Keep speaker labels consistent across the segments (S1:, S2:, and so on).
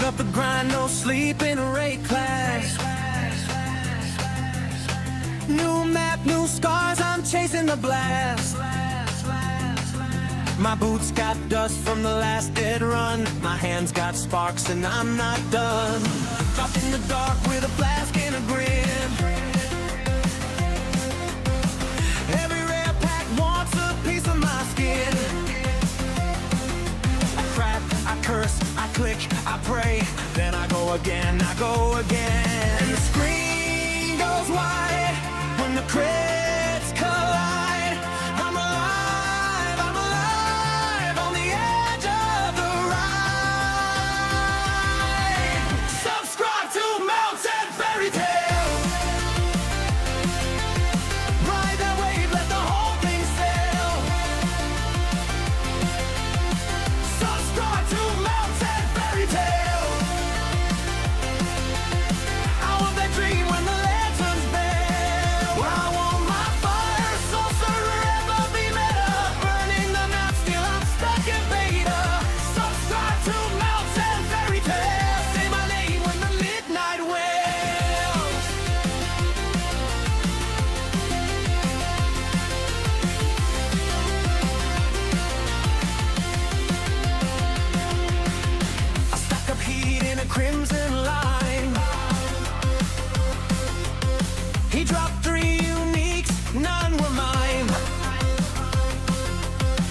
S1: up the grind, no sleep in a rate class. New map, new scars, I'm chasing the blast. My boots got dust from the last dead run. My hands got sparks and I'm not done. Dropped in the dark with a flask and a grin. Every rare pack wants a piece of my skin. I crack, I curse, I click, I pray. Then I go again, I go again. And the screen goes wide when the crits collide. I'm alive, I'm alive on the edge of the ride. Subscribe to Mounts and Fairy Tale. Ride that wave, let the whole thing sail. Subscribe to Mounts and Fairy Tale. I want that dream when the lanterns fail. I want my fire saucer ever be meta. Burning the map, still I'm stuck in beta. Subscribe to Mounts and Fairy Tale. Say my name when the midnight wails. I stack up heat in a crimson line. He dropped 3 uniques, none were mine.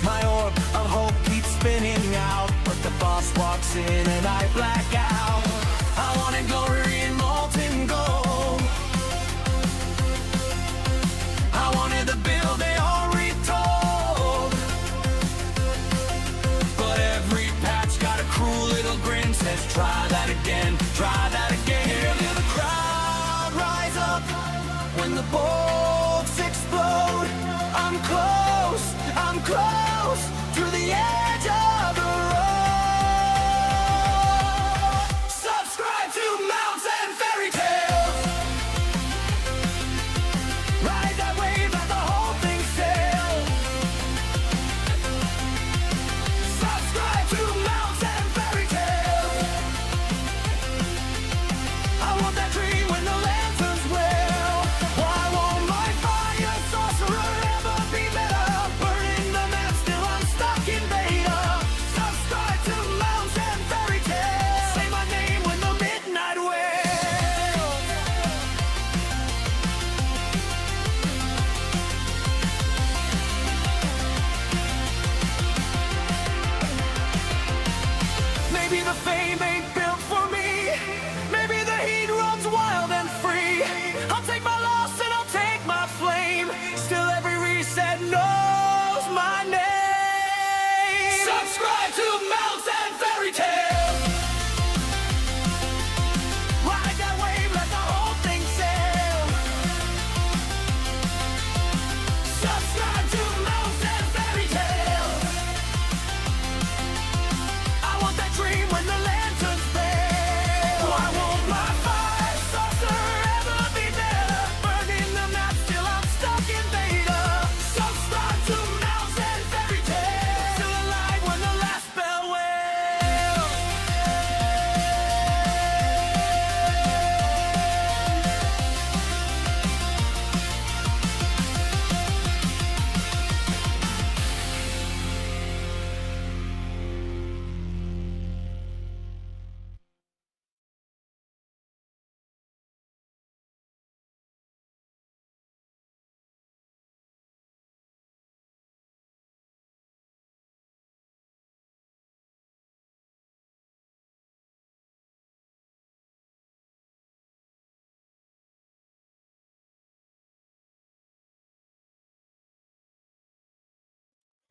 S1: My orb of hope keeps spinning out, but the boss walks in and I black out. I wanted glory in molten gold. I wanted the bill they all retold. But every patch got a cruel little grin, says try that again, try that again. Hear the crowd rise up when the bolts explode. I'm close to the edge of the road. Subscribe to Mounts and Fairy Tales. Ride that wave, let the whole thing sail. Subscribe to Mounts and Fairy Tales. I want that dream when the lanterns wail. Why won't my fire sorcerer ever be better? Burning the map, still I'm stuck in beta. Subscribe to Mounts and Fairy Tales. Say my name when the midnight wails. Maybe the fame ain't built for me. Maybe the heat runs wild and free. I'll take my loss and I'll take my flame. Still every reset knows my name. Subscribe to Mounts and Fairy Tales. Ride that wave, let the whole thing sail. Subscribe to Mounts and Fairy Tales. I want that dream when the lanterns fail. I want my fire saucer ever be better. Burning the map, still I'm stuck in beta. Subscribe to Mounts and Fairy Tales. Still alive when the last bell wails.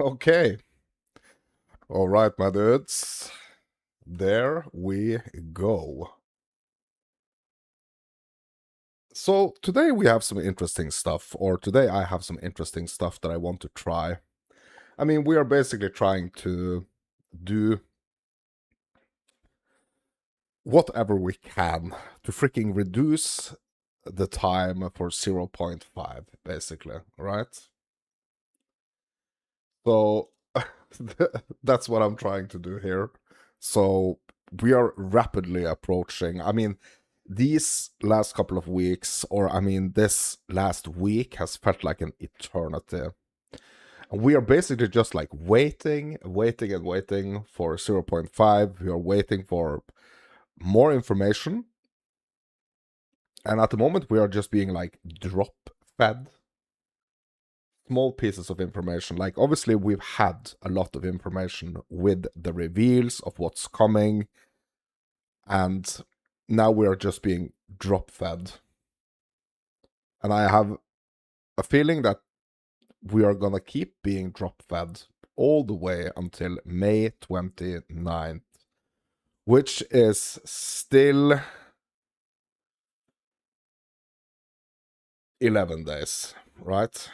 S2: Okay. All right, my dudes. There we go. So today we have some interesting stuff, or today I have some interesting stuff that I want to try. I mean, we are basically trying to do whatever we can to freaking reduce the time for 0.5, basically, right? So that's what I'm trying to do here. So we are rapidly approaching. I mean, these last couple of weeks, or I mean, this last week has felt like an eternity. And we are basically just like waiting and waiting for 0.5. We are waiting for more information. And at the moment, we are just being like drop fed small pieces of information. Like, obviously, we've had a lot of information with the reveals of what's coming. And now we are just being drop fed. And I have a feeling that we are gonna keep being drop fed all the way until May 29th, which is still 11 days, right?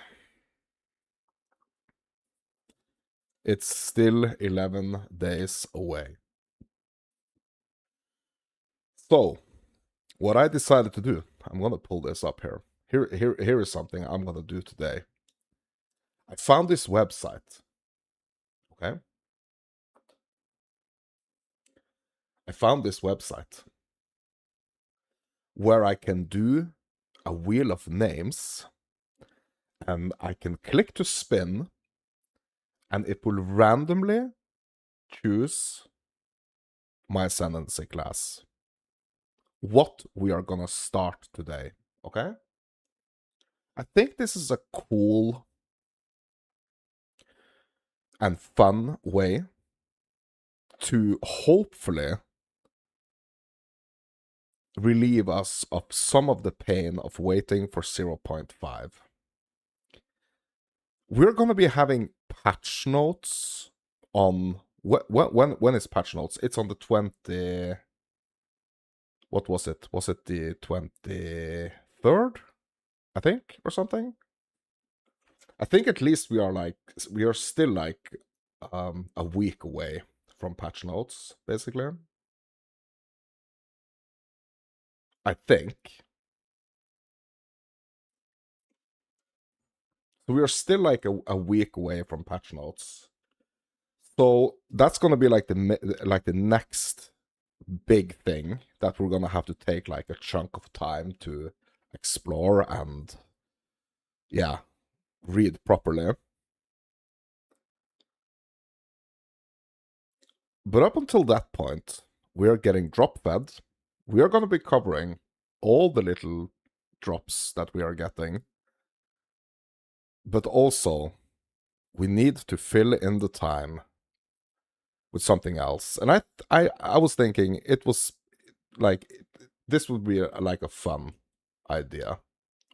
S2: It's still 11 days away. So, what I decided to do, I'm gonna pull this up here. Here is something I'm gonna do today. I found this website. Okay? I found this website where I can do a wheel of names, and I can click to spin, and it will randomly choose my Ascendancy class. What we are gonna start today, okay? I think this is a cool and fun way to hopefully relieve us of some of the pain of waiting for 0.5. We're going to be having patch notes on... When is patch notes? It's on the 20... What was it? Was it the 23rd? I think, or something? I think at least we are still like a week away from patch notes, basically. I think. So we are still like a week away from patch notes. So that's gonna be like the next big thing that we're gonna have to take like a chunk of time to explore and, yeah, read properly. But up until that point, we are getting drop fed. We are going to be covering all the little drops that we are getting. But also, we need to fill in the time with something else. And I was thinking it was like, this would be like a fun idea,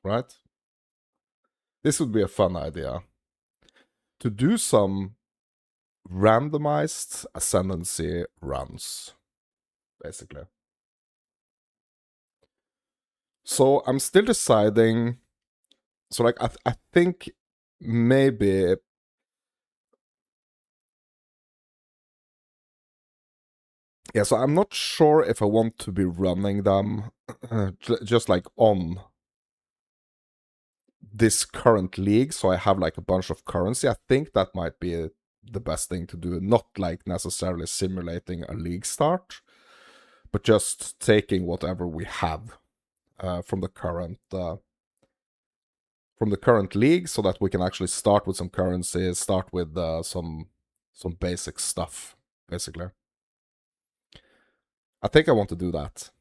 S2: right? This would be a fun idea. To do some randomized Ascendancy runs, basically. So I'm still deciding. So like I think maybe yeah. So I'm not sure if I want to be running them just like on this current league. So I have like a bunch of currency. I think that might be the best thing to do. Not like necessarily simulating a league start, but just taking whatever we have from the current league, so that we can actually start with some currency, start with some basic stuff, basically. I think I want to do that.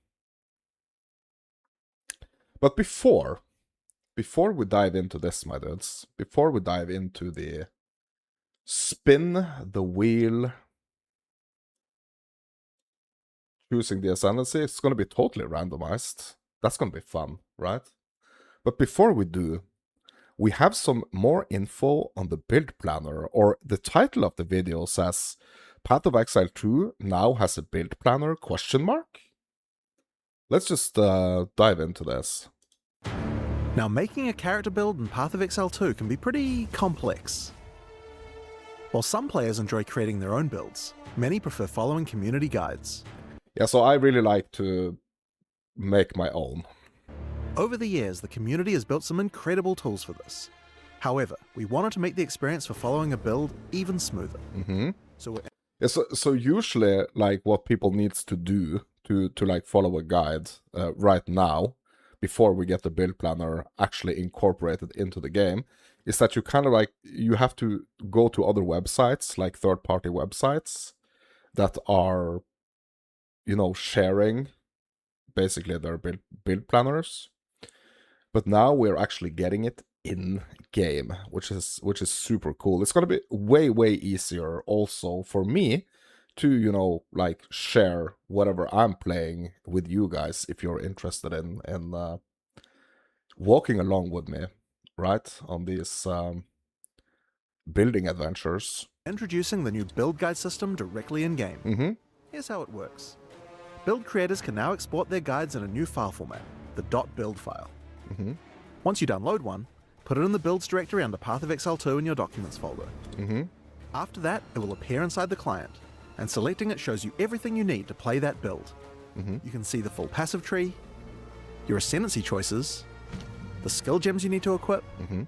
S2: But before we dive into this, my dudes, before we dive into the spin the wheel, choosing the Ascendancy, it's going to be totally randomized. That's going to be fun, right? But before we do, we have some more info on the build planner, or the title of the video says Path of Exile 2 now has a build planner, ? Let's just dive into this.
S3: Now, making a character build in Path of Exile 2 can be pretty complex. While some players enjoy creating their own builds, many prefer following community guides.
S2: Yeah, so I really like to make my own.
S3: Over the years, the community has built some incredible tools for this. However, we wanted to make the experience for following a build even smoother.
S2: Yeah, so usually, like, what people needs to do to like follow a guide right now, before we get the build planner actually incorporated into the game, is that you kind of like, you have to go to other websites, like third-party websites, that are, you know, sharing basically their build planners. But now we're actually getting it in game, which is super cool. It's gonna be way easier also for me to, you know, like, share whatever I'm playing with you guys, if you're interested in walking along with me, right, on these building adventures.
S3: Introducing the new build guide system directly in game.
S2: Mm-hmm.
S3: Here's how it works. Build creators can now export their guides in a new file format, the .build file.
S2: Mm-hmm.
S3: Once you download one, put it in the builds directory under Path of Exile 2 in your documents folder.
S2: Mm-hmm.
S3: After that, it will appear inside the client, and selecting it shows you everything you need to play that build.
S2: Mm-hmm.
S3: You can see the full passive tree, your Ascendancy choices, the skill gems you need to equip,
S2: Mm-hmm.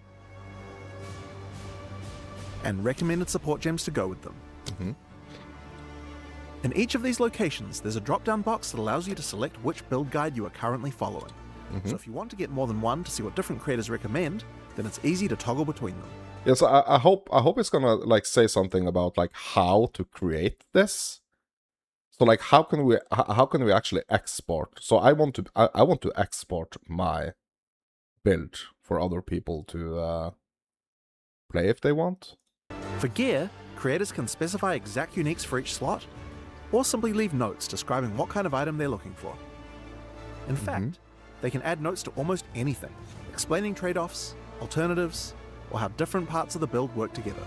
S3: and recommended support gems to go with them.
S2: Mm-hmm.
S3: In each of these locations, there's a drop-down box that allows you to select which build guide you are currently following.
S2: Mm-hmm.
S3: So if you want to get more than one to see what different creators recommend, then it's easy to toggle between them.
S2: Yes, I hope it's gonna like say something about like how to create this. So like, how can we actually export? So I want to export my build for other people to play if they want.
S3: For gear, creators can specify exact uniques for each slot, or simply leave notes describing what kind of item they're looking for. In fact, they can add notes to almost anything, explaining trade-offs, alternatives, or how different parts of the build work together.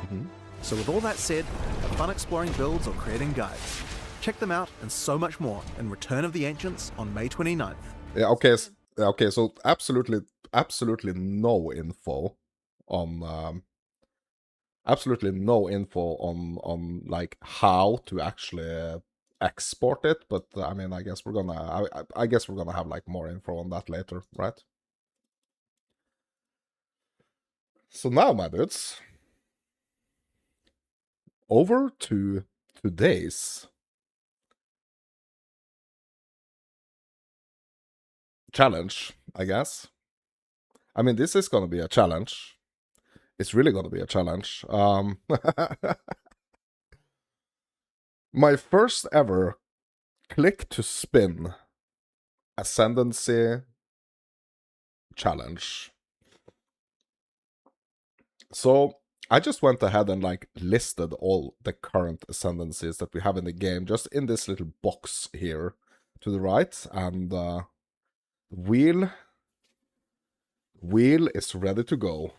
S2: Mm-hmm.
S3: So with all that said, have fun exploring builds or creating guides. Check them out and so much more in Return of the Ancients on May 29th.
S2: Yeah. Okay. Okay. So absolutely no info on like how to actually export it. But I mean, I guess we're gonna I guess we're gonna have like more info on that later, right? So now, my dudes, over to today's challenge, I guess. I mean, this is gonna be a challenge. It's really gonna be a challenge. My first ever click to spin Ascendancy challenge. So I just went ahead and like listed all the current Ascendancies that we have in the game, just in this little box here to the right, and wheel is ready to go.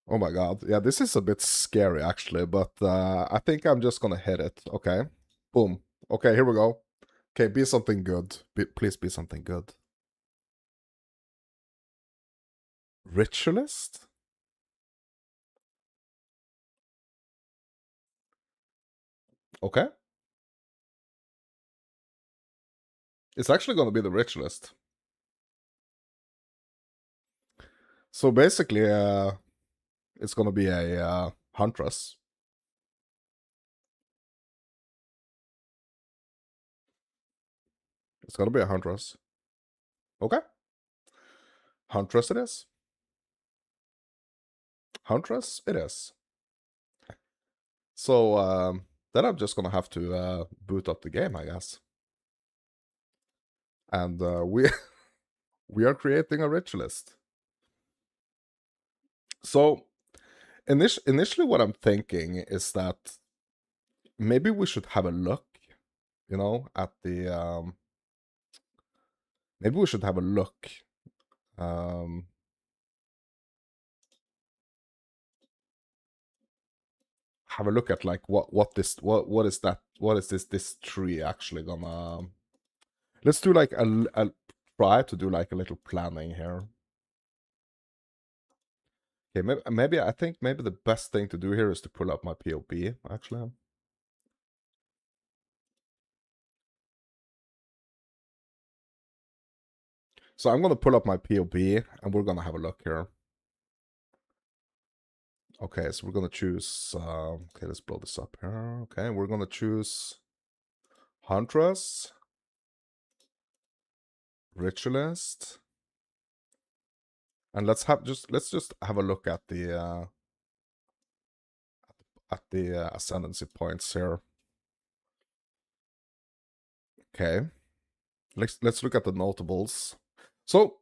S2: Oh my god, yeah, this is a bit scary actually, but I think I'm just gonna hit it. Okay, boom. Okay, here we go. Okay, be something good. Please be something good. Ritualist? Okay. It's actually gonna be the Ritualist. So basically, it's gonna be a Huntress. It's gonna be a Huntress. Okay. Huntress it is. Huntress it is. So then I'm just gonna have to boot up the game, I guess. And we are creating a Ritualist. So initially what I'm thinking is that maybe we should have a look, you know, at the maybe we should have a look have a look at like what is this tree actually gonna. Let's do like a try to do like a little planning here. Okay, maybe I think maybe the best thing to do here is to pull up my POP actually. So I'm gonna pull up my POP and we're gonna have a look here. Okay, so we're gonna choose. Okay, let's blow this up here. Okay, we're gonna choose Huntress, Ritualist, and let's just have a look at the ascendancy points here. Okay, let's look at the notables. So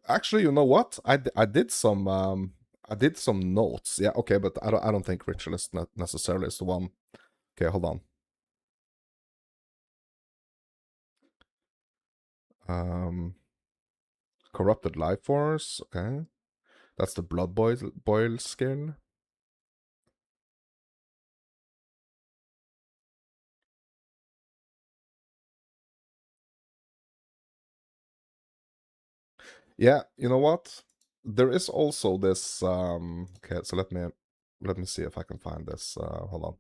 S2: actually, you know what? I did some notes. Yeah, okay, but I don't think Ritualist necessarily is the one. Okay, hold on. Corrupted Life Force. Okay, that's the Blood Boil skill. Yeah, you know what? There is also this. Okay, so let me see if I can find this. Hold on.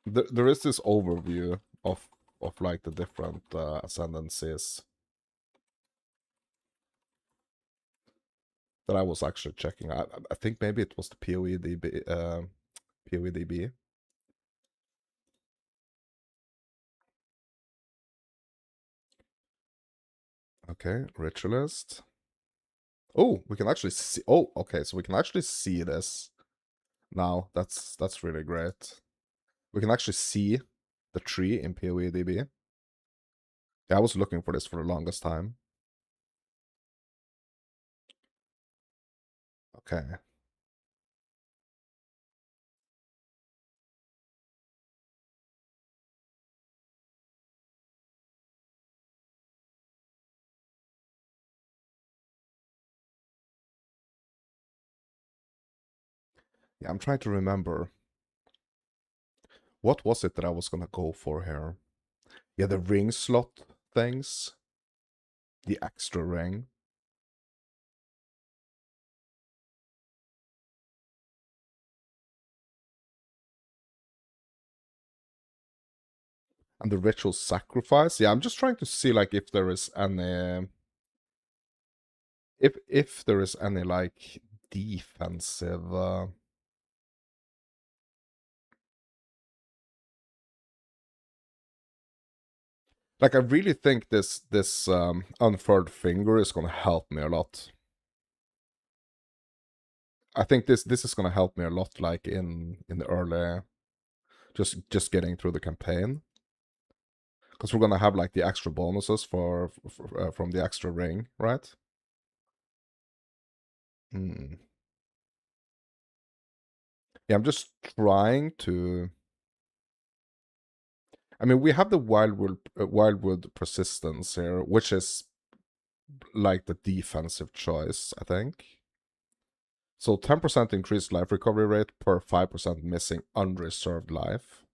S2: There is this overview of like the different ascendancies that I was actually checking. I think maybe it was the PoEDB. PoEDB. Okay, Ritualist. Oh, we can actually see. Oh, okay, so we can actually see this now. That's really great. We can actually see the tree in PoEDB. Yeah, I was looking for this for the longest time. Okay. Yeah, I'm trying to remember. What was it that I was gonna go for here? Yeah, the ring slot things. The extra ring. And the ritual sacrifice. Yeah, I'm just trying to see like if there is any if there is any like defensive like I really think this unfurled finger is gonna help me a lot. I think this is gonna help me a lot like in the early just getting through the campaign. Because we're gonna have like the extra bonuses for from the extra ring, right? Hmm. Yeah, I'm just trying to. I mean, we have the Wildwood Persistence here, which is like the defensive choice, I think. So 10% increased life recovery rate per 5% missing unreserved life.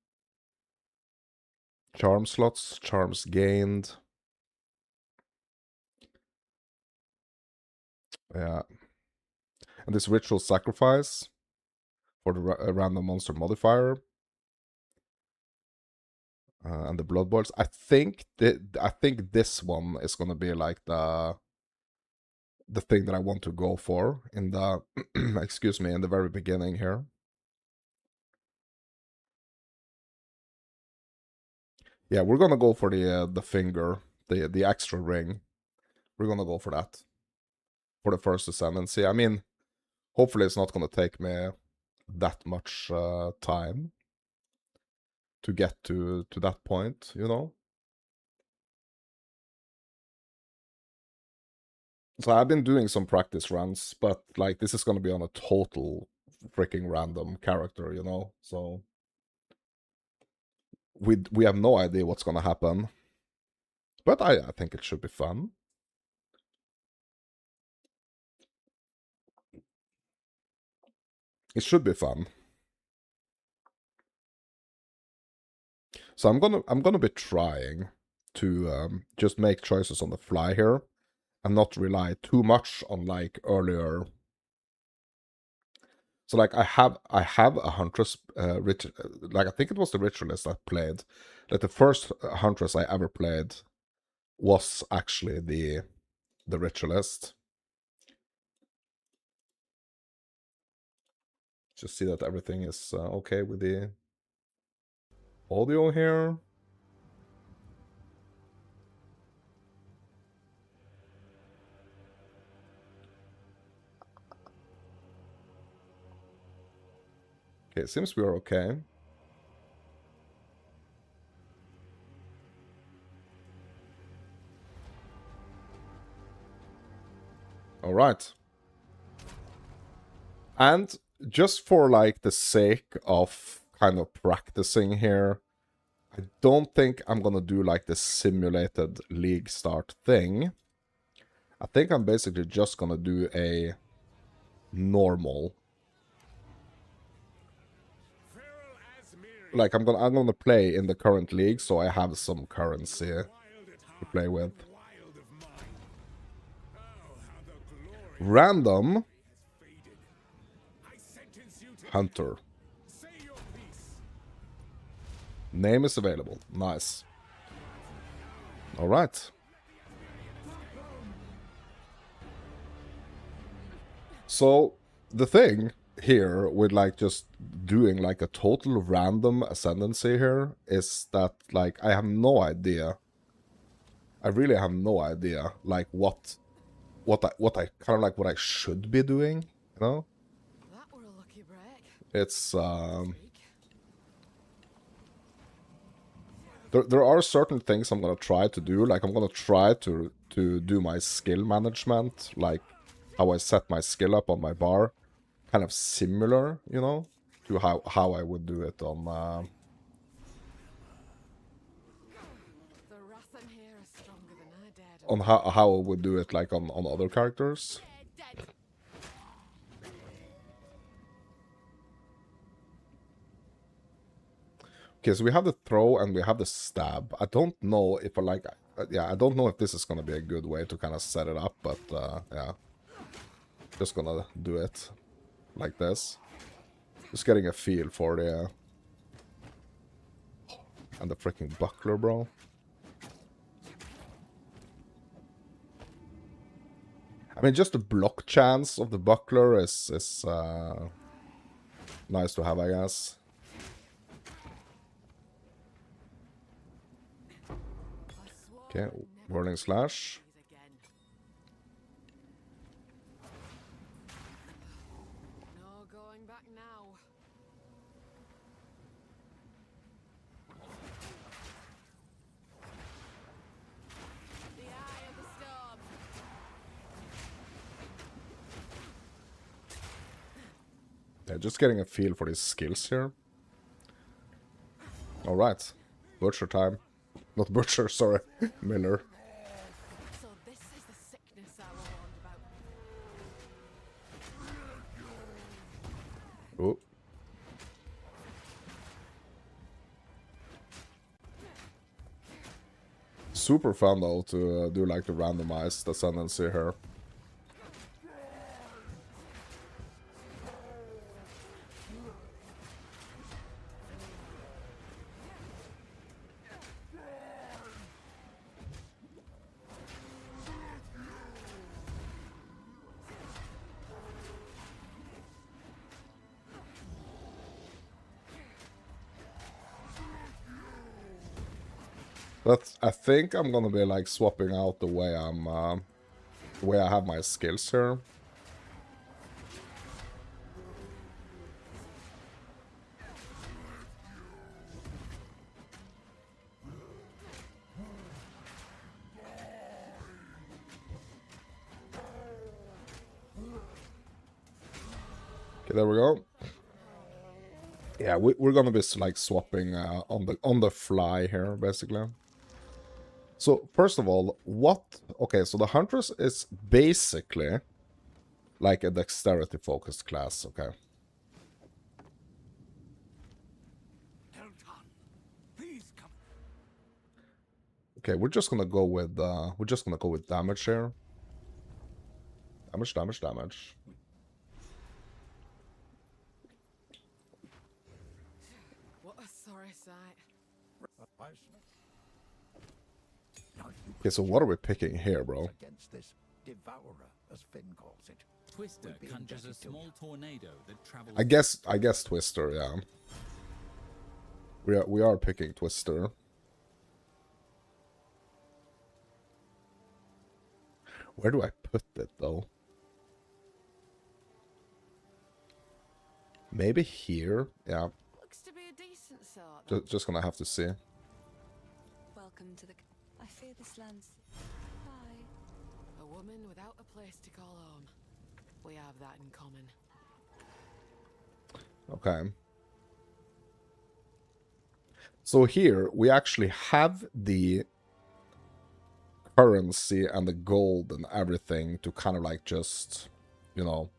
S2: Charm slots, charms gained. Yeah. And this ritual sacrifice for the random monster modifier. And the blood boils. I think this one is gonna be like the thing that I want to go for in the excuse me, in the very beginning here. Yeah, we're gonna go for the finger, the extra ring. We're gonna go for that for the first ascendancy. I mean, hopefully it's not gonna take me that much time to get to that point, you know. So I've been doing some practice runs, but like this is gonna be on a total freaking random character, you know. So we have no idea what's gonna happen, but I think it should be fun. It should be fun. So I'm gonna be trying to just make choices on the fly here and not rely too much on like earlier. So like I have a huntress like I think it was the ritualist I played. Like the first huntress I ever played was actually the the ritualist. Just see that everything is okay with the audio here. Okay, it seems we are okay. All right. And just for like the sake of kind of practicing here, I don't think I'm gonna do like the simulated league start thing. I think I'm basically just gonna do a normal. Like I'm gonna play in the current league, so I have some currency to play with. Random Hunter. Name is available. Nice. All right. So the thing here with like just doing like a total random ascendancy here is that like I have no idea. I really have no idea like what I kind of like what I should be doing, you know?
S1: That were a lucky break.
S2: It's there are certain things I'm gonna try to do. Like I'm gonna try to do my skill management, like how I set my skill up on my bar, kind of similar, you know, to how I would do it on
S1: The wrath in here is stronger than I dared.
S2: on how I would do it like on other characters.
S1: Dead.
S2: Okay, so we have the throw and we have the stab. I don't know if I like, yeah, I don't know if this is gonna be a good way to kind of set it up, but yeah, just gonna do it like this. Just getting a feel for the and the freaking buckler, bro. I mean, just the block chance of the buckler is nice to have, I guess. Okay, Whirling Slash.
S1: No going back now. The eye of the storm.
S2: Yeah, just getting a feel for these skills here. Alright. Butcher time. Not Butcher, sorry. Miller.
S1: So this is the sickness I warned about.
S2: Oh. Super fun though to do like the randomized ascendancy here. That's, I think I'm gonna be like swapping out the way the way I have my skills here. Okay, there we go. Yeah, we're gonna be like swapping on the fly here, basically. So first of all, okay, so the Huntress is basically like a dexterity focused class, okay. Okay, we're just gonna go with damage here. Damage.
S1: What a sorry sight.
S2: Okay, so what are we picking here, bro?
S4: Against this devourer, as Finn calls it.
S5: Twister
S4: We'll be
S5: conjures a
S4: indebted to
S5: small
S4: you.
S5: tornado that travels.
S2: I guess Twister, yeah. We are picking Twister. Where do I put it though? Maybe here? Yeah.
S6: Looks to be a decent sort.
S2: Just gonna have to see.
S6: Welcome to the. I fear this land's. Bye.
S7: A woman without a place to call home. We have that in common.
S2: Okay. So here we actually have the currency and the gold and everything to kind of like just, you know,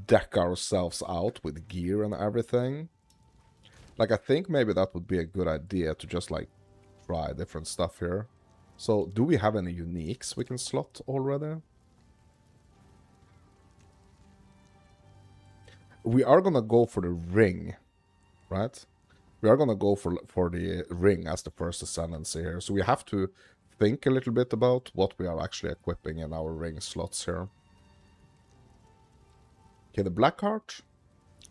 S2: deck ourselves out with gear and everything. Like, I think maybe that would be a good idea to just like try different stuff here. So do we have any uniques we can slot already? We are gonna go for the ring, right? We are gonna go for the ring as the first ascendancy here. So we have to think a little bit about what we are actually equipping in our ring slots here. Okay, the black heart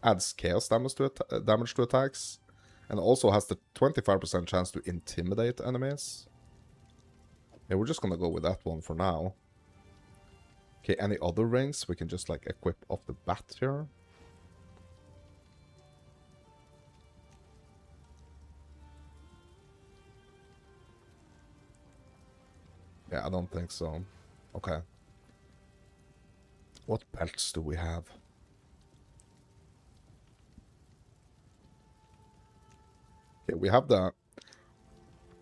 S2: adds chaos damage to attacks, and also has the 25% chance to intimidate enemies. Yeah, we're just gonna go with that one for now. Okay, any other rings we can just like equip off the bat here? Yeah, I don't think so. Okay. What belts do we have? Okay, we have the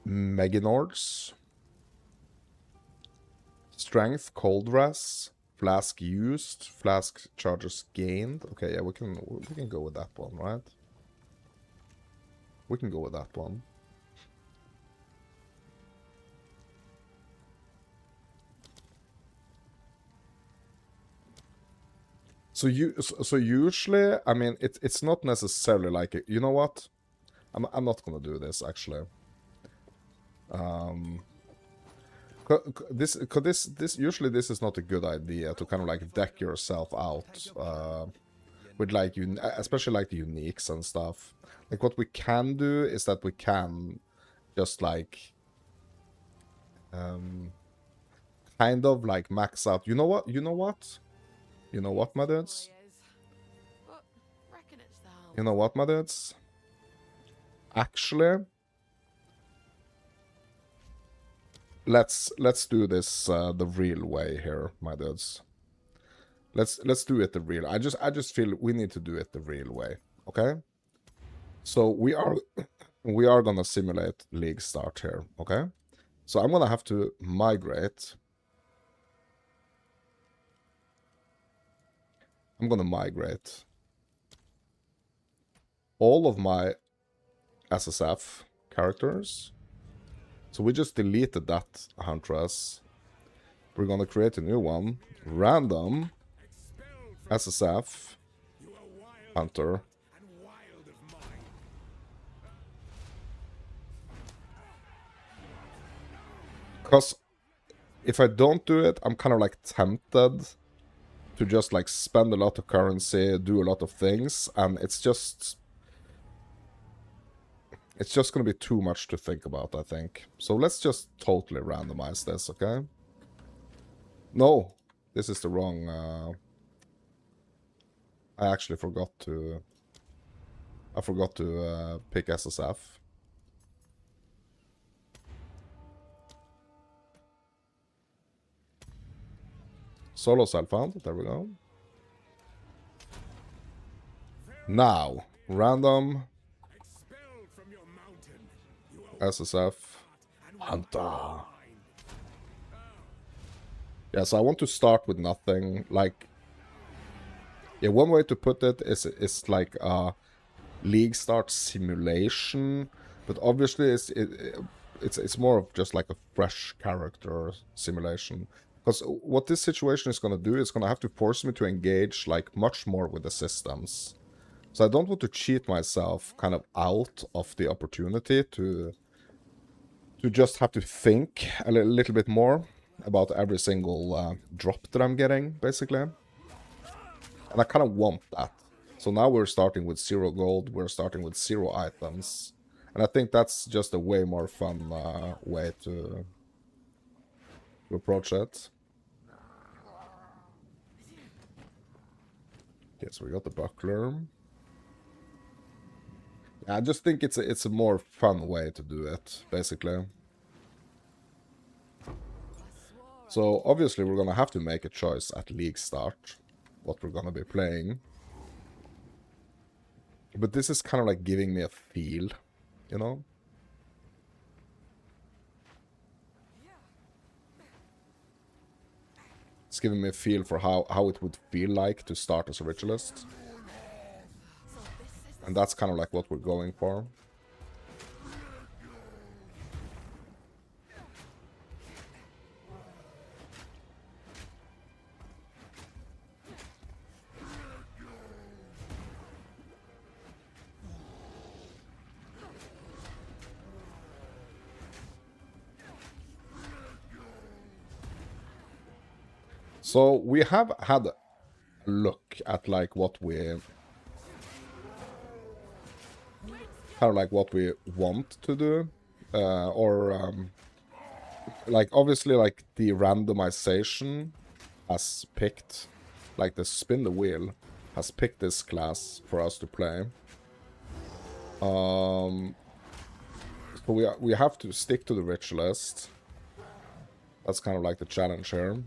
S2: Meganords. Strength, cold res, flask used, flask charges gained. Okay, yeah, we can go with that one, right? We can go with that one. So usually, I mean, it's not necessarily like you know what? I'm not gonna do this actually. This usually this is not a good idea to kind of like deck yourself out with like especially like the uniques and stuff. Like what we can do is that we can just like kind of like max out. You know what? You know what? You know what, my dudes? You know what, my dudes? Actually, let's do this the real way here, my dudes. Let's do it the real. I just feel we need to do it the real way. Okay. So we are gonna simulate League Start here. Okay. So I'm gonna have to migrate. I'm gonna migrate all of my SSF characters. So we just deleted that Huntress. We're gonna create a new one. Random SSF Hunter. Because if I don't do it, I'm kind of like tempted to just like spend a lot of currency, do a lot of things, and it's just gonna be too much to think about, I think. So let's just totally randomize this, okay? No, this is the wrong. I actually forgot to. I forgot to pick SSF. Solo self-found, there we go. Now, random SSF Hunter. Yeah, so I want to start with nothing. Like, yeah, one way to put it is like a League Start simulation, but obviously it's more of just like a fresh character simulation. Because what this situation is going to do is going to have to force me to engage like much more with the systems. So I don't want to cheat myself kind of out of the opportunity to just have to think a little bit more. about every single drop that I'm getting, basically. And I kind of want that. So now we're starting with 0 gold, we're starting with 0 items. And I think that's just a way more fun way to approach it. Okay, so we got the buckler. Yeah, I just think it's a more fun way to do it, basically. So obviously we're gonna have to make a choice at league start, what we're gonna be playing. But this is kind of like giving me a feel, you know? It's giving me a feel for how it would feel like to start as a ritualist. And that's kind of like what we're going for. So we have had a look at like what we kind of like what we want to do, like obviously like the randomization has picked, like the spin the wheel has picked this class for us to play. So we have to stick to the ritualist. That's kind of like the challenge here.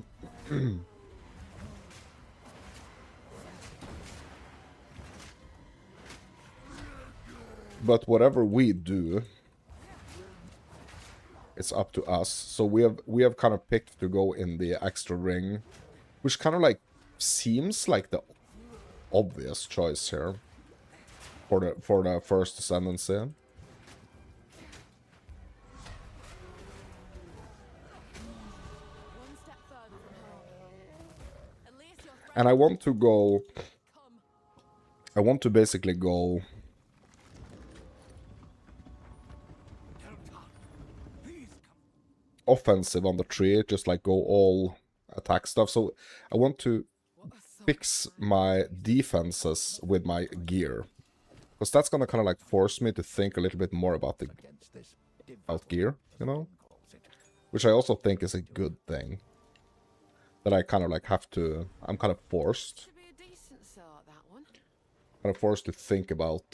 S2: But whatever we do, it's up to us. So we have kind of picked to go in the extra ring, which kind of like seems like the obvious choice here for the first Ascendancy. And I want to go... I want to basically go... offensive on the tree, just like go all attack stuff. So I want to fix my defenses with my gear. Because that's gonna kind of like force me to think a little bit more about the gear, you know? Which I also think is a good thing. That I kind of like have to... I'm kind of forced. Kind of forced to think about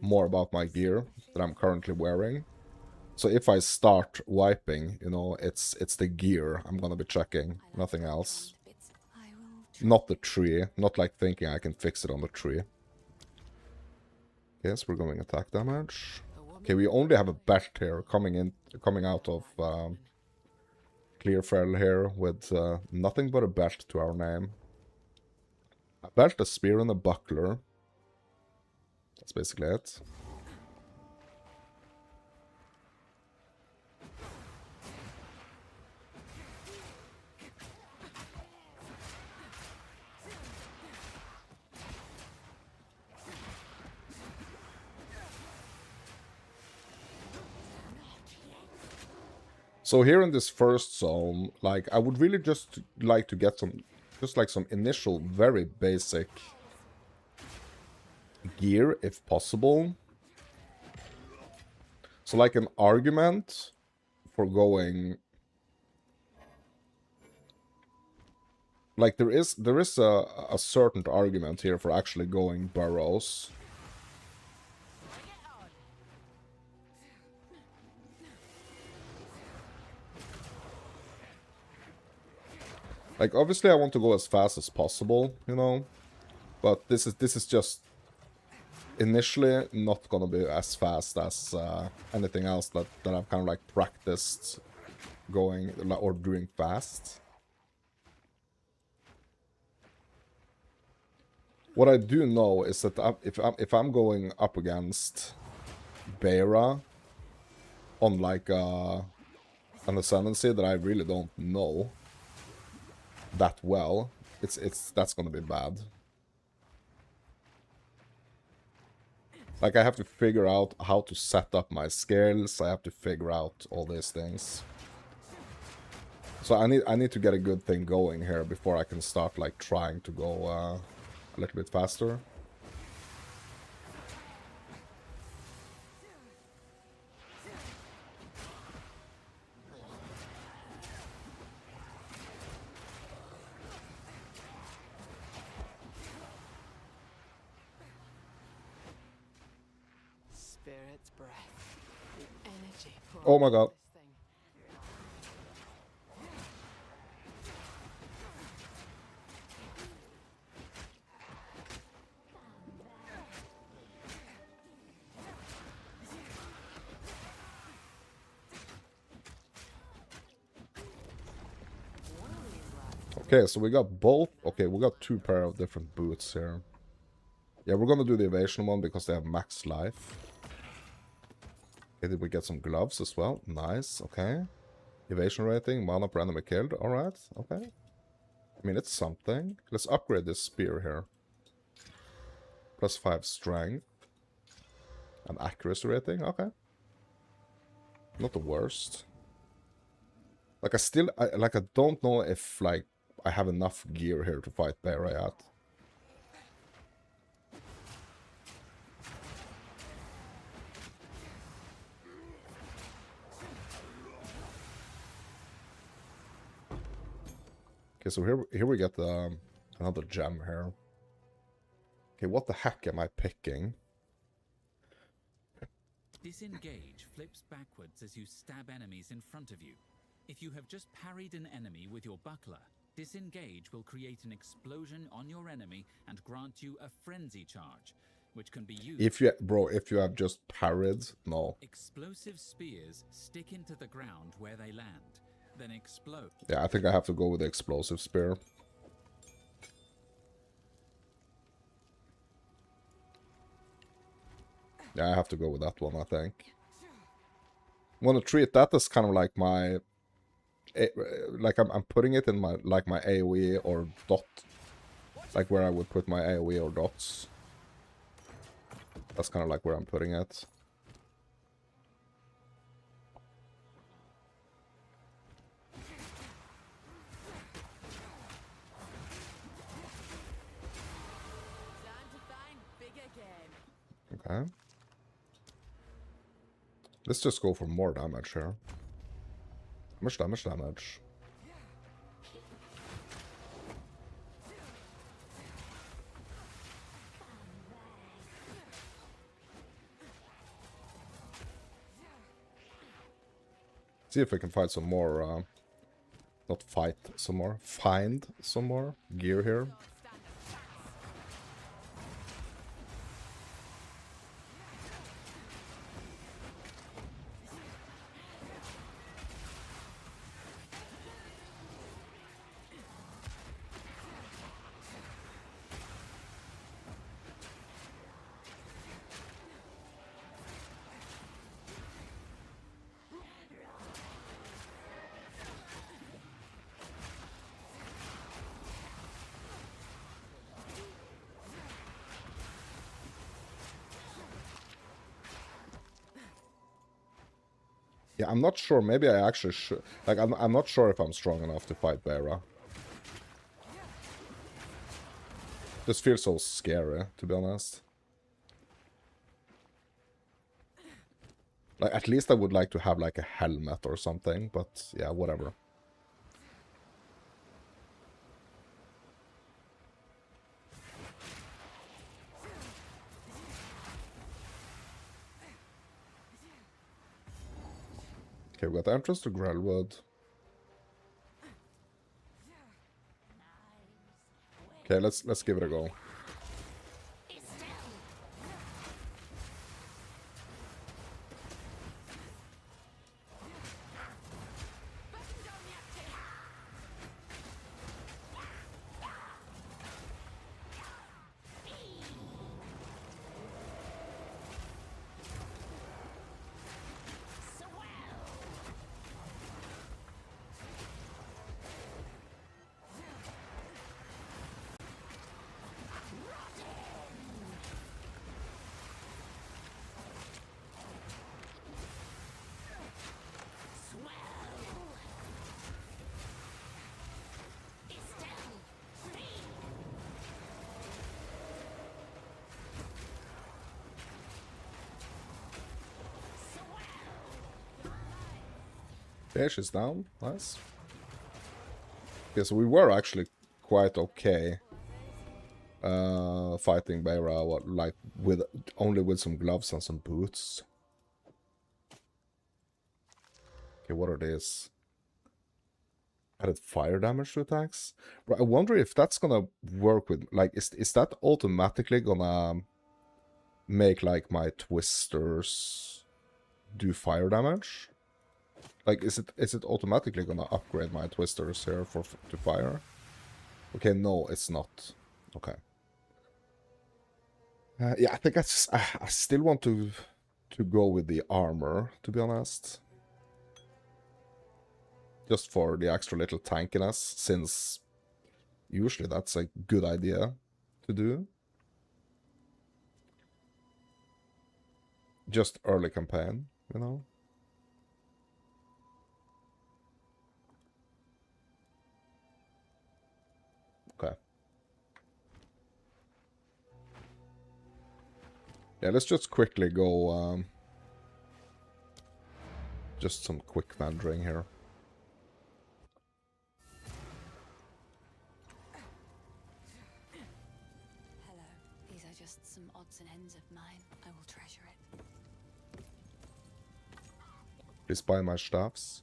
S2: more about my gear that I'm currently wearing. So if I start wiping, you know, it's the gear I'm gonna be checking, nothing else. Not the tree, not like thinking I can fix it on the tree. Yes, we're going attack damage. Okay, we only have a belt here coming out of Clearfell here with nothing but a belt to our name. A belt, a spear, and a buckler. That's basically it. So here in this first zone, like, I would really just like to get some, just like some initial, very basic gear, if possible. So like an argument for going... Like, there is a certain argument here for actually going burrows. Like, obviously I want to go as fast as possible, you know? But this is just initially not gonna be as fast as anything else that I've kind of like practiced going or doing fast. What I do know is that if I'm going up against Beira on like an Ascendancy that I really don't know that well, that's gonna be bad. Like, I have to figure out how to set up my skills, I have to figure out all these things. So I need to get a good thing going here before I can start like trying to go a little bit faster.
S7: Spirit's breath. The energy poured
S2: Oh my
S7: into
S2: god.
S7: this thing.
S2: Okay, so we got both. Okay, we got two pair of different boots here. Yeah, we're gonna do the evasion one because they have max life. Okay, did we get some gloves as well? Nice, okay. Evasion rating, mana per enemy killed. Alright, okay. I mean, it's something. Let's upgrade this spear here. +5 strength. And accuracy rating, okay. Not the worst. Like, I don't know if, like, I have enough gear here to fight Bear yet. Okay, so here we get another gem here. Okay, what the heck am I picking?
S5: Disengage flips backwards as you stab enemies in front of you. If you have just parried an enemy with your buckler, disengage will create an explosion on your enemy and grant you a frenzy charge, which can be used.
S2: If you have just parried, no.
S5: Explosive spears stick into the ground where they land, then explode.
S2: Yeah, I think I have to go with the explosive spear. Yeah, I have to go with that one, I think. I want to treat that as kind of like my... Like, I'm putting it in my, like, my AoE or dot. Like, where I would put my AoE or dots. That's kind of like where I'm putting it.
S7: Time to find bigger game.
S2: Okay. Let's just go for more damage here. How much damage? See if we can find some more, not fight some more, find some more gear here. Yeah, I'm not sure. Maybe I actually should. Like, I'm not sure if I'm strong enough to fight Beara. This feels so scary, to be honest. Like, at least I would like to have, like, a helmet or something. But, yeah, whatever. Okay, we got the entrance to Grellwood. Okay, let's give it a go. Okay, she's down. Nice. Okay, so we were actually quite okay fighting Beira, like with only with some gloves and some boots. Okay, what are these? Added fire damage to attacks. But I wonder if that's gonna work with, like, is that automatically gonna make like my twisters do fire damage? Like, is it automatically gonna upgrade my twisters here to fire? Okay, no, it's not. Okay. Yeah, I think I still want to go with the armor, to be honest. Just for the extra little tankiness, since usually that's a good idea to do. Just early campaign, you know? Okay. Yeah, let's just quickly go, just some quick vandering here.
S6: Hello. These are just some odds and ends of mine. I will treasure it.
S2: Please buy my staffs.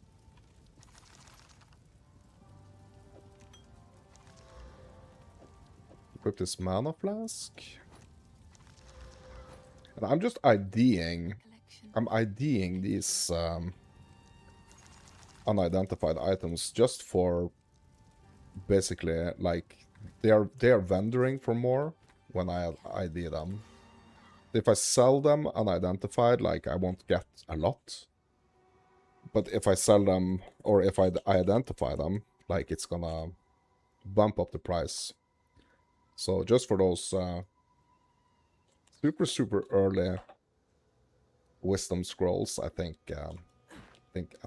S2: Equip this mana flask. And I'm just IDing.
S6: Collection.
S2: I'm IDing these unidentified items just for basically, like, they are vendoring for more when I ID them. If I sell them unidentified, like, I won't get a lot. But if I sell them, or if I identify them, like, it's gonna bump up the price. So just for those super early wisdom scrolls, I think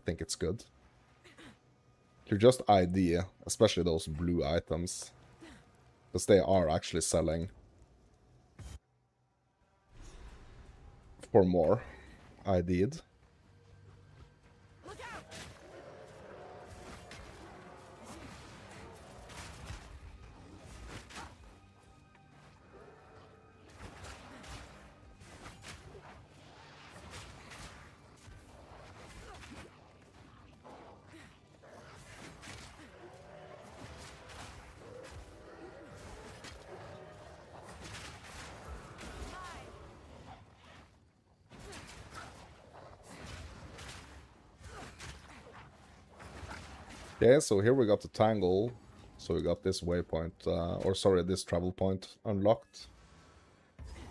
S2: it's good. You just ID, especially those blue items, because they are actually selling for more. ID'd. Okay, so here we got the tangle. So we got this waypoint, or sorry, this travel point unlocked.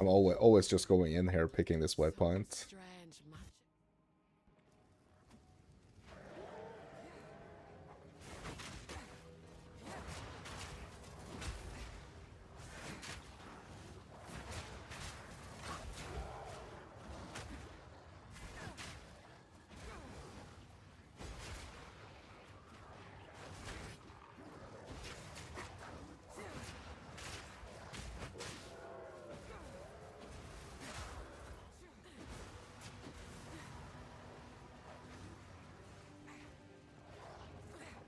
S2: I'm always just going in here, picking this waypoint.
S7: Strange magic.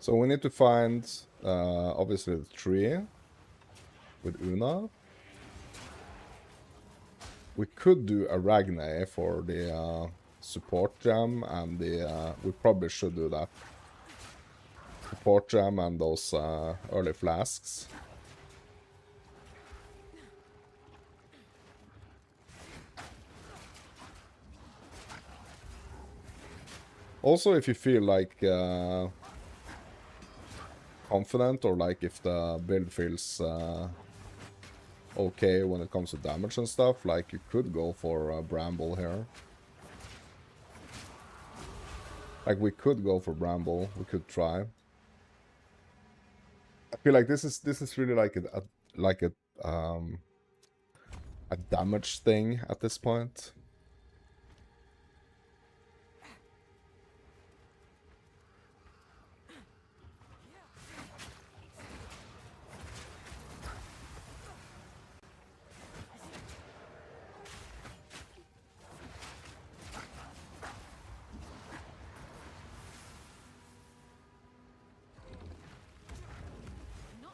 S2: So we need to find, obviously, the tree with Una. We could do a Ragne for the support gem, and the we probably should do that. Support gem and those early flasks. Also, if you feel like confident, or like if the build feels okay when it comes to damage and stuff, like, you could go for Bramble here. Like, we could go for Bramble. We could try. I feel like this is really like a damage thing at this point.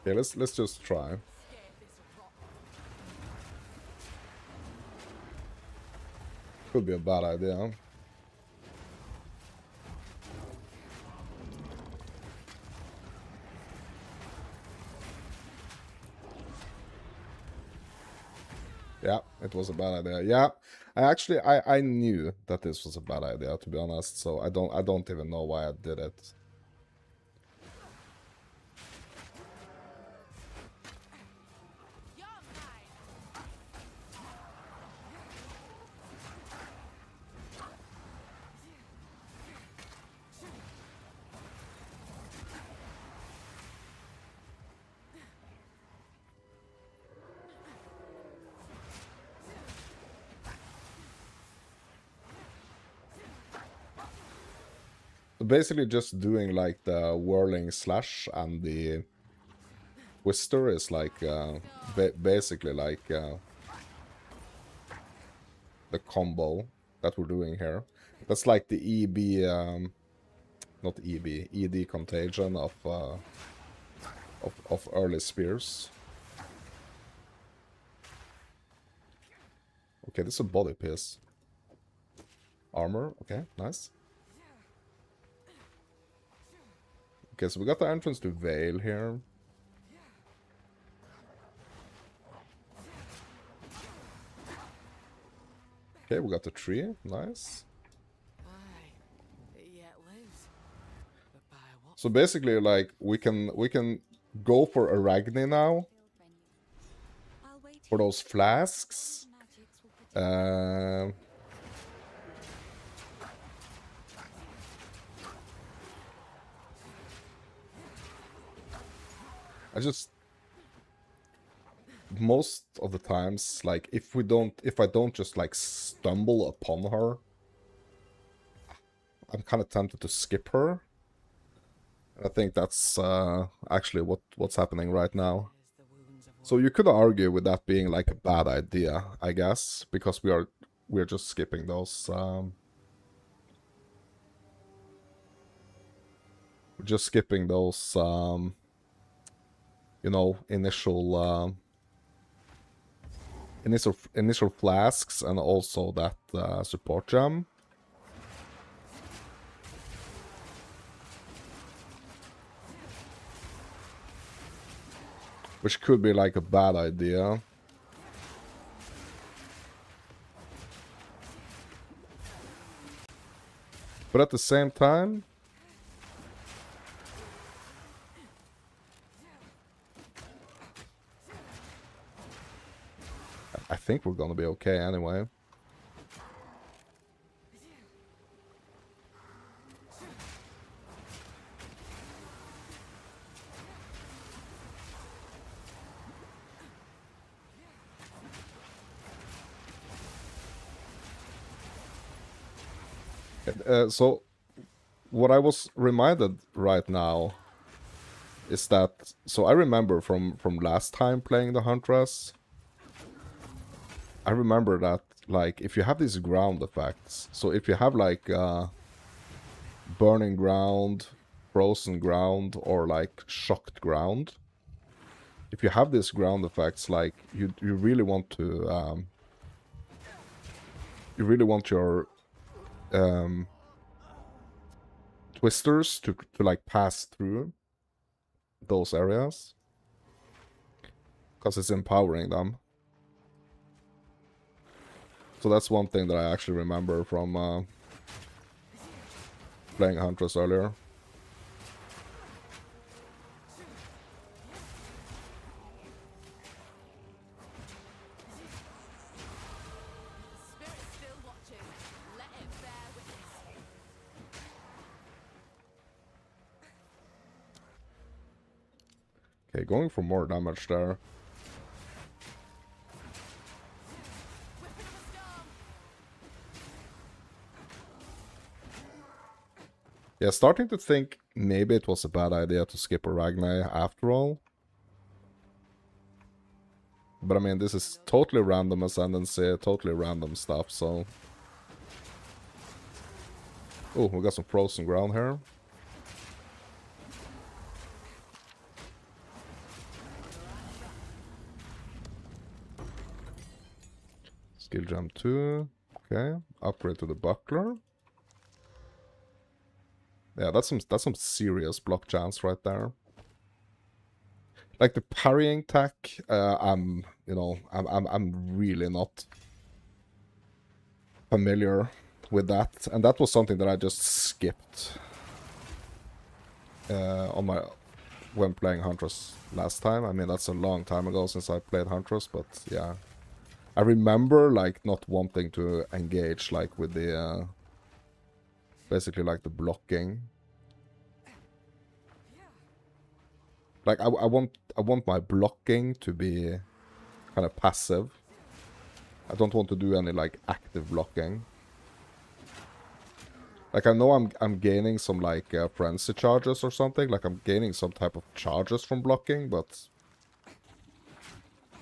S2: Okay, let's just try. Could be a bad idea. Yeah, it was a bad idea. Yeah, I knew that this was a bad idea, to be honest. So I don't even know why I did it. Basically just doing like the whirling slash and the twister is like basically like the combo that we're doing here. That's like the EB not EB, ED contagion of early spears. Okay, this is a body piece. Armor, okay, nice. Okay, so we got the entrance to Vaal here. Okay, we got the tree, nice. So basically, like, we can go for Arachne now.
S6: I'll wait
S2: For those flasks.
S6: magics will protect
S2: I just most of the times, like, if I don't just like stumble upon her, I'm kind of tempted to skip her. I think that's actually what's happening right now. So you could argue with that being like a bad idea, I guess, because we're just skipping those. We're just skipping those. You know, initial flasks and also that support gem. Which could be like a bad idea. But at the same time, I think we're gonna be okay anyway. So what I was reminded right now is that, so I remember from last time playing the Huntress, I remember that, like, if you have these ground effects, so if you have like burning ground, frozen ground, or like shocked ground, if you have these ground effects, like, you really want to you really want your twisters to like pass through those areas, because it's empowering them. So that's one thing that I actually remember from playing Huntress earlier. Okay, going for more damage there. Yeah, starting to think maybe it was a bad idea to skip Arachne after all. But I mean, this is totally random Ascendancy, totally random stuff, so... Oh, we got some frozen ground here. Skill jump 2. Okay. Upgrade to the buckler. Yeah, that's some serious block chance right there. Like the parrying tech, I'm really not familiar with that, and that was something that I just skipped when playing Huntress last time. I mean, that's a long time ago since I played Huntress, but yeah, I remember like not wanting to engage like with the basically like the blocking. Like I want my blocking to be kind of passive. I don't want to do any like active blocking. Like I know I'm gaining some like frenzy charges or something. Like I'm gaining some type of charges from blocking, but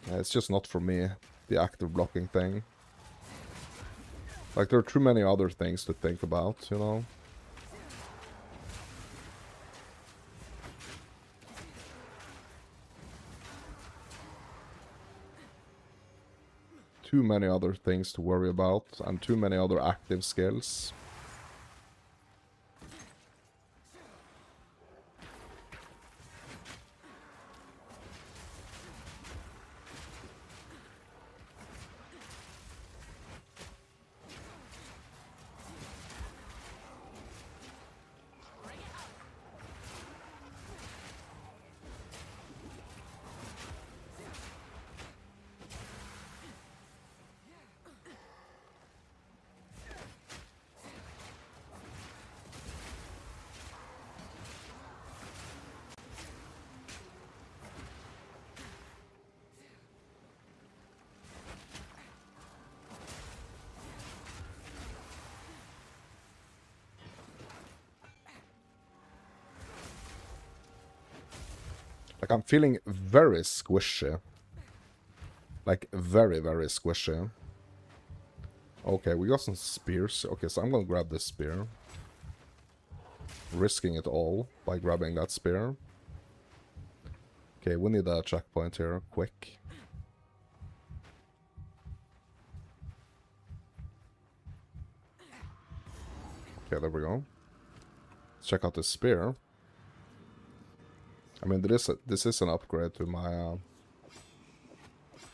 S2: it's just not for me, the active blocking thing. Like there are too many other things to think about, you know. Too many other things to worry about and too many other active skills. Like, I'm feeling very squishy. Like, very, very squishy. Okay, we got some spears. Okay, so I'm gonna grab this spear. Risking it all by grabbing that spear. Okay, we need a checkpoint here, quick. Okay, there we go. Let's check out the spear. I mean, this is an upgrade to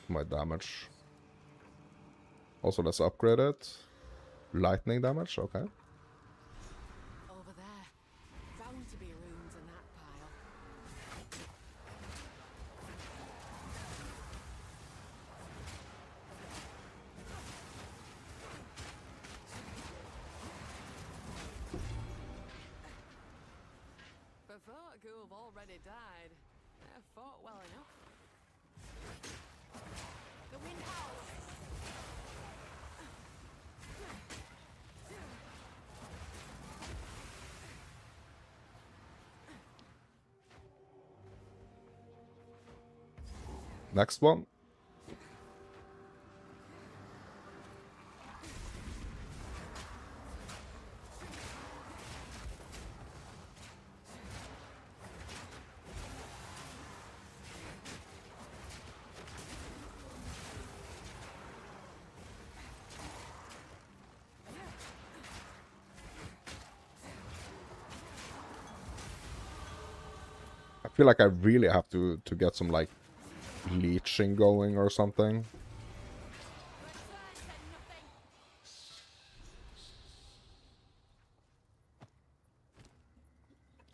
S2: my damage. Also, let's upgrade it. Lightning damage, okay.
S7: Over there. Bound to be runes in that pile. Before who've already died, they've fought well enough. The wind howls.
S2: Next one. I feel like I really have to get some like leeching going or something.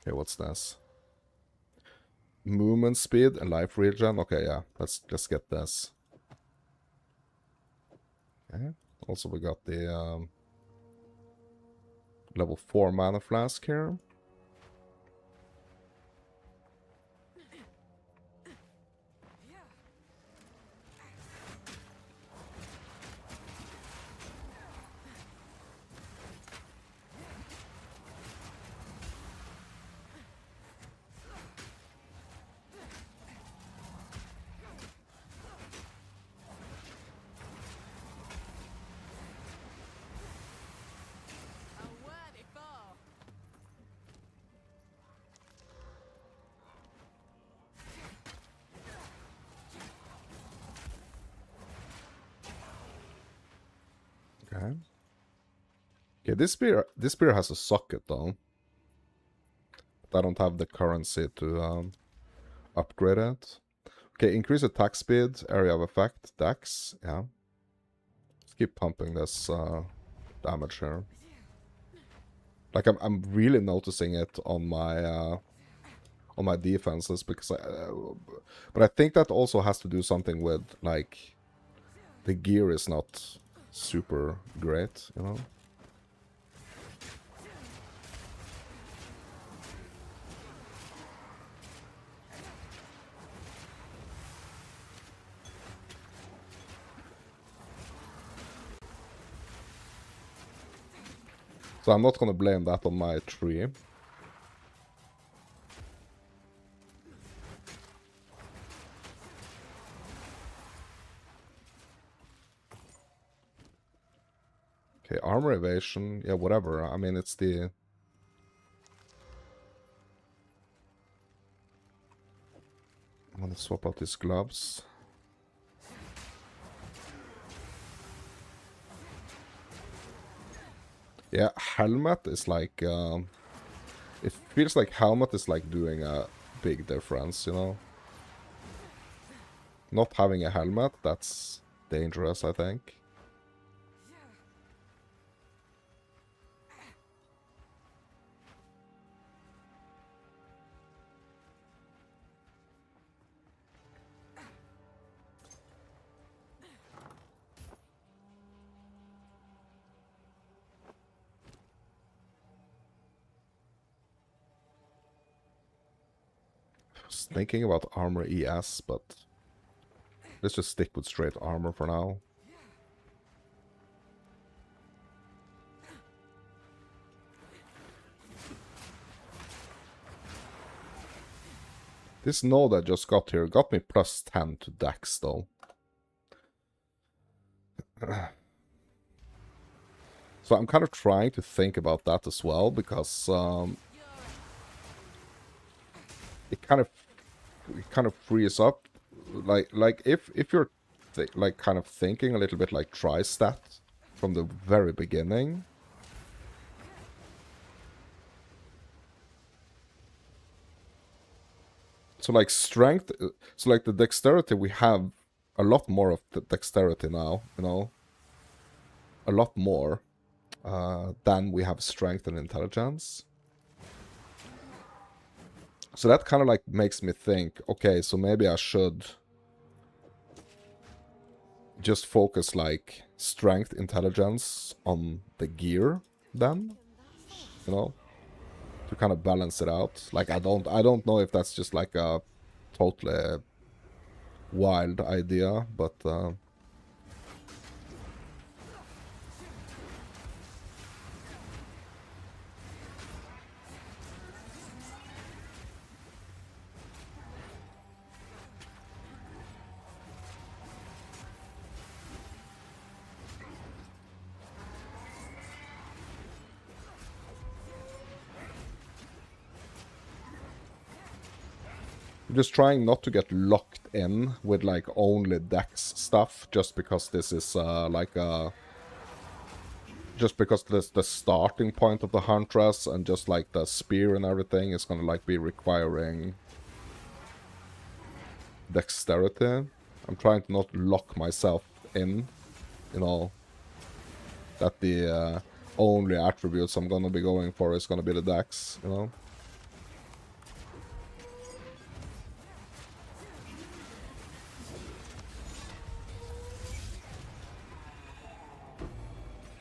S2: Okay, what's this? Movement speed and life regen. Okay, yeah, let's just get this. Okay. Also, we got the level 4 mana flask here. Okay. Okay, this spear has a socket though. But I don't have the currency to upgrade it. Okay, increase attack speed, area of effect, dex, yeah. Let's keep pumping this damage here. Like I'm really noticing it on my defenses because but I think that also has to do something with like the gear is not super great, you know. So I'm not gonna blame that on my tree. Okay, armor evasion, yeah, whatever. I mean, it's the... I'm gonna swap out these gloves. Yeah, helmet is like... it feels like helmet is like doing a big difference, you know? Not having a helmet, that's dangerous, I think. I was thinking about armor ES, but let's just stick with straight armor for now. This node I just got here got me plus 10 to dex though. So I'm kind of trying to think about that as well, because it kind of frees up, like if you're like kind of thinking a little bit like tri-stat from the very beginning. So like strength, so like the dexterity, we have a lot more of the dexterity now, you know, a lot more than we have strength and intelligence. So that kind of like makes me think, okay, so maybe I should just focus like strength, intelligence on the gear then, you know, to kind of balance it out. Like I don't know if that's just like a totally wild idea, but I'm just trying not to get locked in with like only dex stuff just because this is just because this the starting point of the Huntress, and just like the spear and everything is gonna like be requiring dexterity. I'm trying to not lock myself in, you know, that the only attributes I'm gonna be going for is gonna be the dex, you know.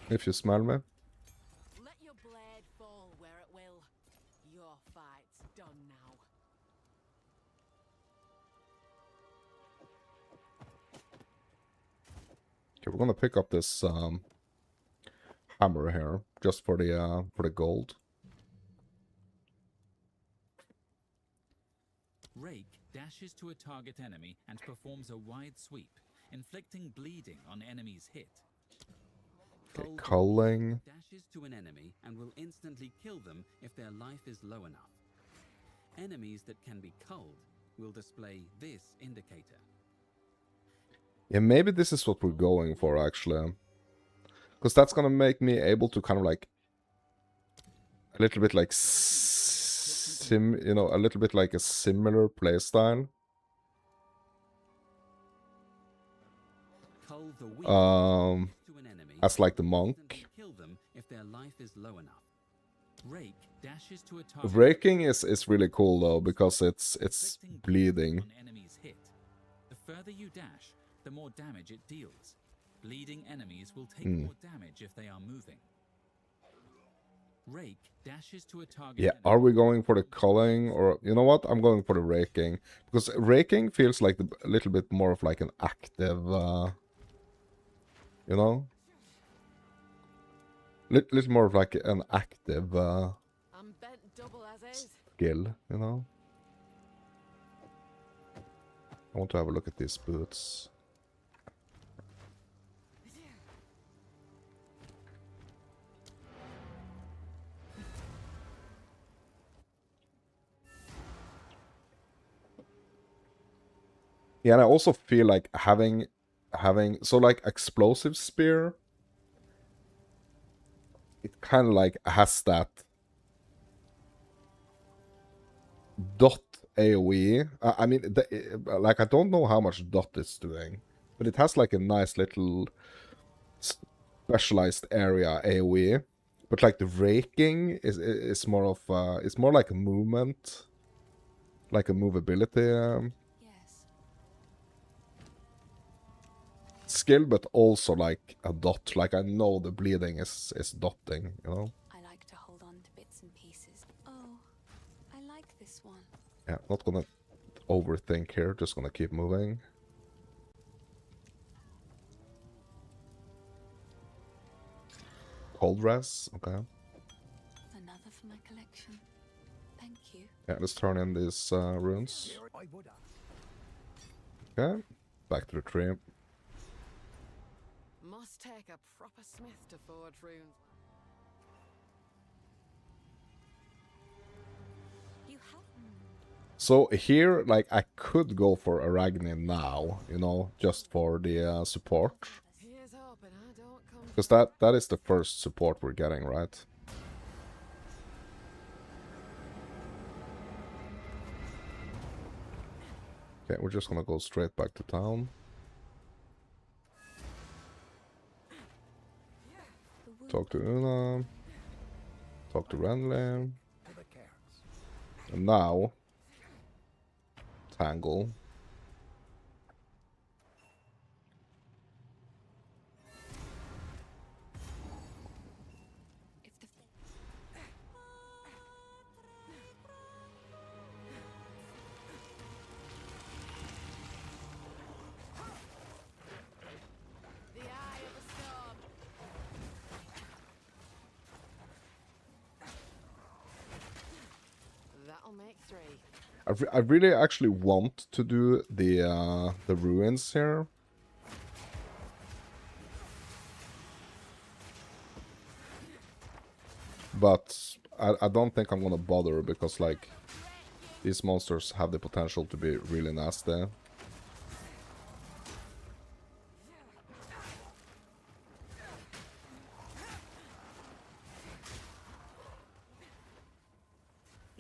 S2: If you smell me.
S7: Let your blade fall where it will. Your fight's done now.
S2: Okay, we're gonna pick up this hammer here just for the gold.
S5: Rake dashes to a target enemy and performs a wide sweep, inflicting bleeding on enemies hit.
S2: Okay, culling.
S5: Dashes to an enemy and will instantly kill them if their life is low enough. Enemies that can be culled will display this indicator.
S2: Yeah, maybe this is what we're going for, actually. Because that's gonna make me able to kind of like a little bit like a little bit like a similar playstyle.
S5: Cull the weak to an enemy,
S2: As like the
S5: instantly
S2: monk.
S5: kill them if their life is low enough. Rake dashes to a target.
S2: Raking is really cool though, because it's
S5: inflicting
S2: bleeding.
S5: on enemies hit. The further you dash, the more damage it deals. Bleeding enemies will take more damage if they are moving. Rake dashes to a target.
S2: Yeah, are we going for the culling, or you know what? I'm going for the raking, because raking feels like a little bit more of like an active, you know, little more of like an active
S7: I'm bent double as is.
S2: skill, you know. I want to have a look at these boots. Yeah, and I also feel like having so like explosive spear, it kind of like has that dot AoE. I mean, like I don't know how much dot it's doing, but it has like a nice little specialized area AoE. But like the raking is more of it's more like a movement, like a movability.
S6: Yes.
S2: Skill, but also like a dot. Like I know the bleeding is dotting, you know.
S6: I like to hold on to bits and pieces. Oh, I like this one.
S2: Yeah, not gonna overthink here. Just gonna keep moving. Cold res, okay.
S6: Another for my collection. Thank you.
S2: Yeah, let's turn in these runes.
S4: I would
S2: Okay, back to the tree.
S7: Must take a proper smith to forge runes.
S6: You have.
S2: So here, like, I could go for Arachne now, you know, just for the support.
S7: Here's hoping I don't come.
S2: Because that is the first support we're getting, right? Okay, we're just gonna go straight back to town. Talk to Una. Talk to Renly.
S4: to the cairns.
S2: And now... Tangle.
S6: If the.
S7: The eye of the storm. That'll make 3.
S2: I really actually want to do the ruins here. But I don't think I'm gonna bother, because like these monsters have the potential to be really nasty.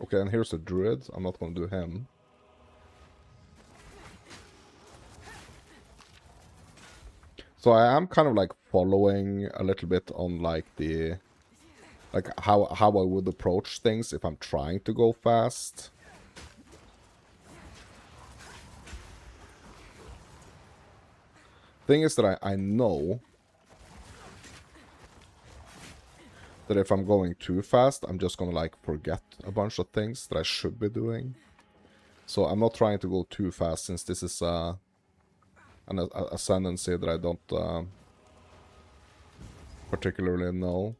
S2: Okay, and here's a druid. I'm not gonna do him. So I am kind of like following a little bit on like the... like how I would approach things if I'm trying to go fast. Thing is that I know that if I'm going too fast, I'm just gonna like forget a bunch of things that I should be doing. So I'm not trying to go too fast, since this is an ascendancy that I don't particularly know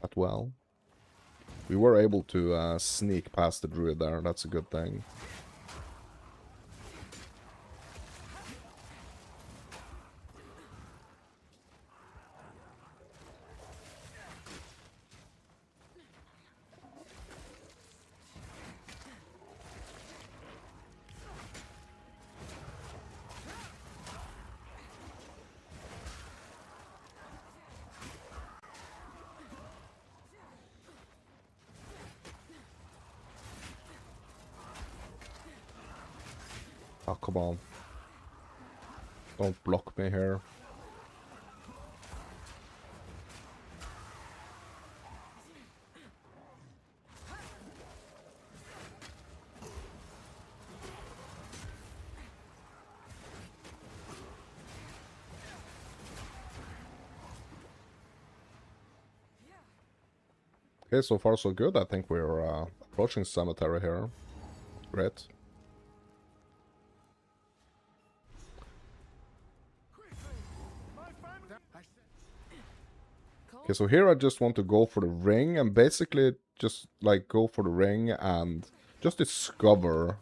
S2: that well. We were able to sneak past the druid there, that's a good thing. Oh, come on. Don't block me here. Okay, so far so good. I think we're approaching cemetery here. Great. Okay, so here I just want to go for the ring and basically just like go for the ring and just discover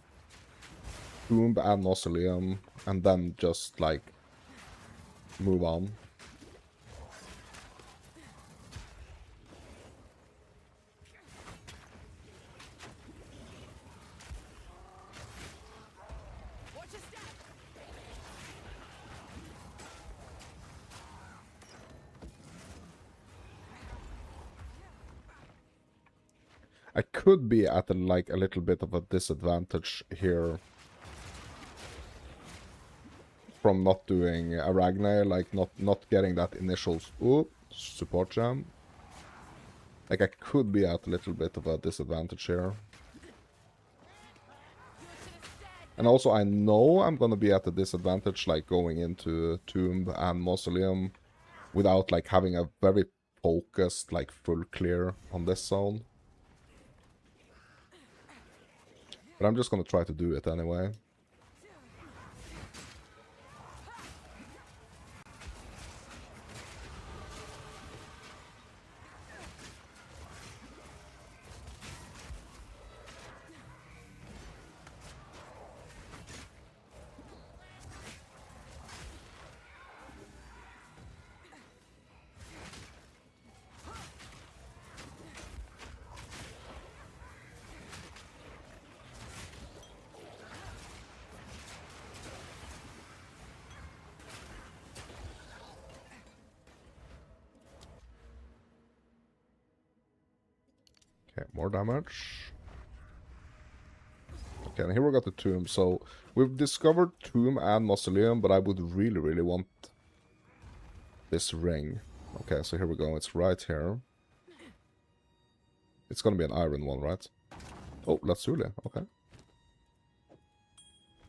S2: Tomb and Mausoleum and then just like move on.
S7: Watch your step.
S2: I could be at like a little bit of a disadvantage here from not doing Arachne, like not getting that initial support gem. Like I could be at a little bit of a disadvantage here. And also I know I'm gonna be at a disadvantage like going into Tomb and Mausoleum without like having a very focused like full clear on this zone. But I'm just gonna try to do it anyway. Okay, more damage. Okay, and here we got the tomb. So we've discovered Tomb and Mausoleum, but I would really, really want this ring. Okay, so here we go. It's right here. It's gonna be an iron one, right? Oh, Lazuli. Okay.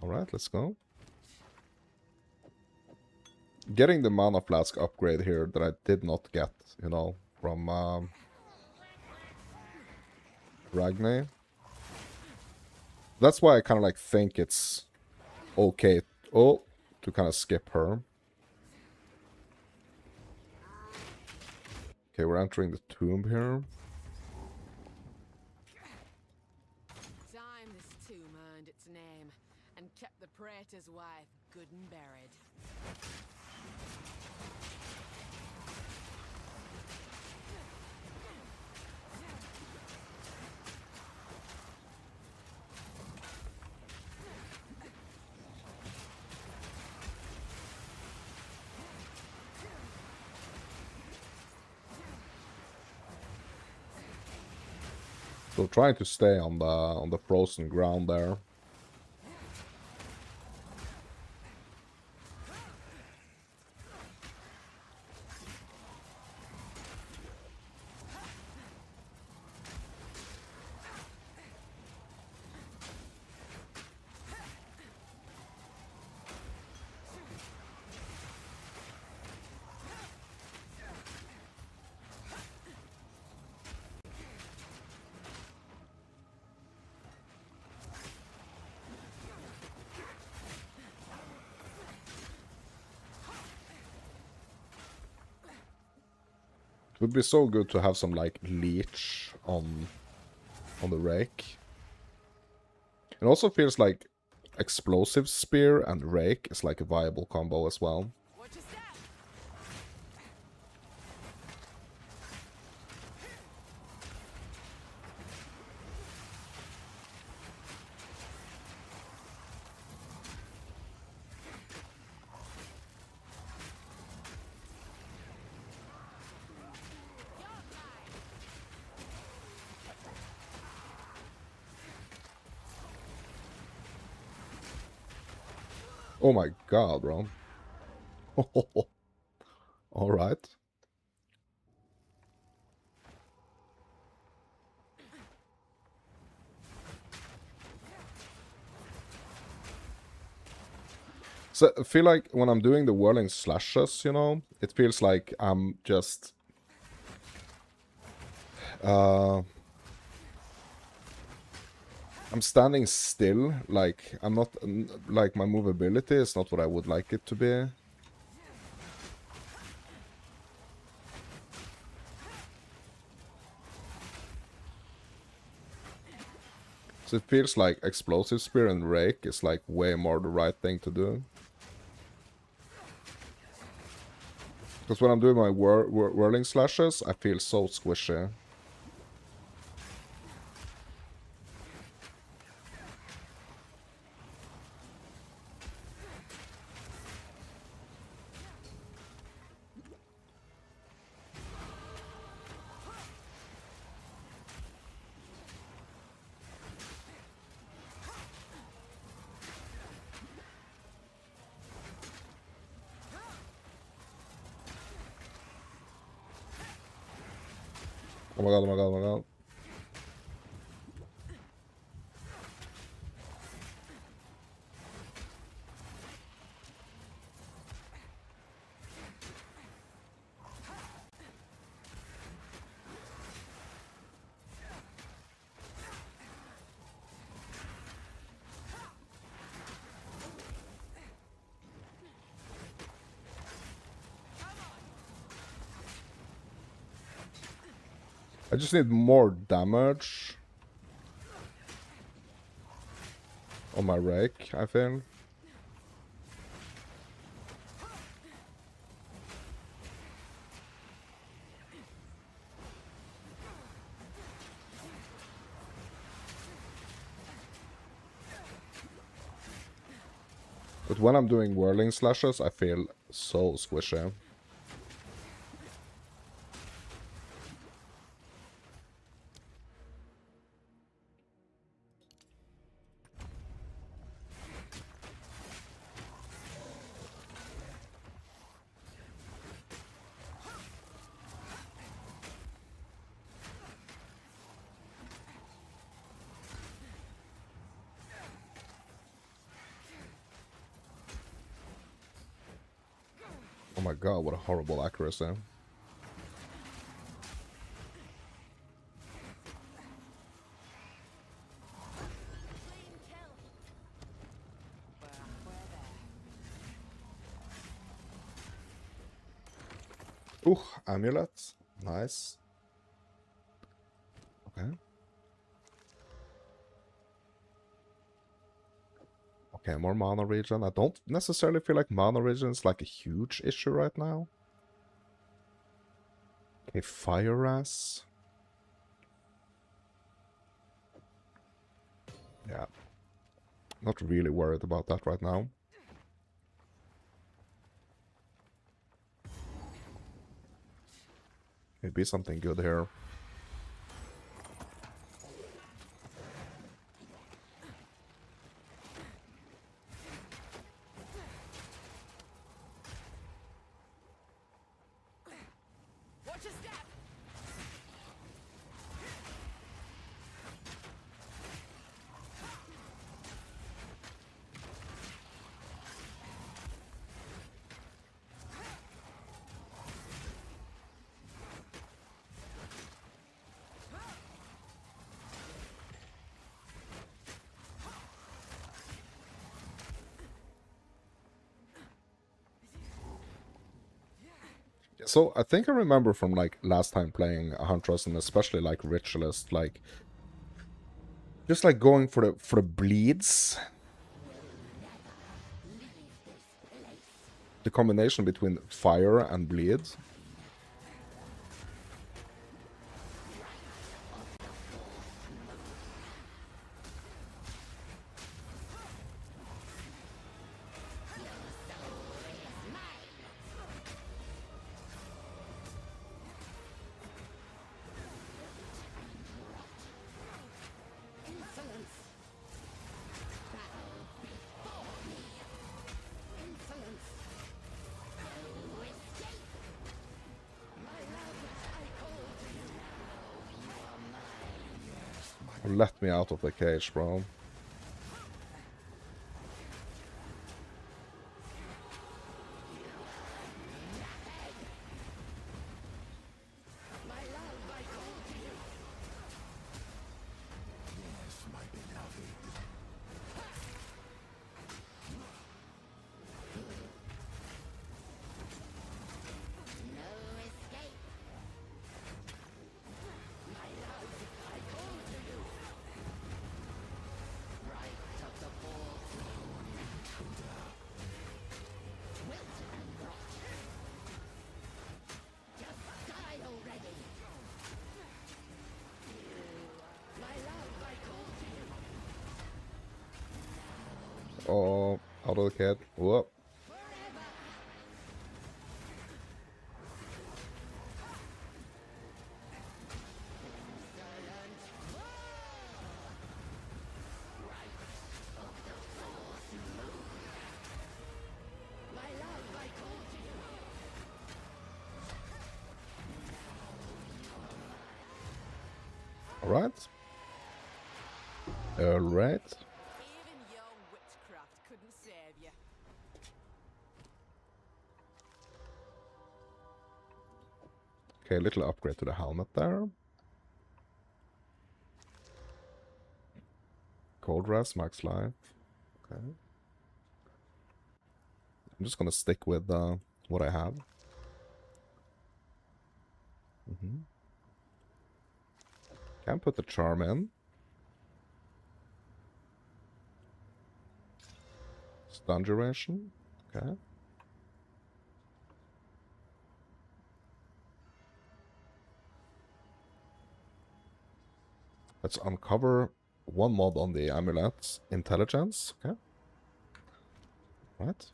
S2: Alright, let's go. Getting the mana flask upgrade here that I did not get, you know, from Ragni. That's why I kind of like think it's okay to kind of skip her. Okay, we're entering the tomb here.
S7: Time this tomb earned its name and kept the praetor's wife good and buried.
S2: So trying to stay on the frozen ground there. It would be so good to have some like leech on the rake. It also feels like explosive spear and rake is like a viable combo as well.
S7: Watch your step.
S2: Oh my god, bro. Alright. So I feel like when I'm doing the whirling slashes, you know, it feels like I'm just... I'm standing still, like, I'm not... Like, my movability is not what I would like it to be. So it feels like Explosive Spear and Rake is like way more the right thing to do. Because when I'm doing my whirling slashes, I feel so squishy. Oh my god, oh my god, oh my god. I just need more damage on my Rake, I think. But when I'm doing whirling slashes, I feel so squishy. Oh my god, what a horrible accuracy. Ooh, amulet. Nice. Okay. Okay, more mana regen. I don't necessarily feel like mana regen is like a huge issue right now. Okay, fire ras. Yeah. Not really worried about that right now. Maybe something good here.
S7: Watch your step!
S2: So I think I remember from like last time playing a Huntress and especially like Ritualist, like just like going for the bleeds. The combination between fire and bleed. Let me out of the cage, bro. Oh, out of the kid. Whoop. Alright. Alright.
S7: Even your witchcraft couldn't save you.
S2: Okay, a little upgrade to the helmet there. Cold rest, max life. Okay. I'm just gonna stick with what I have. Can put the charm in. Stun duration. Okay. Let's uncover one mod on the amulet. Intelligence. Okay. Right.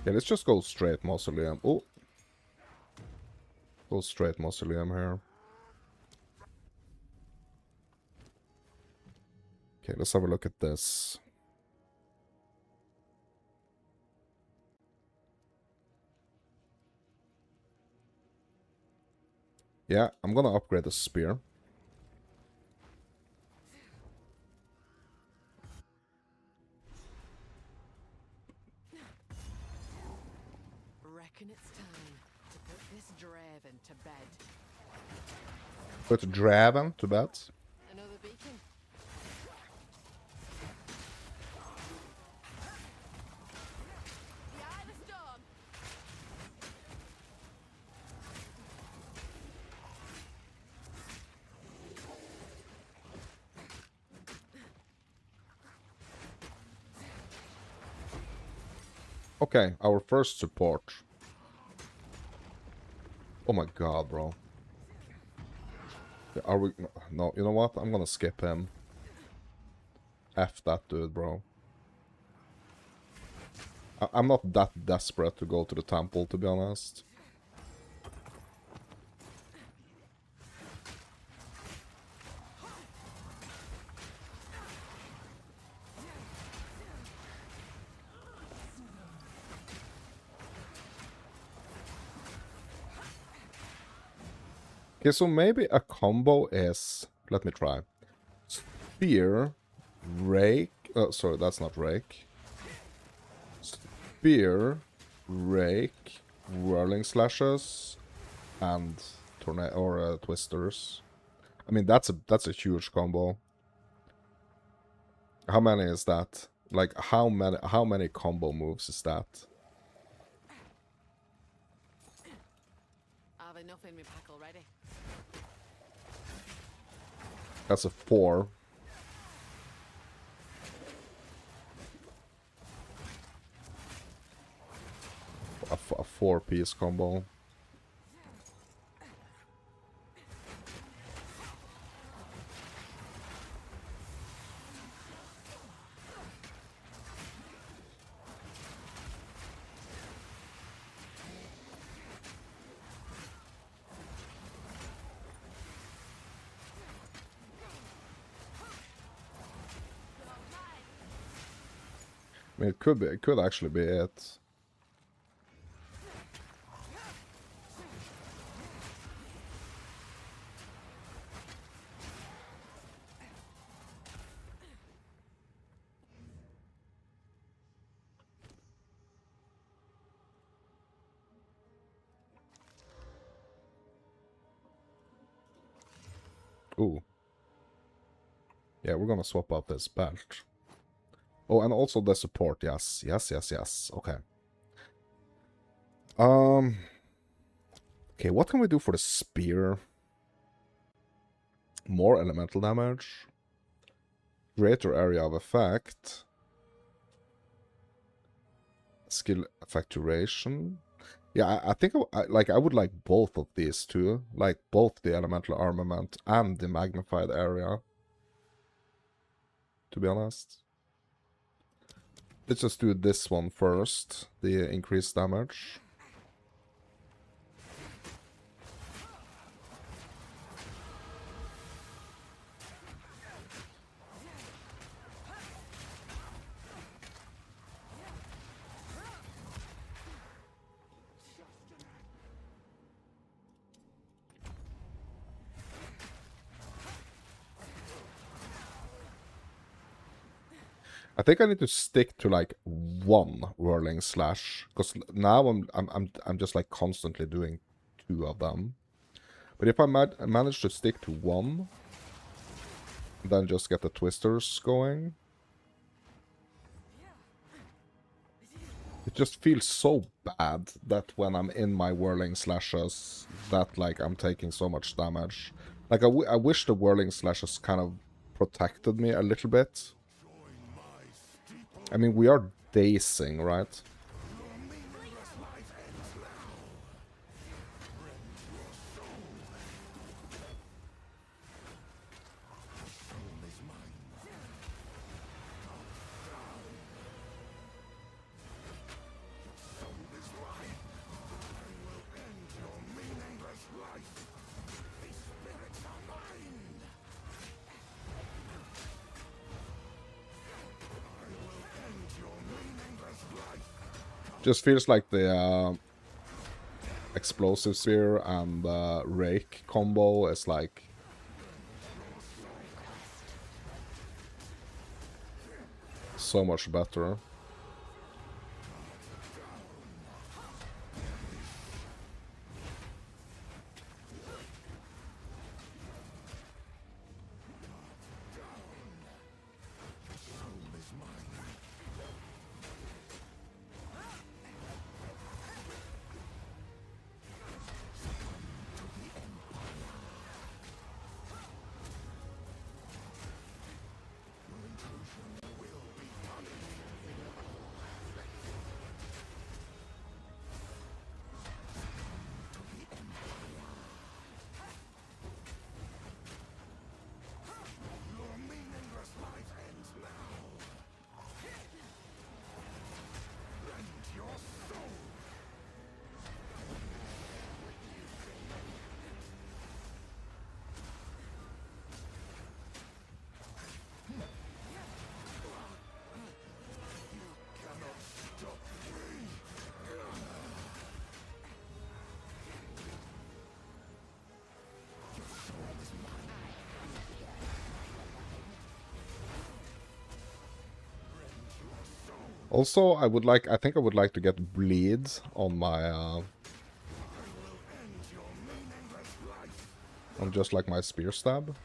S2: Yeah, let's just go straight mausoleum. Oh. Go straight mausoleum here. Okay, let's have a look at this. Yeah, I'm gonna upgrade the spear.
S7: Reckon it's time to put this draven to bed.
S2: Put Draven to bed.
S7: Another beacon. The eye of the storm.
S2: Okay, our first support. Oh my god, bro. Are we... No, you know what? I'm gonna skip him. F that dude, bro. I'm not that desperate to go to the temple, to be honest. Okay, so maybe a combo is... Let me try. Spear, Rake... Oh, sorry, that's not Rake. Spear, Rake, Whirling Slashes, and Tornado or Twisters. I mean, that's a huge combo. How many is that? Like, how many combo moves is that?
S7: I've enough in my pack already.
S2: That's a 4. A 4-piece combo. mean, it could actually be it. Ooh. Yeah, we're gonna swap out this belt. Oh, and also the support, yes. Yes. Okay. Okay, what can we do for the spear? More elemental damage. Greater area of effect. Skill effect duration. Yeah, I think I would like both of these two. Like both the elemental armament and the magnified area. To be honest. Let's just do this one first. The increased damage. I think I need to stick to like one whirling slash, because now I'm just like constantly doing two of them. But if I manage to stick to one, then just get the twisters going, it just feels so bad that when I'm in my whirling slashes, that like I'm taking so much damage. Like I wish the whirling slashes kind of protected me a little bit. I mean, we are dazing, right? Just feels like the explosive spear and rake combo is like so much better. Also, I think I would like to get bleed on my, on just like my spear stab.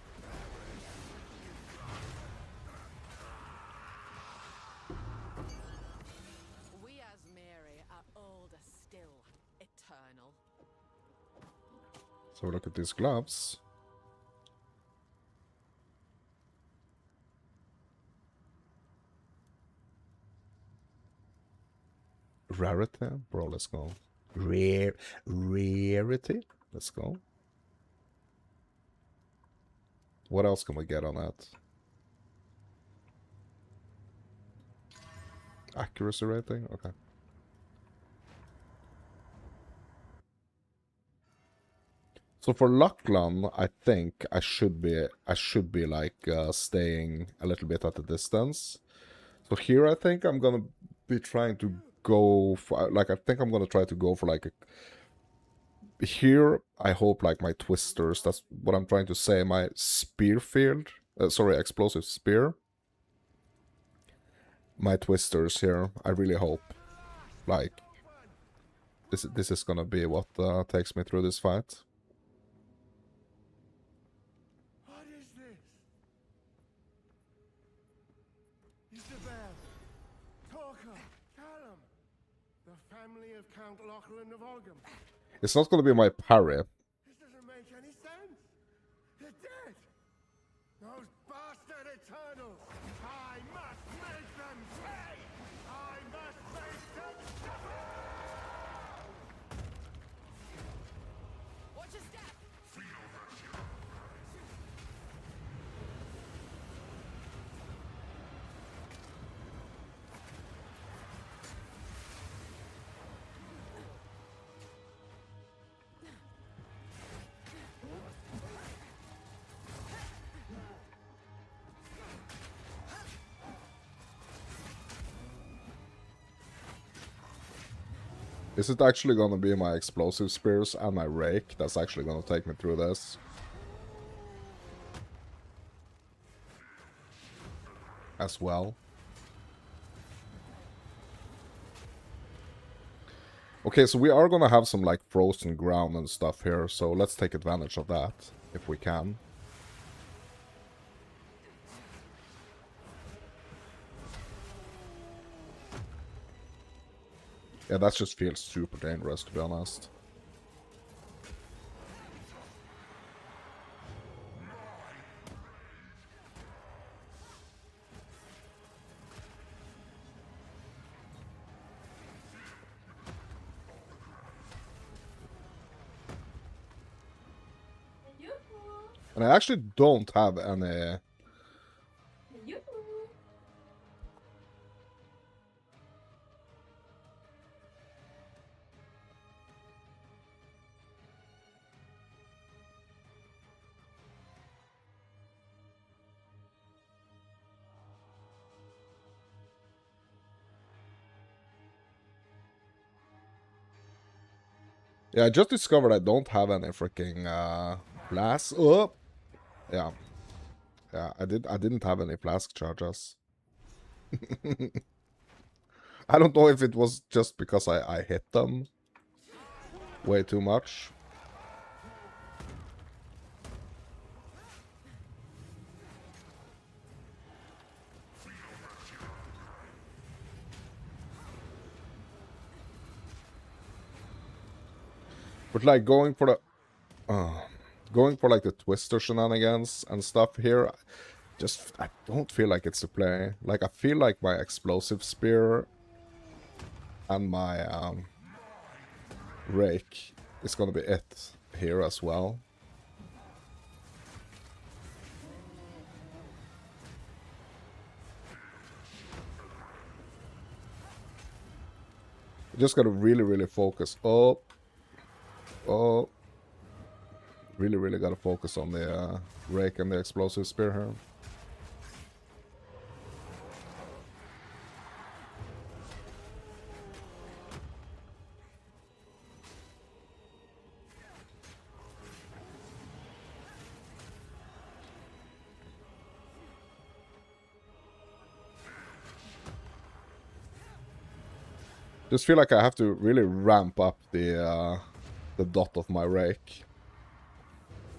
S7: We as Mary are older still, eternal.
S2: So look at these gloves. Rarity? Bro, let's go. Rarity? Let's go. What else can we get on that? Accuracy rating? Okay. So for Lachlan, I think I should be like staying a little bit at a distance. So here I think I'm gonna be trying to go for, like, I think I'm gonna try to go for like a, here I hope like my twisters, that's what I'm trying to say, my spear field, sorry, explosive spear. My twisters here, I really hope, like, this is gonna be what takes me through this fight.
S1: What is this? Isabel, Torka, Callum, the family of Count Lachlan of Ogham.
S2: It's not gonna be my parry.
S1: This doesn't make any sense. They're dead. Those bastard Eternals. I must make them pay. I must make them suffer.
S7: Watch your step!
S2: Is it actually gonna be my explosive spears and my rake that's actually gonna take me through this? As well. Okay, so we are gonna have some like frozen ground and stuff here, so let's take advantage of that, if we can. Yeah, that just feels super dangerous, to be honest. And I actually don't have any... Yeah, I just discovered I don't have any freaking flask. Oh, yeah, yeah. I didn't have any flask charges. I don't know if it was just because I hit them way too much. But like going for like the twister shenanigans and stuff here, just I don't feel like it's the play. Like I feel like my explosive spear and my rake is gonna be it here as well. You just gotta really focus. Oh. Really gotta focus on the rake and the explosive spear here. Just feel like I have to really ramp up the dot of my rake.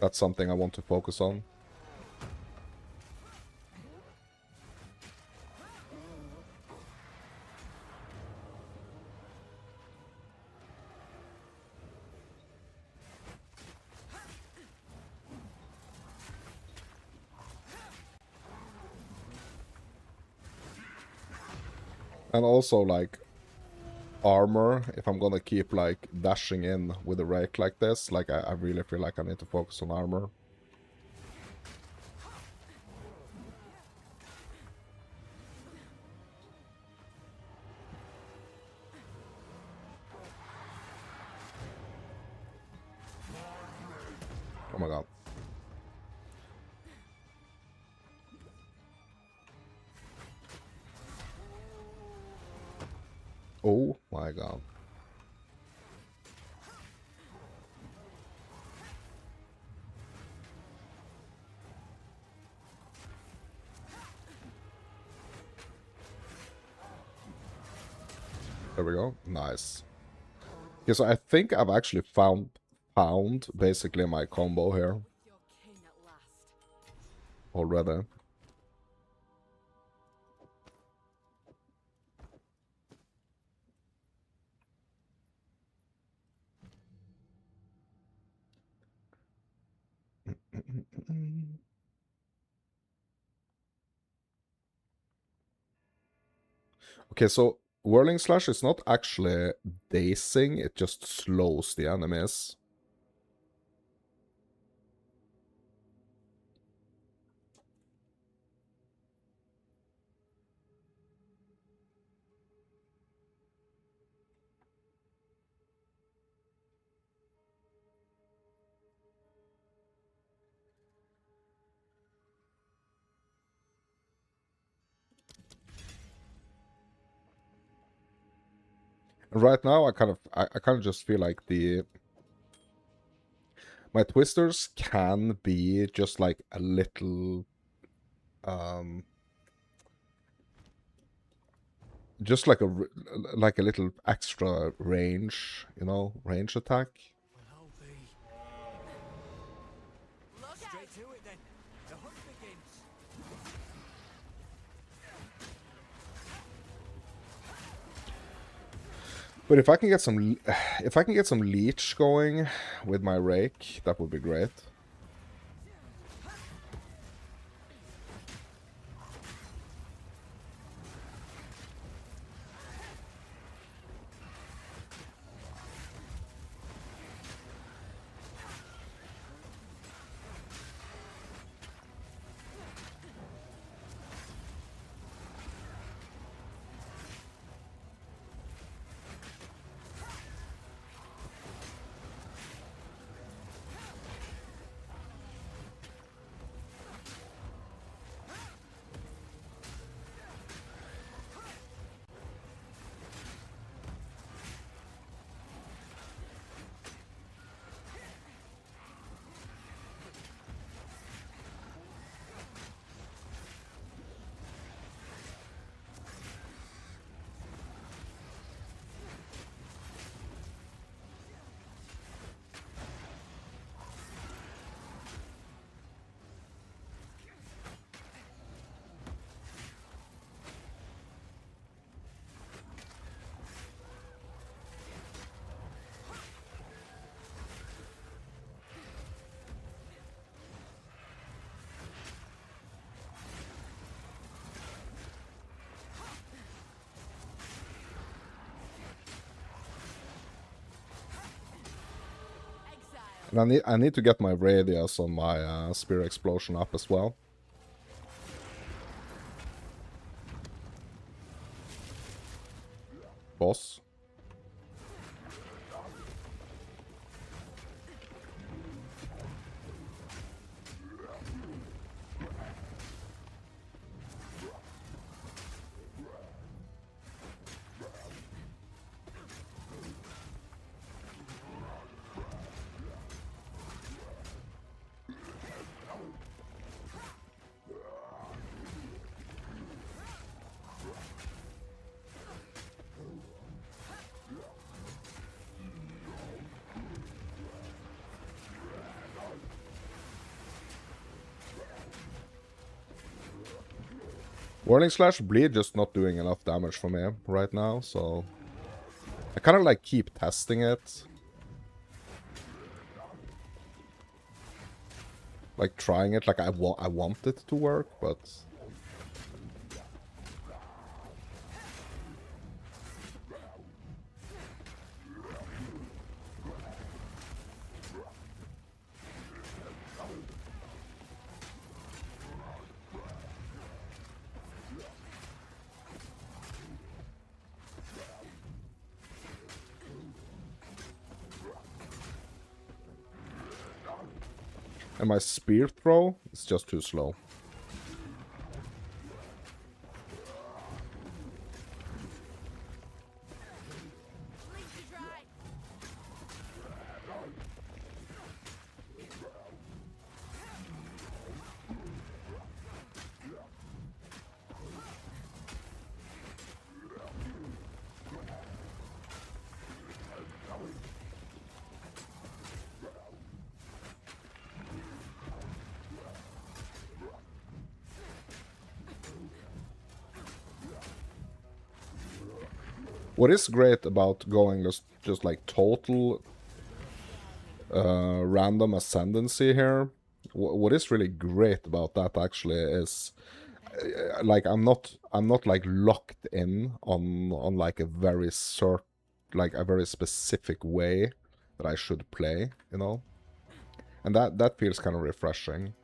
S2: That's something I want to focus on. And also like armor, if I'm gonna keep like dashing in with a rake like this, like I really feel like I need to focus on armor. Oh my god. Oh my god. There we go. Nice. Okay, so I think I've actually found basically my combo here
S7: Your king at last.
S2: already. Okay, so Whirling Slash is not actually dazing, it just slows the enemies. And right now, I kind of just feel like my twisters can be just like a little, just like like a little extra range, you know, range attack.
S1: I'll be
S7: Look out!
S1: straight to it then. The hunt begins.
S2: But if I can get some, if I can get some leech going with my rake, that would be great.
S7: Exile.
S2: And I need to get my radius on my spear explosion up as well. Boss. Whirling Slash Bleed just not doing enough damage for me right now, so I kind of like keep testing it. Like trying it, like I want it to work, but and my spear throw is just too slow. What is great about going just like total random ascendancy here, what is really great about that actually is like I'm not like locked in on like a very very specific way that I should play, you know, and that feels kind of refreshing.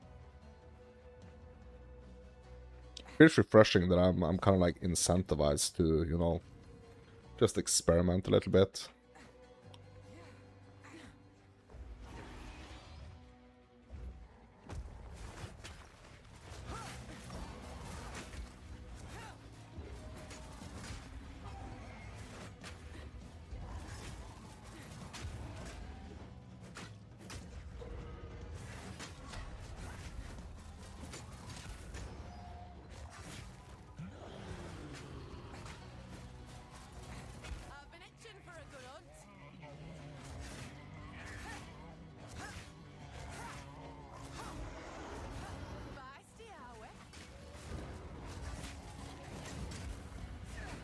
S2: Feels refreshing that I'm kind of like incentivized to, you know, just experiment a little bit.
S7: I've been itching for a good hunt. Feisty, are we?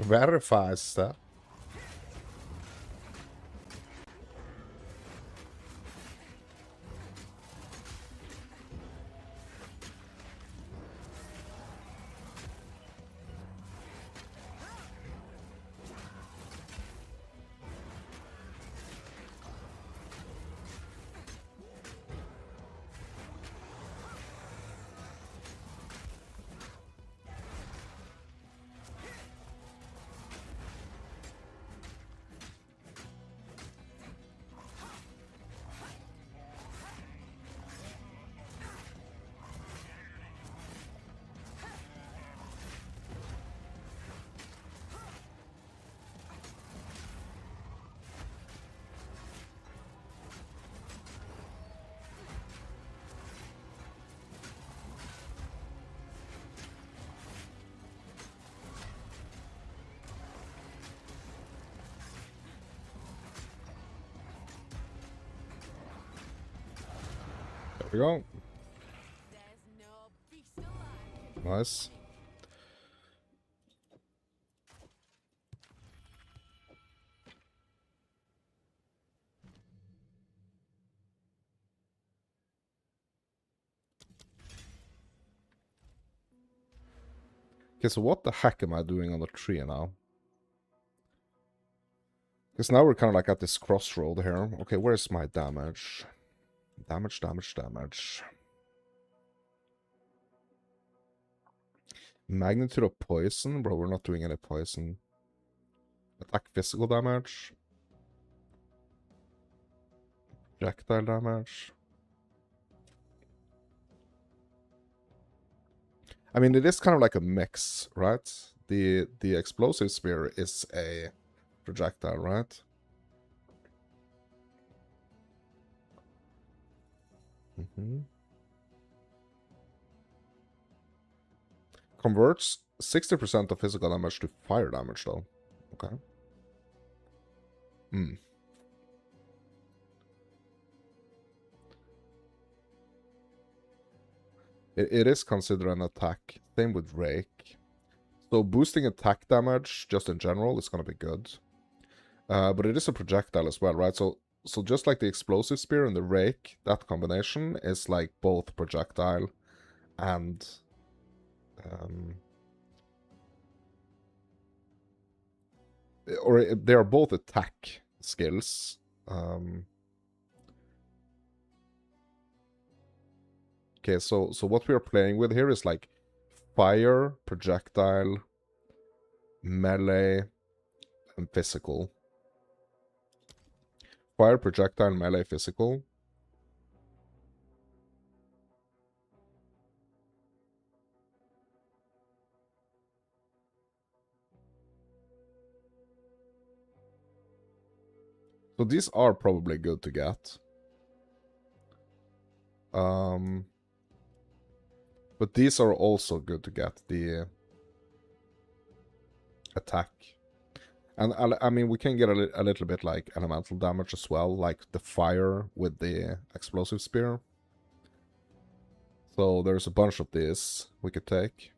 S2: Very fast. There we go.
S7: There's no beast alive.
S2: Nice. Okay, so what the heck am I doing on the tree now? Because now we're kind of like at this crossroad here. Okay, where's my damage? Damage. Magnitude of poison? Bro, we're not doing any poison. Attack physical damage. Projectile damage. I mean, it is kind of like a mix, right? The explosive spear is a projectile, right? Converts 60% of physical damage to fire damage, though. Okay. It is considered an attack. Same with Rake. So boosting attack damage, just in general, is going to be good. But it is a projectile as well, right? So just like the explosive spear and the Rake, that combination is like both projectile and... or they are both attack skills. Okay, so what we are playing with here is like fire, projectile, melee, and physical. Fire, projectile, melee, physical. So these are probably good to get. But these are also good to get, the attack. And I mean, we can get a little bit like elemental damage as well, like the fire with the explosive spear. So there's a bunch of these we could take.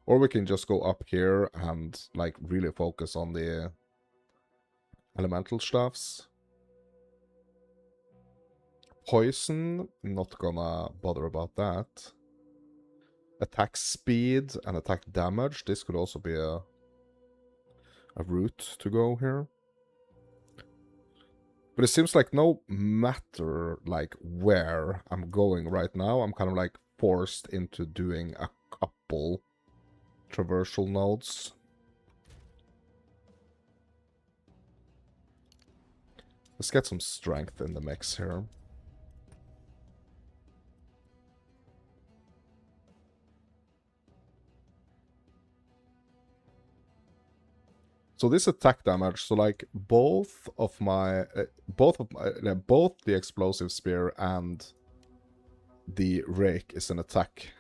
S2: Or we can just go up here and like really focus on the elemental stuffs. Poison, not gonna bother about that. Attack speed and attack damage, this could also be a route to go here. But it seems like no matter like where I'm going right now, I'm kind of like forced into doing a couple traversal nodes. Let's get some strength in the mix here. So this attack damage, so like both the explosive spear and the rake is an attack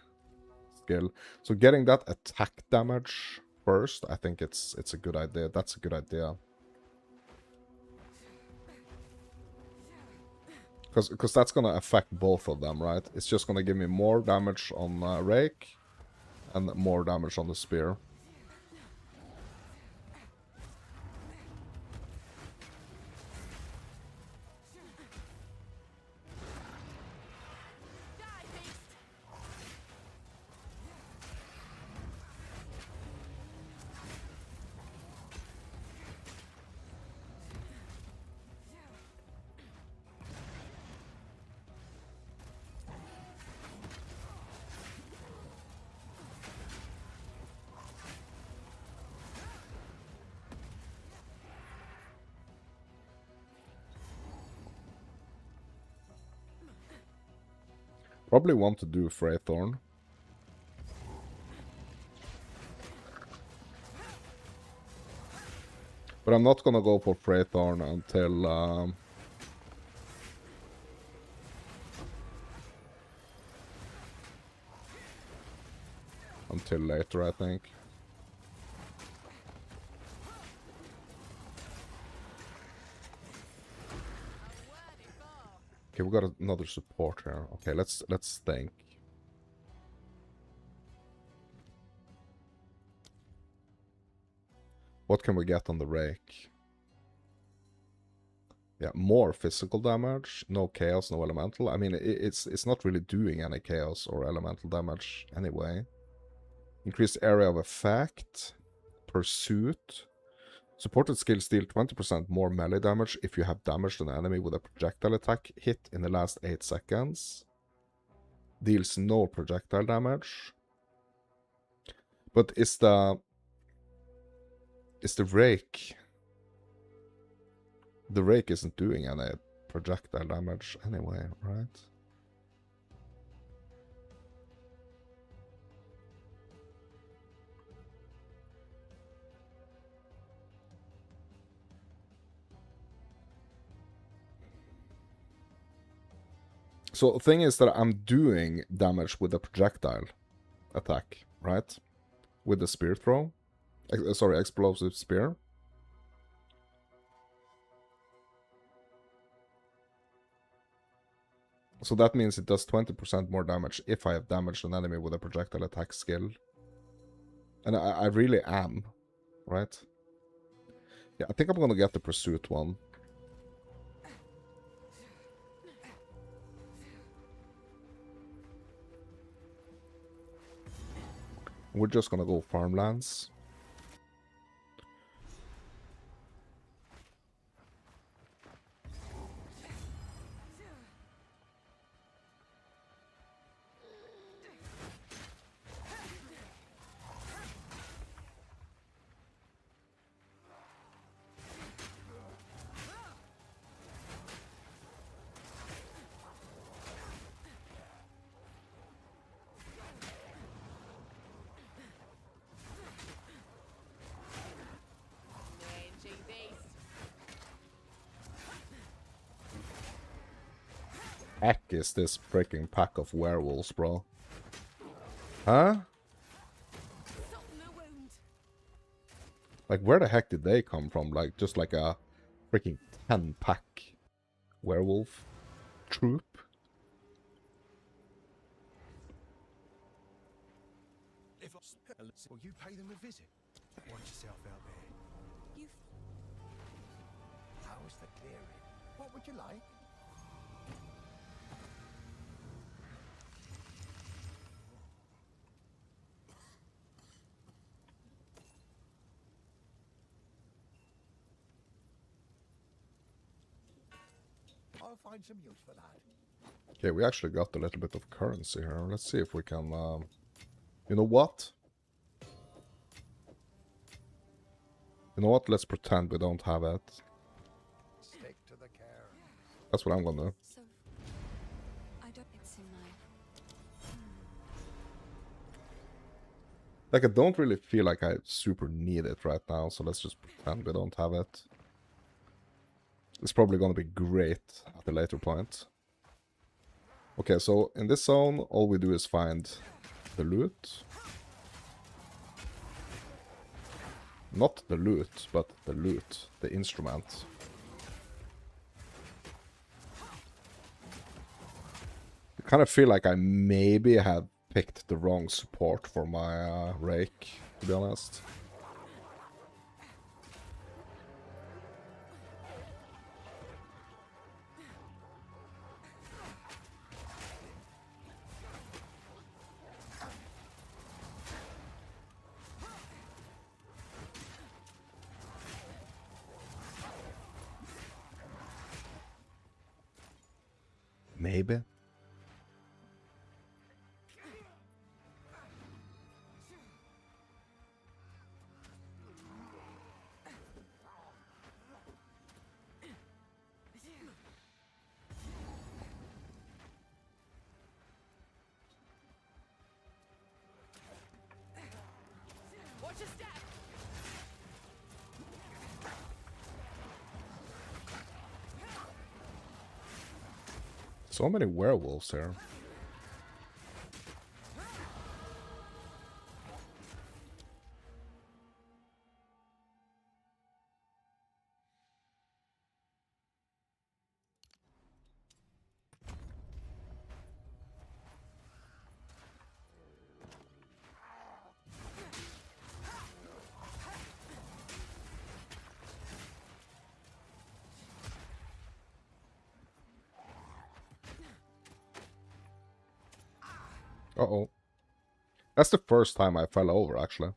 S2: skill. So getting that attack damage first, I think it's a good idea. That's a good idea. Because that's gonna affect both of them, right? It's just gonna give me more damage on rake and more damage on the spear. Probably want to do Freythorn. But I'm not gonna go for Freythorn until later, I think. Okay, we got another support here. Okay, let's think. What can we get on the rake? Yeah, more physical damage, no chaos, no elemental. I mean, it's not really doing any chaos or elemental damage anyway. Increased area of effect, pursuit. Supported skills deal 20% more melee damage if you have damaged an enemy with a projectile attack hit in the last 8 seconds. Deals no projectile damage. But is the rake... The rake isn't doing any projectile damage anyway, right? So the thing is that I'm doing damage with the projectile attack, right? With the spear throw. Sorry, explosive spear. So that means it does 20% more damage if I have damaged an enemy with a projectile attack skill. And I really am, right? Yeah, I think I'm gonna get the pursuit one. We're just gonna go farmlands. Heck is this freaking pack of werewolves, bro? Huh? Like, where the heck did they come from? Like, just like a freaking 10-pack werewolf troop?
S4: Well, you pay them a visit. Watch yourself out there.
S6: You
S4: How's the clearing? What would you like? I'll find some use for that.
S2: Okay, we actually got a little bit of currency here. Let's see if we can... You know what? You know what? Let's pretend we don't have it.
S4: Stick to the care.
S2: That's what I'm gonna do.
S6: so. I don't. It's in my.
S2: Like, I don't really feel like I super need it right now, so let's just pretend we don't have it. It's probably gonna be great at a later point. Okay, so in this zone, all we do is find the loot. Not the loot, but the loot, the instrument. I kind of feel like I maybe had picked the wrong support for my rake, to be honest. Maybe.
S7: Watch your step!
S2: So many werewolves here. Uh-oh. That's the first time I fell over, actually.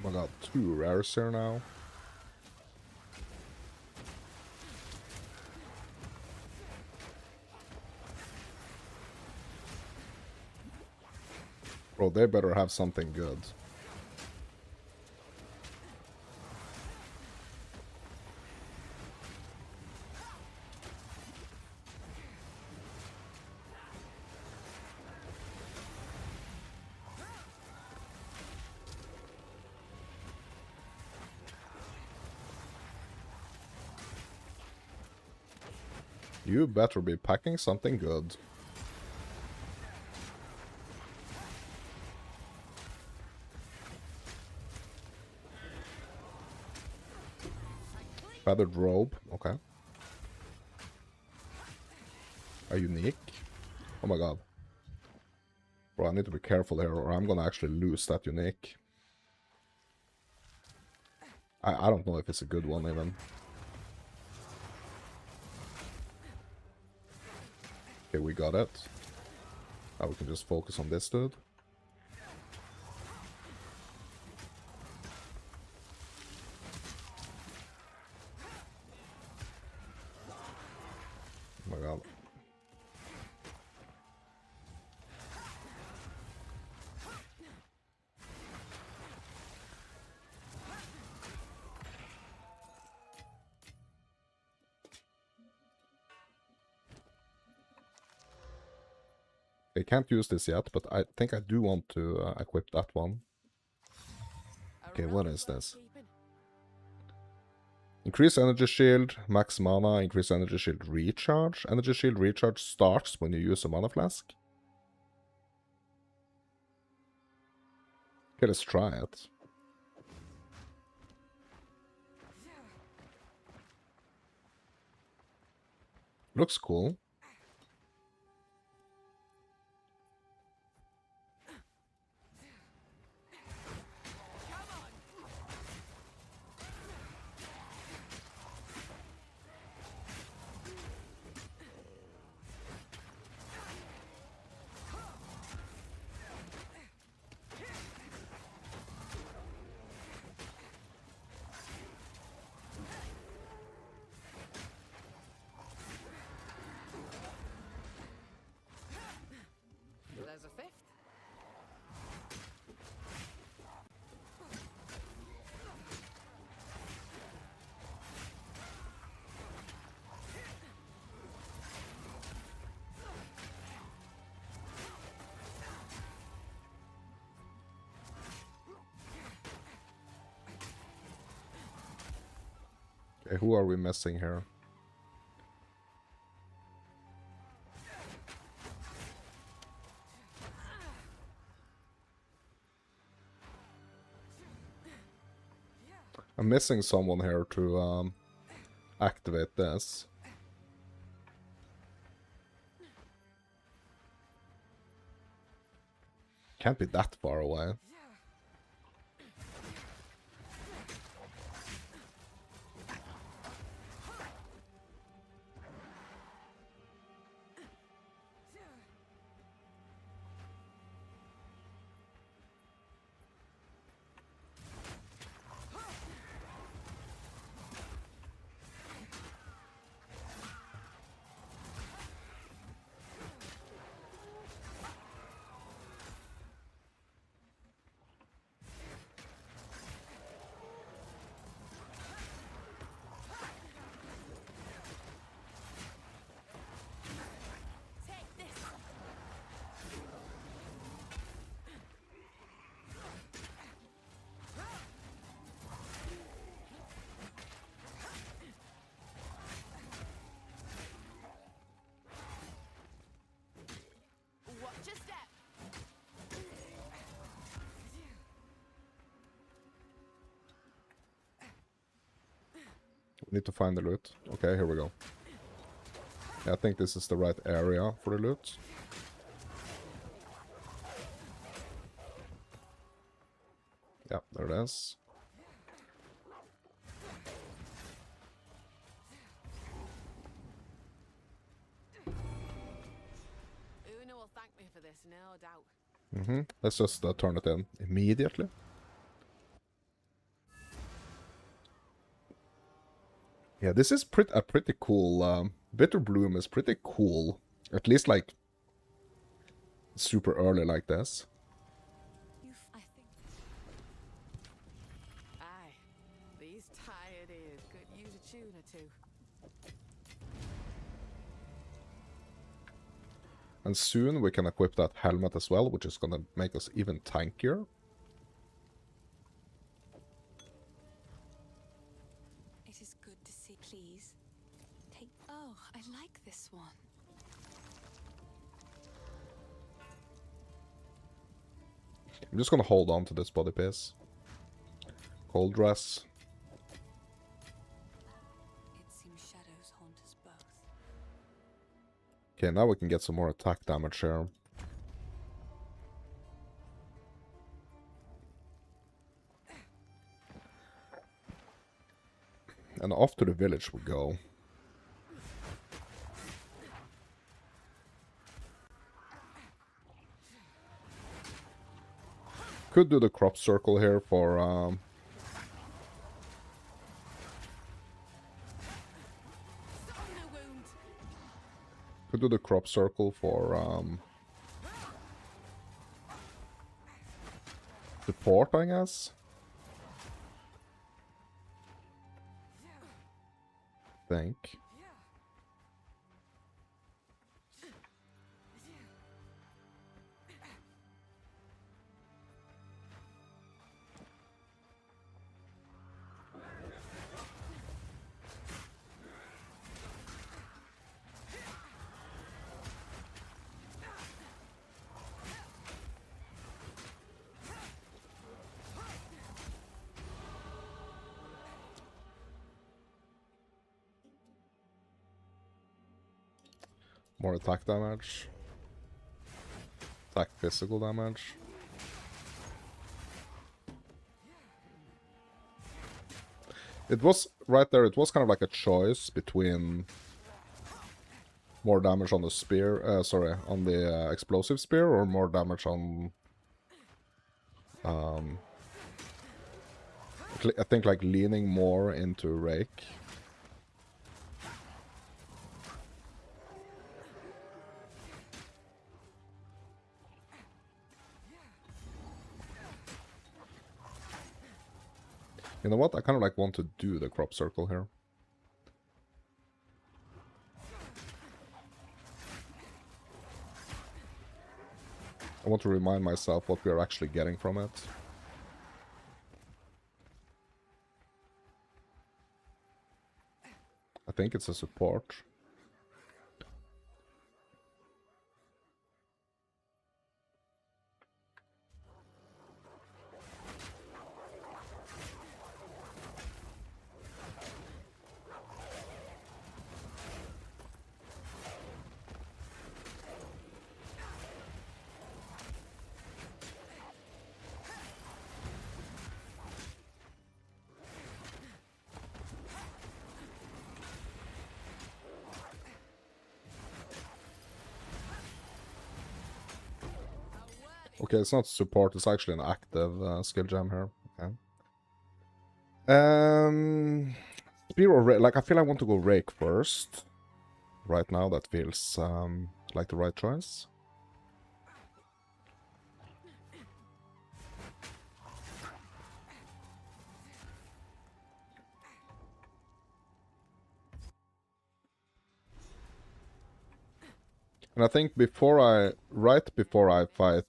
S2: Oh my god, 2 rares here now. Bro, they better have something good. You better be packing something good. Feathered robe, okay. A unique. Oh my god. Bro, I need to be careful here or I'm gonna actually lose that unique. I don't know if it's a good one even. Okay, we got it. Now we can just focus on this dude. Oh my god. I can't use this yet, but I think I do want to equip that one. Okay, what is this? Increase energy shield, max mana, increase energy shield recharge. Energy shield recharge starts when you use a mana flask. Okay, let's try it. Looks cool.
S7: There's a fifth.
S2: Okay, who are we missing here? I'm missing someone here to activate this. Can't be that far away.
S7: Take this. Watch your step.
S2: We need to find the loot. Okay, here we go. Yeah, I think this is the right area for the loot. Yeah, there it is.
S7: Una will thank me for this, no doubt.
S2: Let's just turn it in immediately. Yeah, this is a pretty cool. Bitter Bloom is pretty cool. At least like super early like this.
S6: I think.
S7: Aye, these tired ears could use a tune or two.
S2: And soon we can equip that helmet as well, which is gonna make us even tankier.
S6: It is good to see. Please. Take. Oh, I like this one.
S2: I'm just gonna hold on to this body piece. Cold dress.
S6: It seems shadows haunt us both.
S2: Okay, now we can get some more attack damage here. And off to the village we go. Could do the crop circle here for
S7: Soften the wound.
S2: could do the crop circle for support, I guess. Think. More attack damage. Attack physical damage. It was, right there, it was kind of like a choice between more damage on the spear, sorry, on the explosive spear, or more damage on, I think like leaning more into Rake. You know what? I kind of like want to do the crop circle here. I want to remind myself what we are actually getting from it. I think it's a support. Okay, it's not support, it's actually an active skill gem here. Okay. Spear or Rake? Like, I feel I want to go Rake first. Right now, that feels like the right choice. And I think right before I fight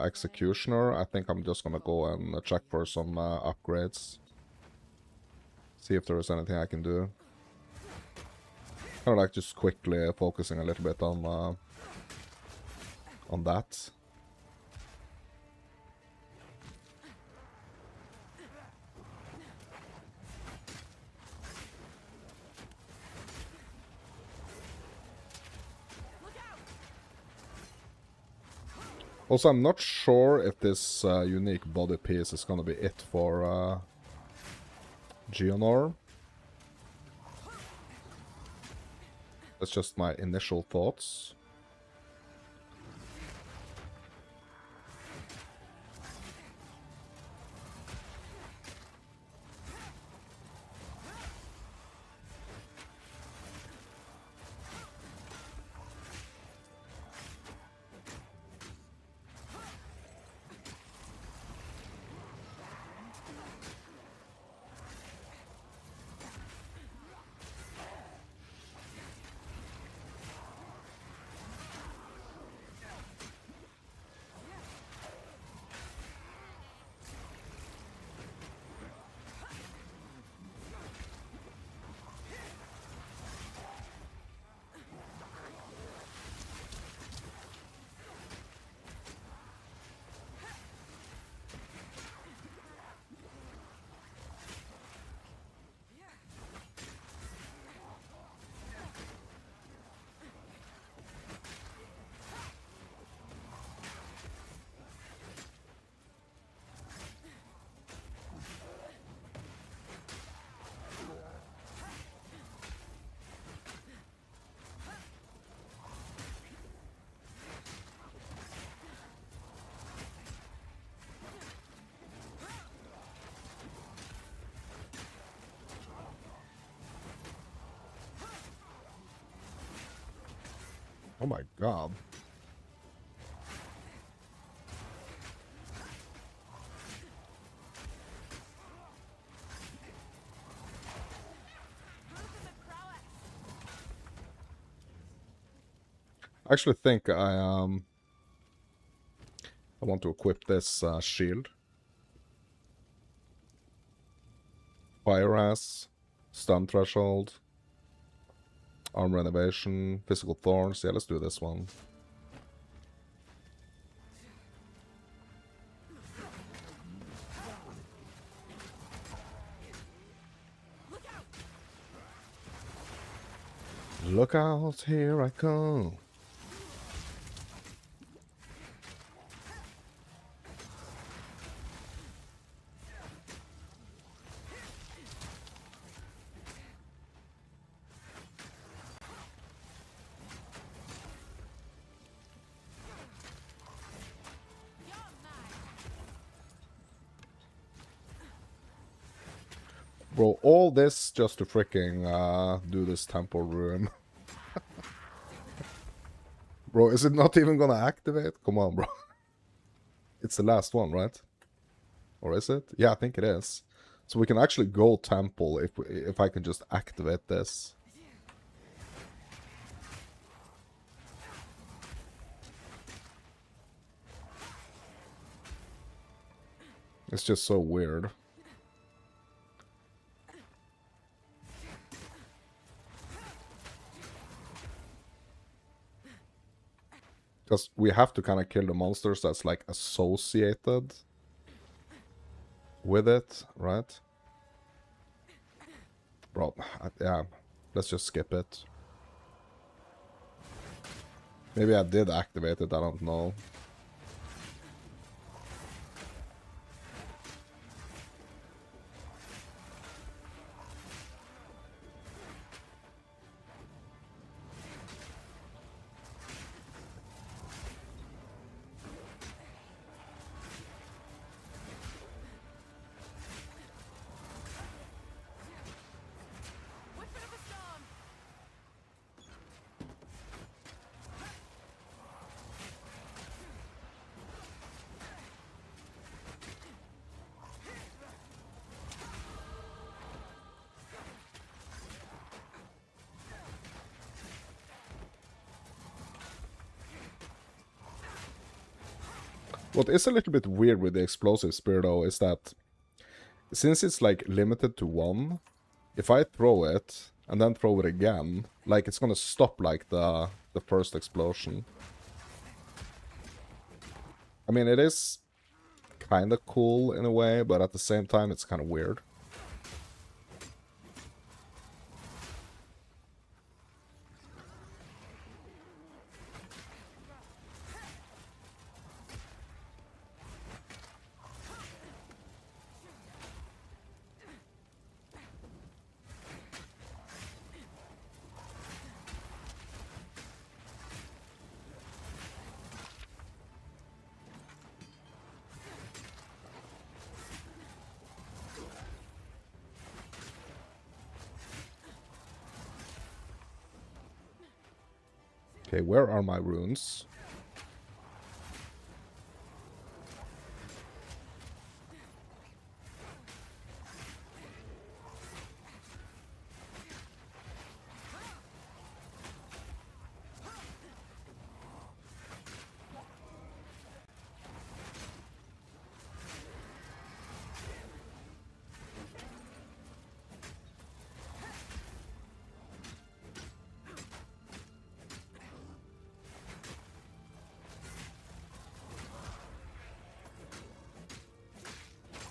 S2: Executioner, I think I'm just gonna go and check for some upgrades. See if there is anything I can do. Kind of like just quickly focusing a little bit on that. Also, I'm not sure if this unique body piece is gonna be it for Geonor. That's just my initial thoughts. Oh my god. I actually think I want to equip this shield. Fire Ass, Stun Threshold, Arm Renovation, Physical Thorns. Yeah, let's do this one. Look out, here I come. Bro, all this just to freaking do this temple ruin. Bro, is it not even gonna activate? Come on, bro. It's the last one, right? Or is it? Yeah, I think it is. So we can actually go temple if I can just activate this. It's just so weird. Because we have to kind of kill the monsters that's like associated with it, right? Bro, yeah, let's just skip it. Maybe I did activate it, I don't know.
S7: Whipping up a storm!
S2: What is a little bit weird with the explosive spear though is that since it's like limited to one, if I throw it and then throw it again, like it's gonna stop like the first explosion. I mean, it is kind of cool in a way, but at the same time it's kind of weird. Okay, where are my runes?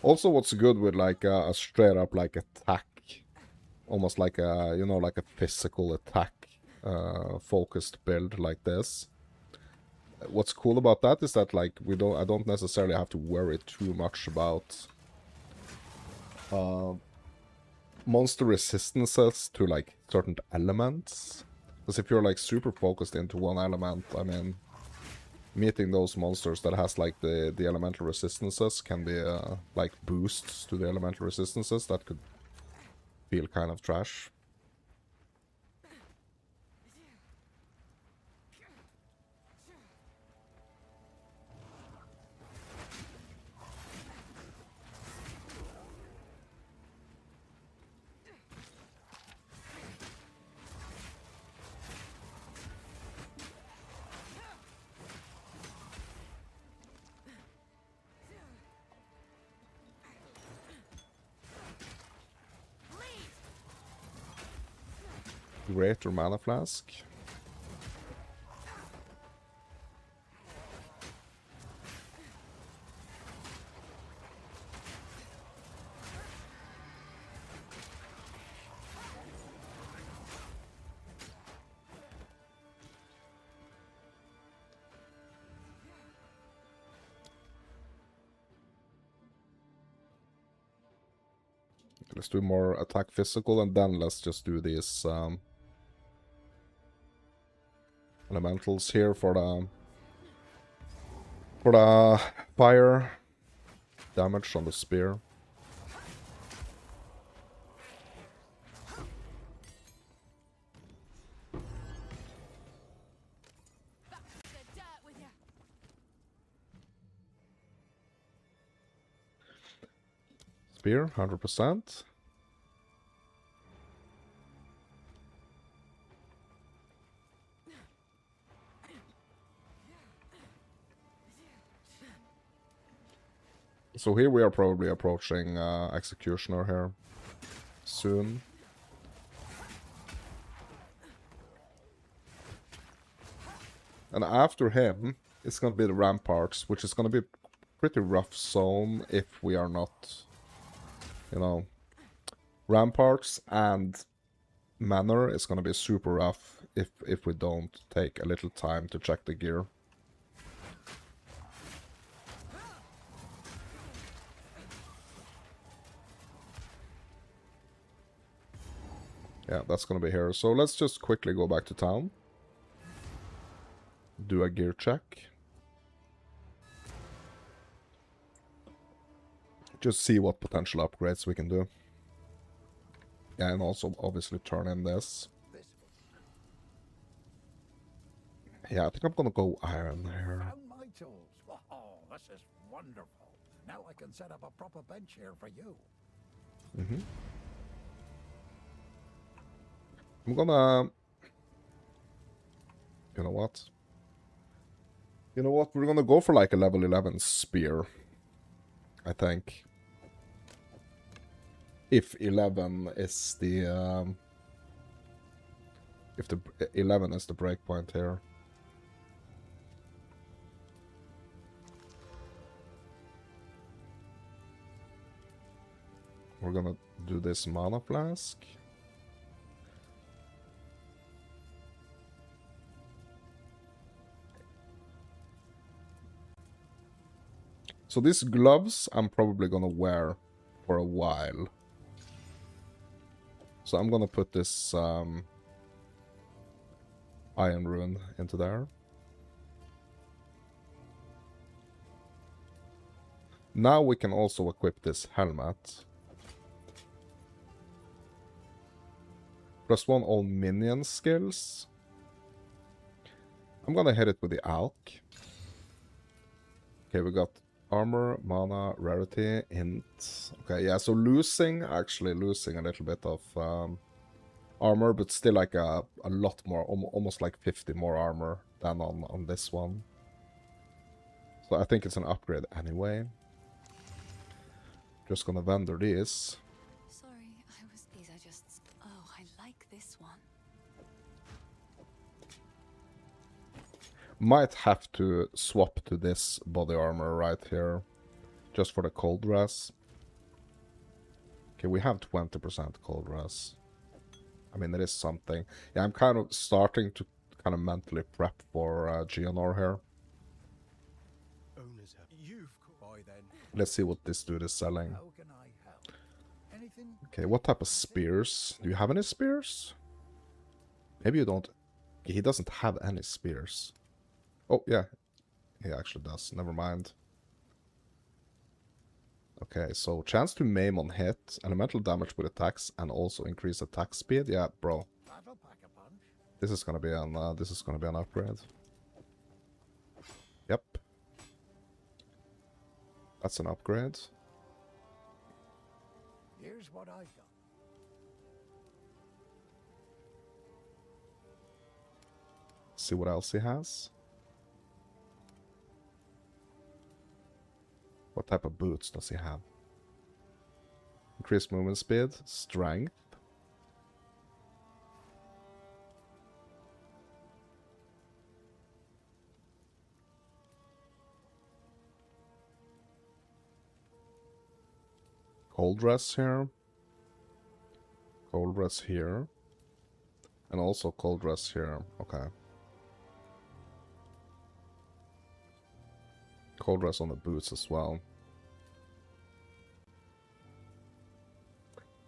S2: Also, what's good with like a straight up like attack, almost like a, you know, like a physical attack focused build like this. What's cool about that is that like I don't necessarily have to worry too much about monster resistances to like certain elements. Because if you're like super focused into one element, I mean, meeting those monsters that has like the elemental resistances can be like boosts to the elemental resistances that could feel kind of trash. Greater mana flask. Let's do more attack physical, and then let's just do these elementals here for the fire damage on the spear. Spear, 100%. So here we are probably approaching Executioner here soon. And after him, it's going to be the Ramparts, which is going to be pretty rough zone if we are not, you know, Ramparts and Manor is going to be super rough if we don't take a little time to check the gear. Yeah, that's going to be here. So let's just quickly go back to town. Do a gear check. Just see what potential upgrades we can do. Yeah, and also obviously turn in this. Yeah, I think I'm gonna go iron here.
S4: Found my tools. Oh, this is wonderful. Now I can set up a proper bench here for you.
S2: I'm gonna... You know what? You know what? We're gonna go for like a level 11 spear. I think. If 11 is the... if the 11 is the breakpoint here. We're gonna do this mana flask. So these gloves I'm probably gonna wear for a while. So I'm gonna put this Iron Rune into there. Now we can also equip this helmet. +1 all minion skills. I'm gonna hit it with the Alk. Okay, we got armor, mana, rarity, hint. Okay, yeah, so actually losing a little bit of armor, but still like a lot more, almost like 50 more armor than on this one. So I think it's an upgrade anyway. Just gonna vendor these.
S6: Sorry, these are just... Oh, I like this one.
S2: Might have to swap to this body armor right here. Just for the cold res. Okay, we have 20% cold res. I mean, it is something. Yeah, I'm kind of starting to kind of mentally prep for GNR here. Let's see what this dude is selling.
S4: How can I help? Anything?
S2: Okay, what type of spears? Do you have any spears? Maybe you don't. He doesn't have any spears. Oh, yeah. He actually does. Never mind. Okay, so chance to maim on hit, elemental damage with attacks, and also increase attack speed. Yeah, bro.
S4: That'll pack a punch.
S2: This is gonna be an upgrade. Yep. That's an upgrade.
S4: Here's what I've done.
S2: See what else he has. What type of boots does he have? Increased movement speed, strength. Cold dress here. Cold dress here. And also cold dress here. Okay. Cold dress on the boots as well.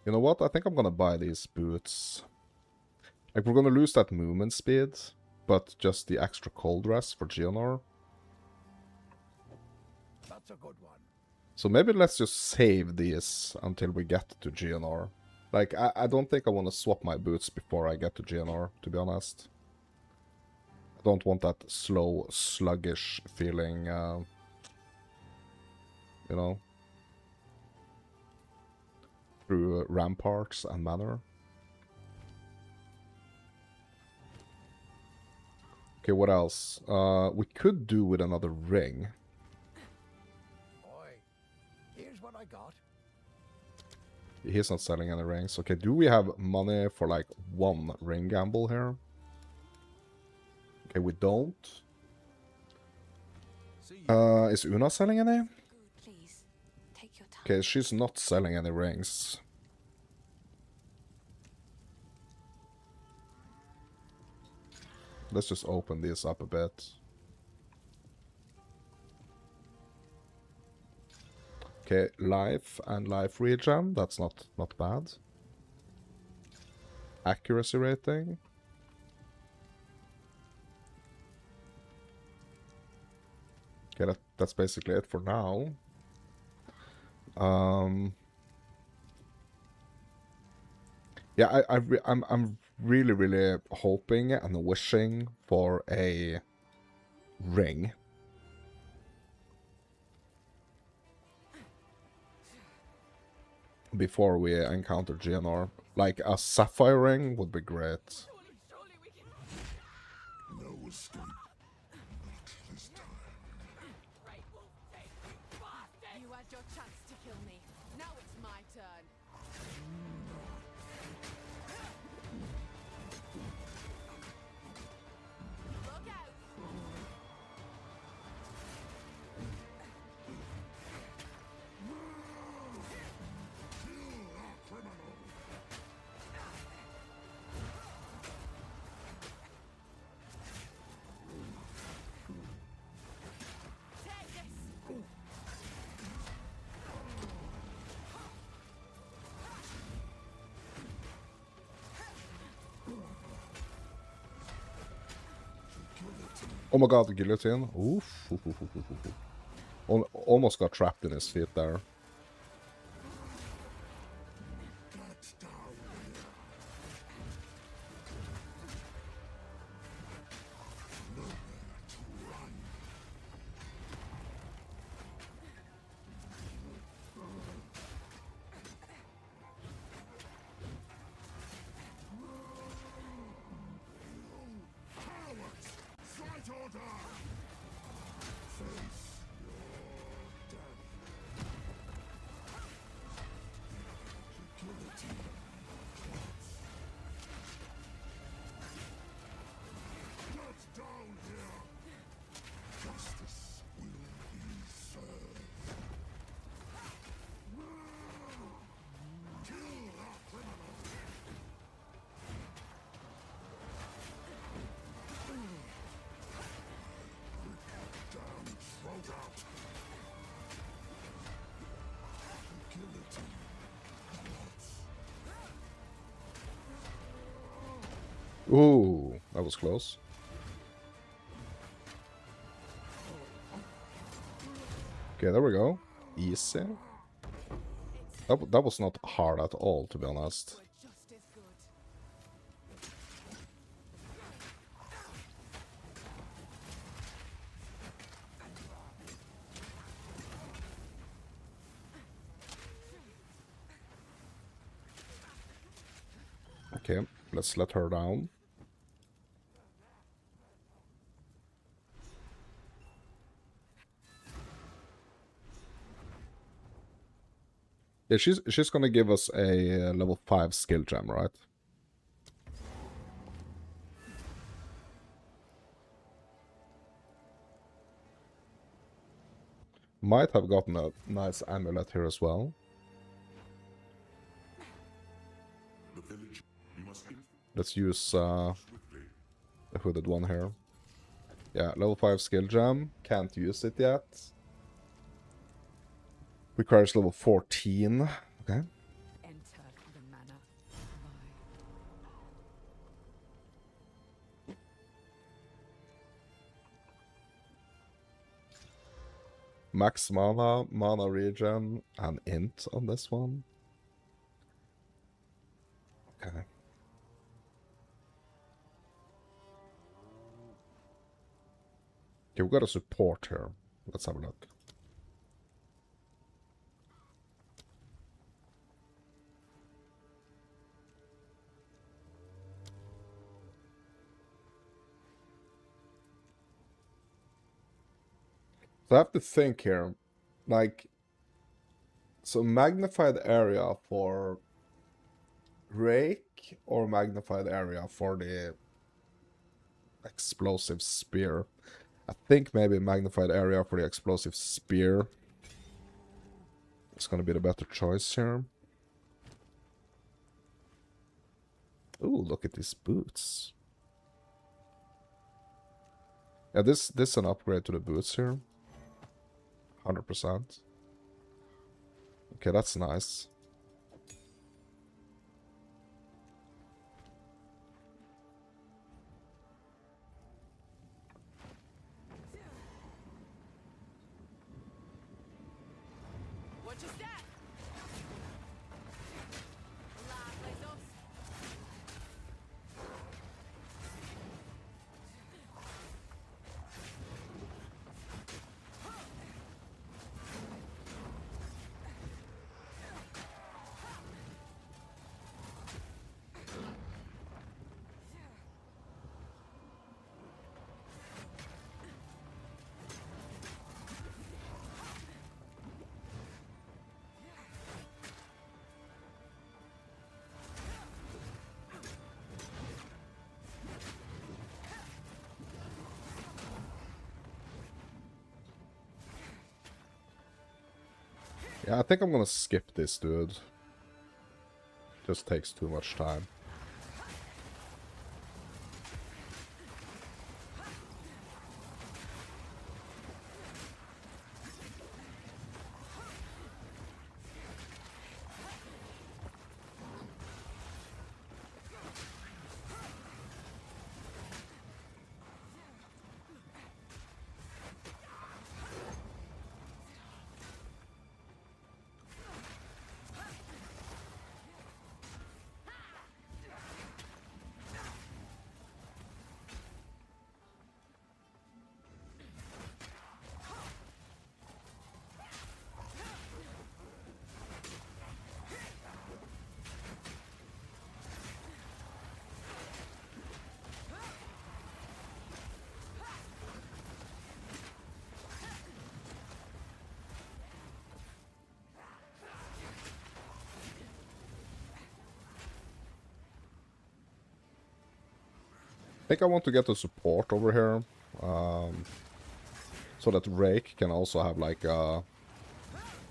S2: You know what? I think I'm gonna buy these boots. Like, we're gonna lose that movement speed, but just the extra cold dress for GNR.
S4: That's a good one.
S2: So maybe let's just save these until we get to GNR. Like, I don't think I want to swap my boots before I get to GNR, to be honest. I don't want that slow, sluggish feeling, you know. through ramparts and manor. Okay, what else? We could do with another ring.
S4: Boy, here's what I got.
S2: He's not selling any rings. Okay, do we have money for like one ring gamble here? Okay, we don't. Is Una selling any?
S6: Good, please. Take your time.
S2: Okay, she's not selling any rings. Let's just open this up a bit. Okay, life and life regen. That's not bad. Accuracy rating. Okay, that's basically it for now. Yeah, I'm really hoping and wishing for a ring. Before we encounter GNR. Like a sapphire ring would be great.
S7: Surely we can.
S4: No escape. Not this time.
S7: Great wolf, take you bastard! You had your chance to kill me. Now it's my turn. Look out! Take this!
S2: Oh my god, the guillotine. Oof. Almost got trapped in his feet there.
S4: Get down here. Nowhere to run. Cowards! Fight or die! Face your death. The guillotine clots. Get down here! Justice will be served. Kill that criminal! Damn throat out! The guillotine clots.
S2: Ooh, that was close. Okay, there we go. Easy. That was not hard at all, to be honest.
S7: We're just as good.
S2: Okay, let's let her down. Yeah, she's gonna give us a level 5 skill gem, right? Might have gotten a nice amulet here as well.
S4: The village, you must
S2: Let's use the hooded one here. Yeah, level 5 skill gem. Can't use it yet. Requires level 14. Okay.
S7: Enter the manor.
S2: Max mana, mana regen, and int on this one. Okay. Okay, we got a support here. Let's have a look. So I have to think here. Like, so magnified area for rake or magnified area for the explosive spear. I think maybe magnified area for the explosive spear. It's gonna be the better choice here. Ooh, look at these boots. Yeah, this is an upgrade to the boots here. 100%. Okay, that's nice.
S7: Watch your step. Lively dust.
S2: Yeah, I think I'm gonna skip this, dude. Just takes too much time. I think I want to get the support over here. So that Rake can also have like a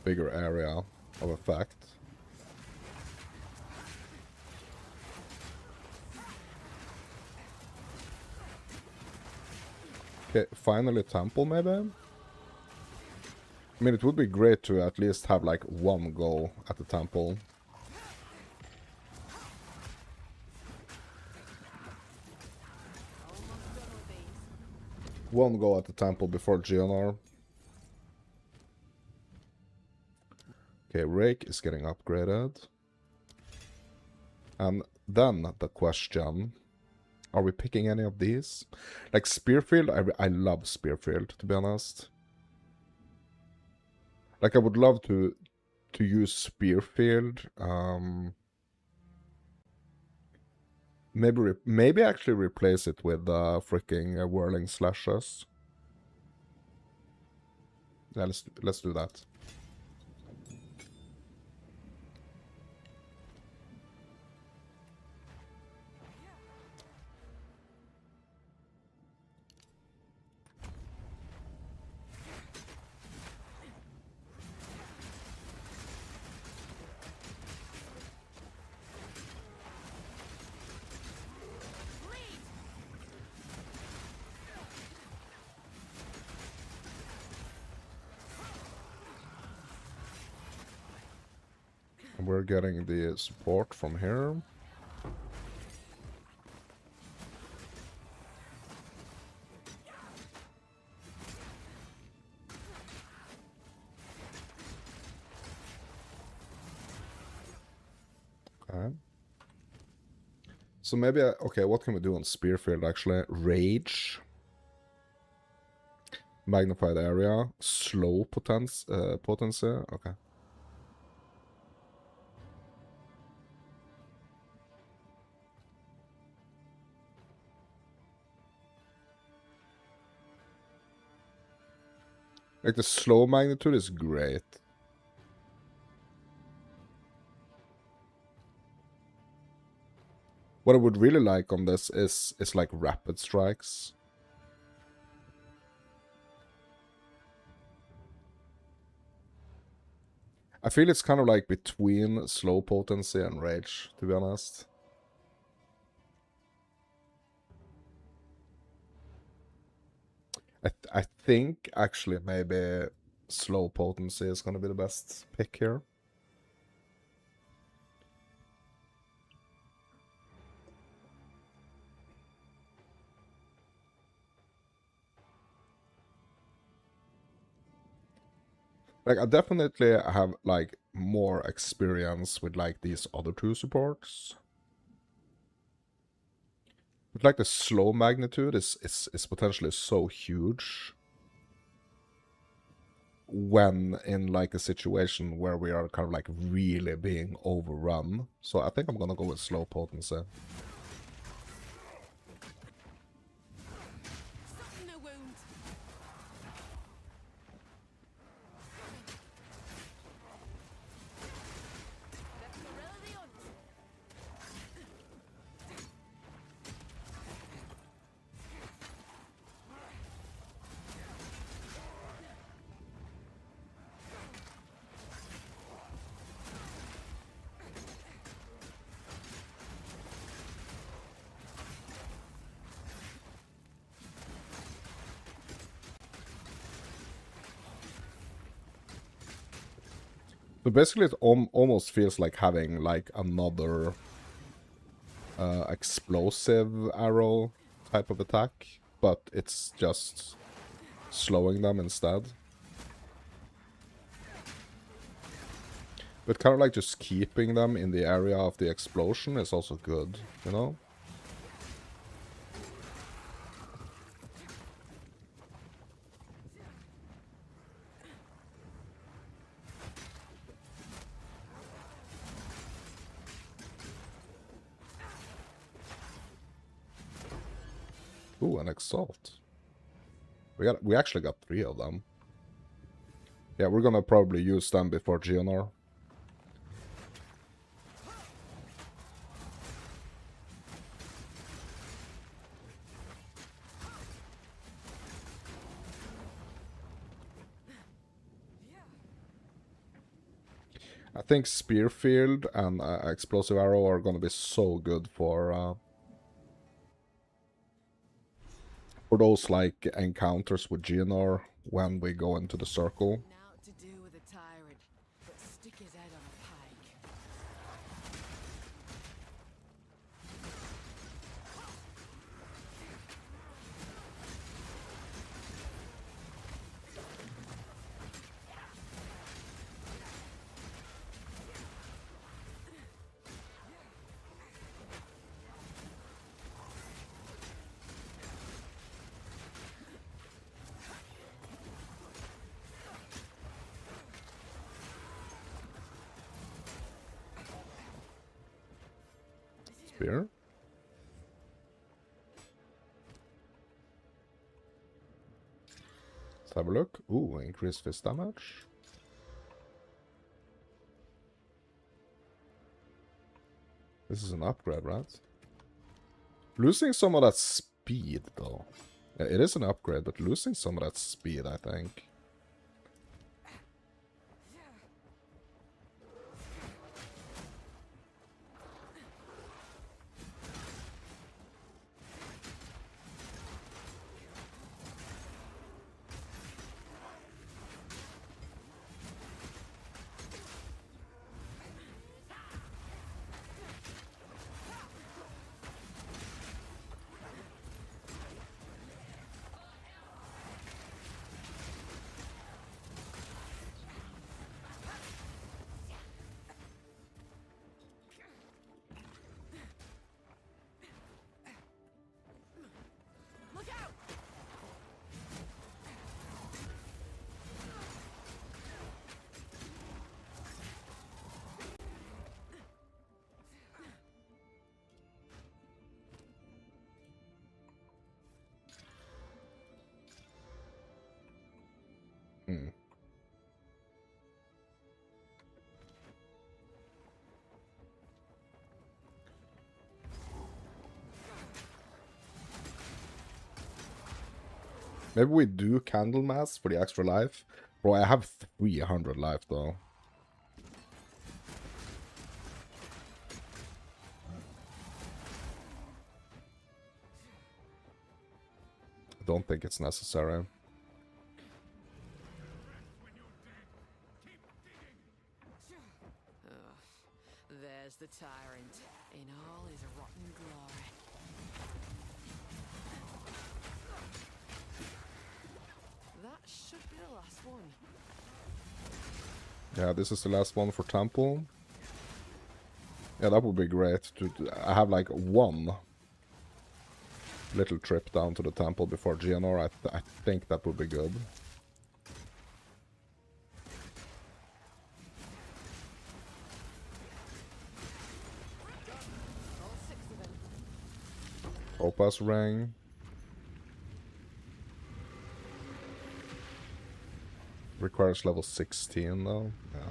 S2: bigger area of effect. Okay, finally Temple maybe? I mean, it would be great to at least have like one go at the Temple.
S7: Almost done with these.
S2: One go at the Temple before GNR. Okay, Rake is getting upgraded. And then the question, are we picking any of these? Like Spearfield, I love Spearfield, to be honest. Like I would love to use Spearfield. Maybe actually replace it with freaking Whirling Slashes. Yeah, let's do that. And we're getting the support from here. Okay. So maybe, okay, what can we do on Spearfield actually? Rage. Magnified area. Slow potency. Okay. Like the slow magnitude is great. What I would really like on this is like rapid strikes. I feel it's kind of like between slow potency and rage, to be honest. I think actually maybe slow potency is gonna be the best pick here. Like I definitely have like more experience with like these other two supports. But like the slow magnitude is potentially so huge when in like a situation where we are kind of like really being overrun. So I think I'm gonna go with slow potency.
S7: Soften the wound. That's Morella the Hunt.
S2: So basically it almost feels like having like another explosive arrow type of attack, but it's just slowing them instead. But kind of like just keeping them in the area of the explosion is also good, you know? Ooh, an exalt. We actually got 3 of them. Yeah, we're gonna probably use them before Geonor. I think Spearfield and Explosive Arrow are gonna be so good for those like encounters with Geonor when we go into the circle.
S7: Now to do with a tyrant, but stick his head on a pike.
S2: Spear. Let's have a look. Ooh, increased fist damage. This is an upgrade, right? Losing some of that speed, though. Yeah, it is an upgrade, but losing some of that speed, I think. Maybe we do Candle Mass for the extra life. Bro, I have 300 life though. I don't think it's necessary.
S7: There's the tyrant in all his rotten glory. That should be the last one.
S2: Yeah, this is the last one for Temple. Yeah, that would be great. I have like one little trip down to the temple before GNR. I think that would be good.
S7: All 6 of them.
S2: Opus ring. Requires level 16 though. Yeah.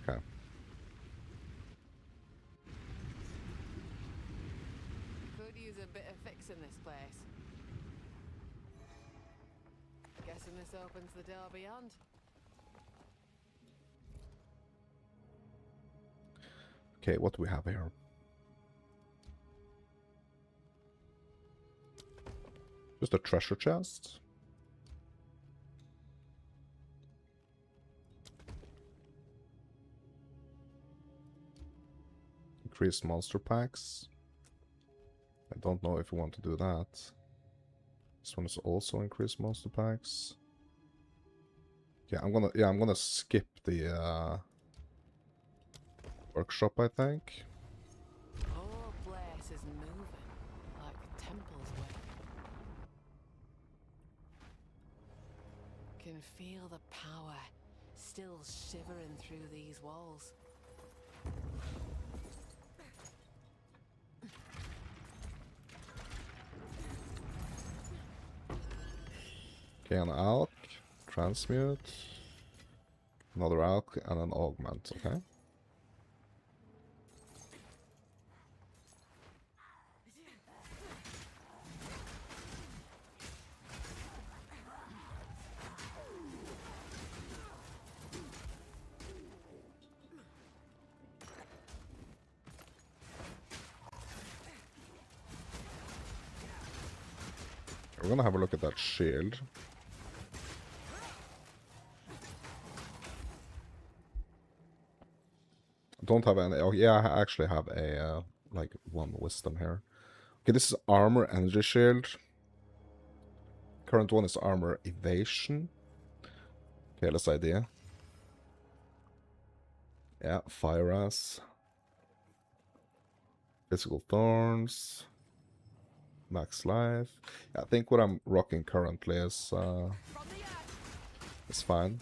S2: Okay.
S7: Could use a bit of fixing this place. Guessing this opens the door beyond.
S2: Okay, what do we have here? Just a treasure chest. Increase monster packs. I don't know if we want to do that. This one is also increase monster packs. Yeah, I'm gonna skip the workshop, I think.
S7: Oh, place is moving like the temple's way. Can feel the power still shivering through these walls.
S2: Okay, an alch, transmute, another alch, and an augment, okay? We're gonna have a look at that shield. Don't have any. Oh, yeah, I actually have a like 1 wisdom here. Okay, this is armor energy shield. Current one is armor evasion. Okay, let's idea. Yeah, fire ass. Physical thorns. Max life. Yeah, I think what I'm rocking currently is fine.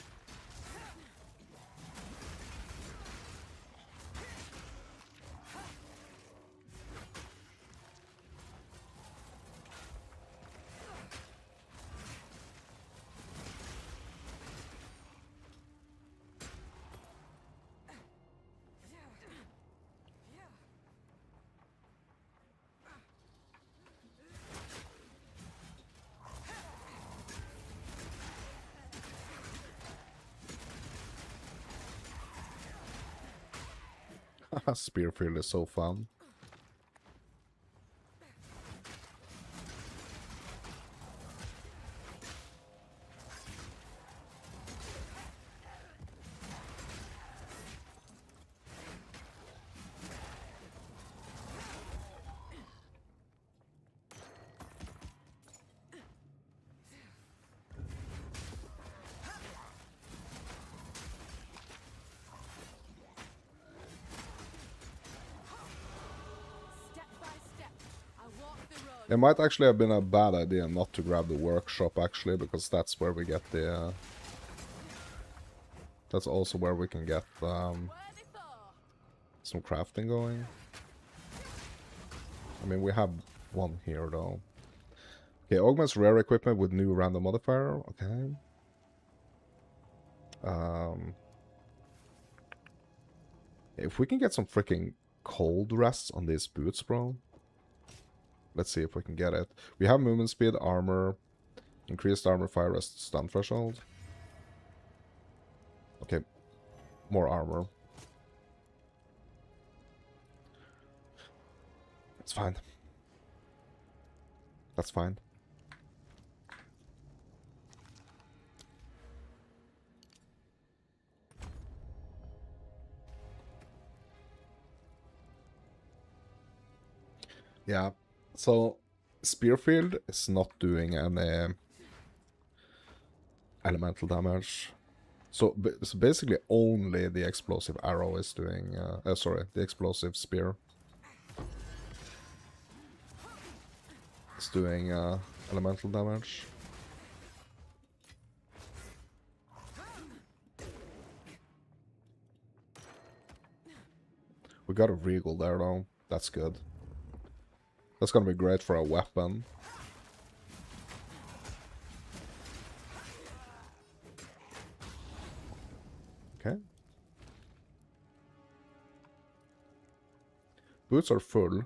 S2: Spearfield is so fun.
S7: Step by step, I walk the road.
S2: It might actually have been a bad idea not to grab the workshop, actually, because that's where we get the... that's also where we can get
S7: Where they for?
S2: some crafting going. I mean, we have one here, though. Okay, augments rare equipment with new random modifier. Okay. If we can get some freaking cold rests on these boots, bro. Let's see if we can get it. We have movement speed, armor, increased armor, fire rest, stun threshold. Okay, more armor. It's fine. That's fine. Yeah, so Spearfield is not doing any elemental damage. So basically only the explosive arrow is doing, sorry, the explosive spear is doing elemental damage. We got a regal there though, that's good. That's gonna be great for a weapon. Okay. Boots are full.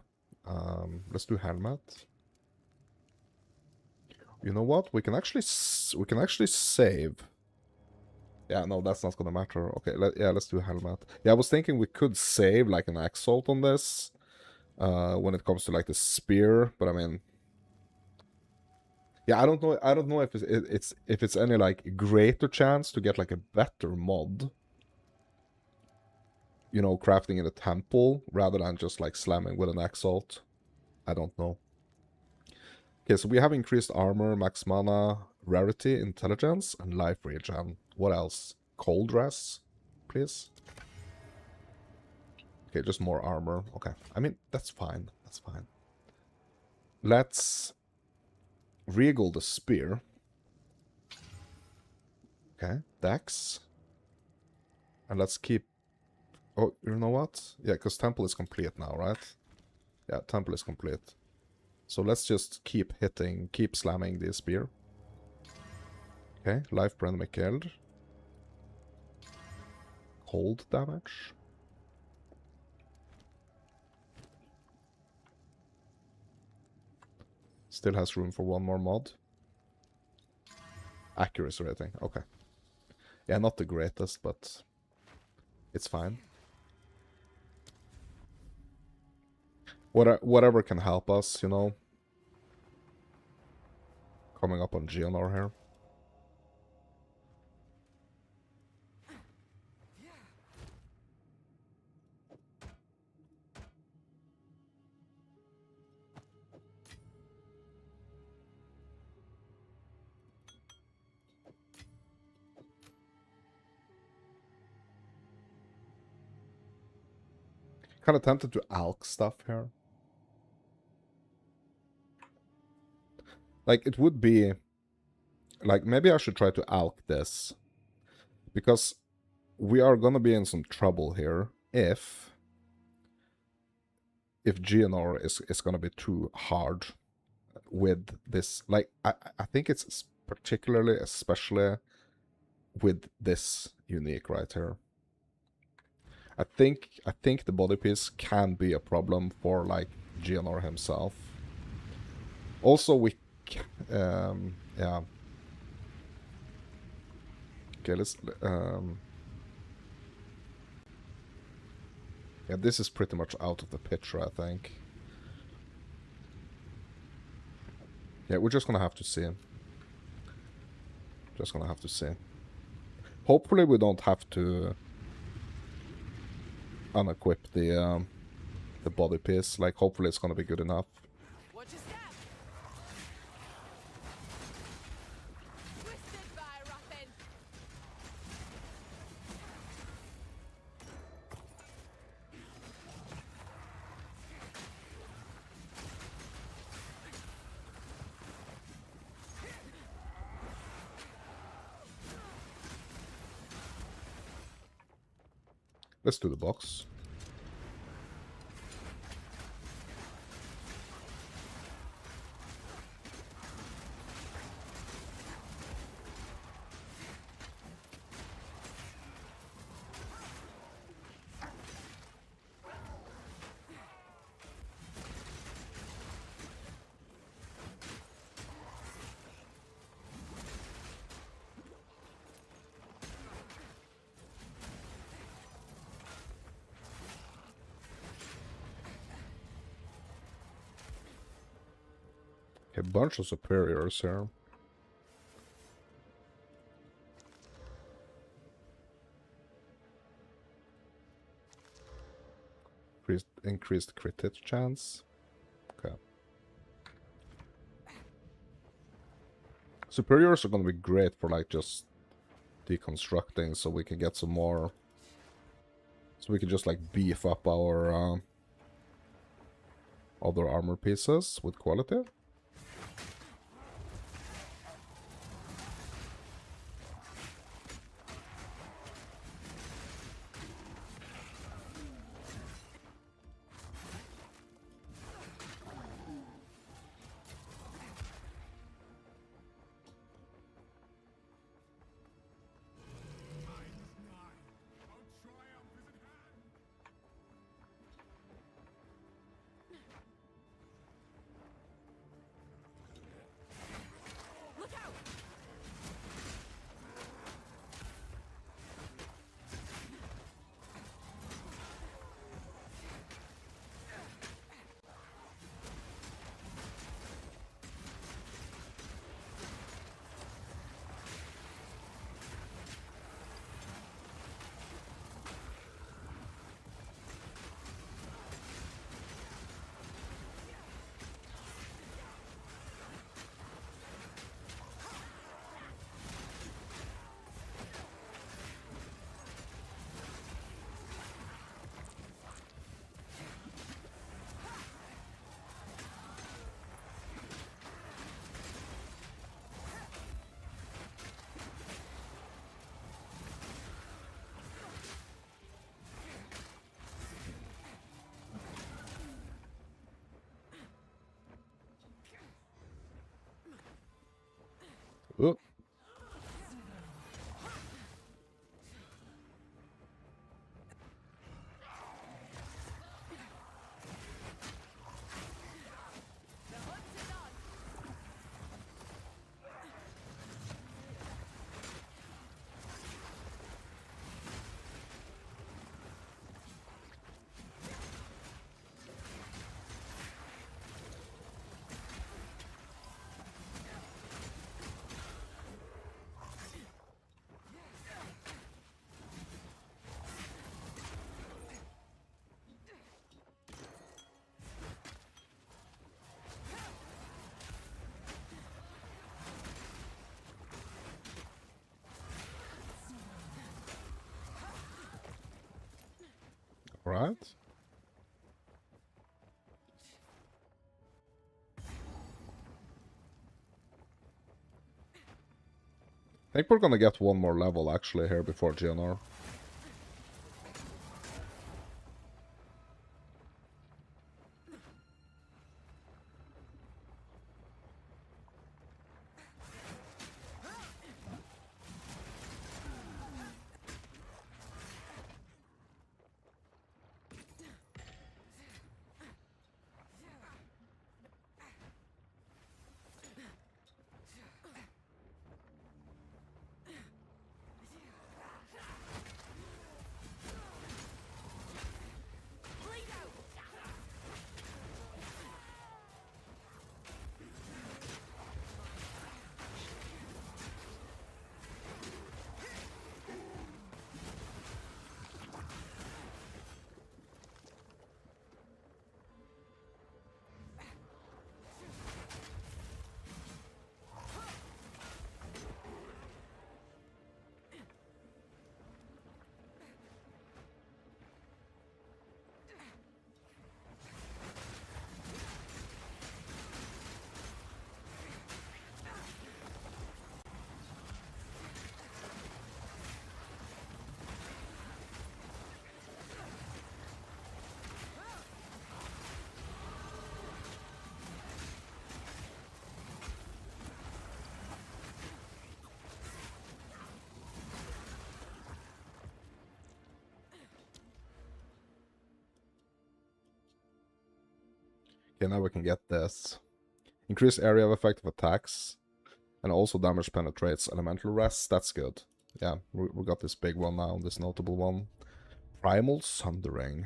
S2: Let's do helmet. You know what? We can actually save. Yeah, no, that's not gonna matter. Okay, let's do helmet. Yeah, I was thinking we could save like an exalt on this when it comes to like the spear, but I mean, yeah, I don't know if it's any like greater chance to get like a better mod. You know, crafting in a temple rather than just like slamming with an exalt. I don't know. Okay, so we have increased armor, max mana, rarity, intelligence, and life regen. What else? Cold dress, please. Okay, just more armor. Okay, I mean, that's fine. That's fine. Let's regal the spear. Okay, dex. And let's keep... Oh, you know what? Yeah, because temple is complete now, right? Yeah, temple is complete. So let's just keep hitting, keep slamming the spear. Okay, life brand killed. Cold damage. Still has room for one more mod. Accuracy rating, okay. Yeah, not the greatest, but it's fine. Whatever can help us, you know. Coming up on Geonor here. Kind of tempted to alch stuff here. Like, it would be... Like, maybe I should try to alch this. Because we are gonna be in some trouble here if Geonor is gonna be too hard with this. Like, I think it's particularly, especially with this unique right here. I think the body piece can be a problem for like Geonor himself. Also, yeah. Okay, let's yeah, this is pretty much out of the picture, I think. Yeah, we're just gonna have to see. Just gonna have to see. Hopefully we don't have to unequip the body piece. Like, hopefully it's gonna be good enough.
S7: Watch your step. Twisted by Ruffin.
S2: Let's do the box. A bunch of superiors here. Increased crit hit chance. Okay. Superiors are gonna be great for like just deconstructing, so we can get some more. So we can just like beef up our other armor pieces with quality. Ooh. Right. I think we're gonna get one more level actually here before GNR. Okay, now we can get this. Increase area of effective attacks. And also damage penetrates elemental rest. That's good. Yeah, we got this big one now, this notable one. Primal Sundering.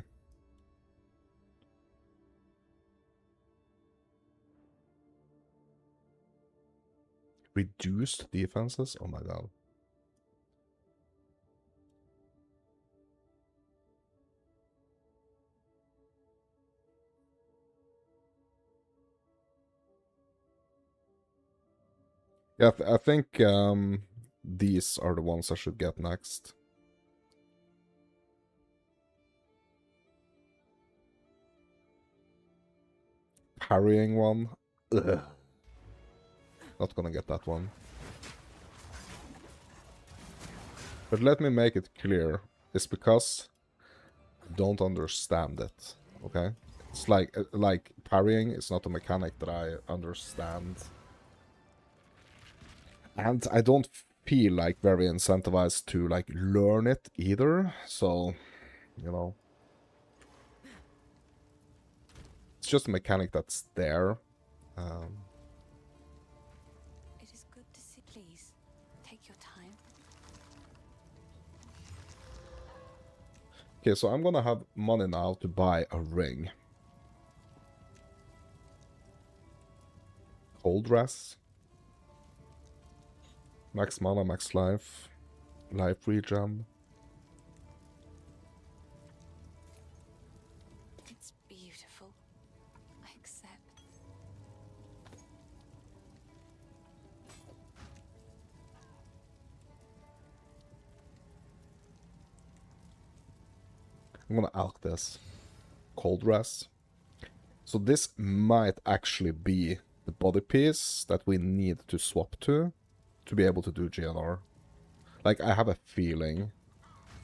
S2: Reduced defenses? Oh my god. Yeah, I think these are the ones I should get next. Parrying one. Ugh. Not gonna get that one. But let me make it clear. It's because I don't understand it. Okay? It's like parrying is not a mechanic that I understand. And I don't feel like very incentivized to like learn it either. So, you know. It's just a mechanic that's there.
S6: It is good to see. Please, take your time.
S2: Okay, so I'm gonna have money now to buy a ring. Cold dress. Max mana, max life. Life regen.
S6: It's beautiful. I accept.
S2: I'm gonna alch this. Cold dress. So this might actually be the body piece that we need to swap to be able to do GNR. Like, I have a feeling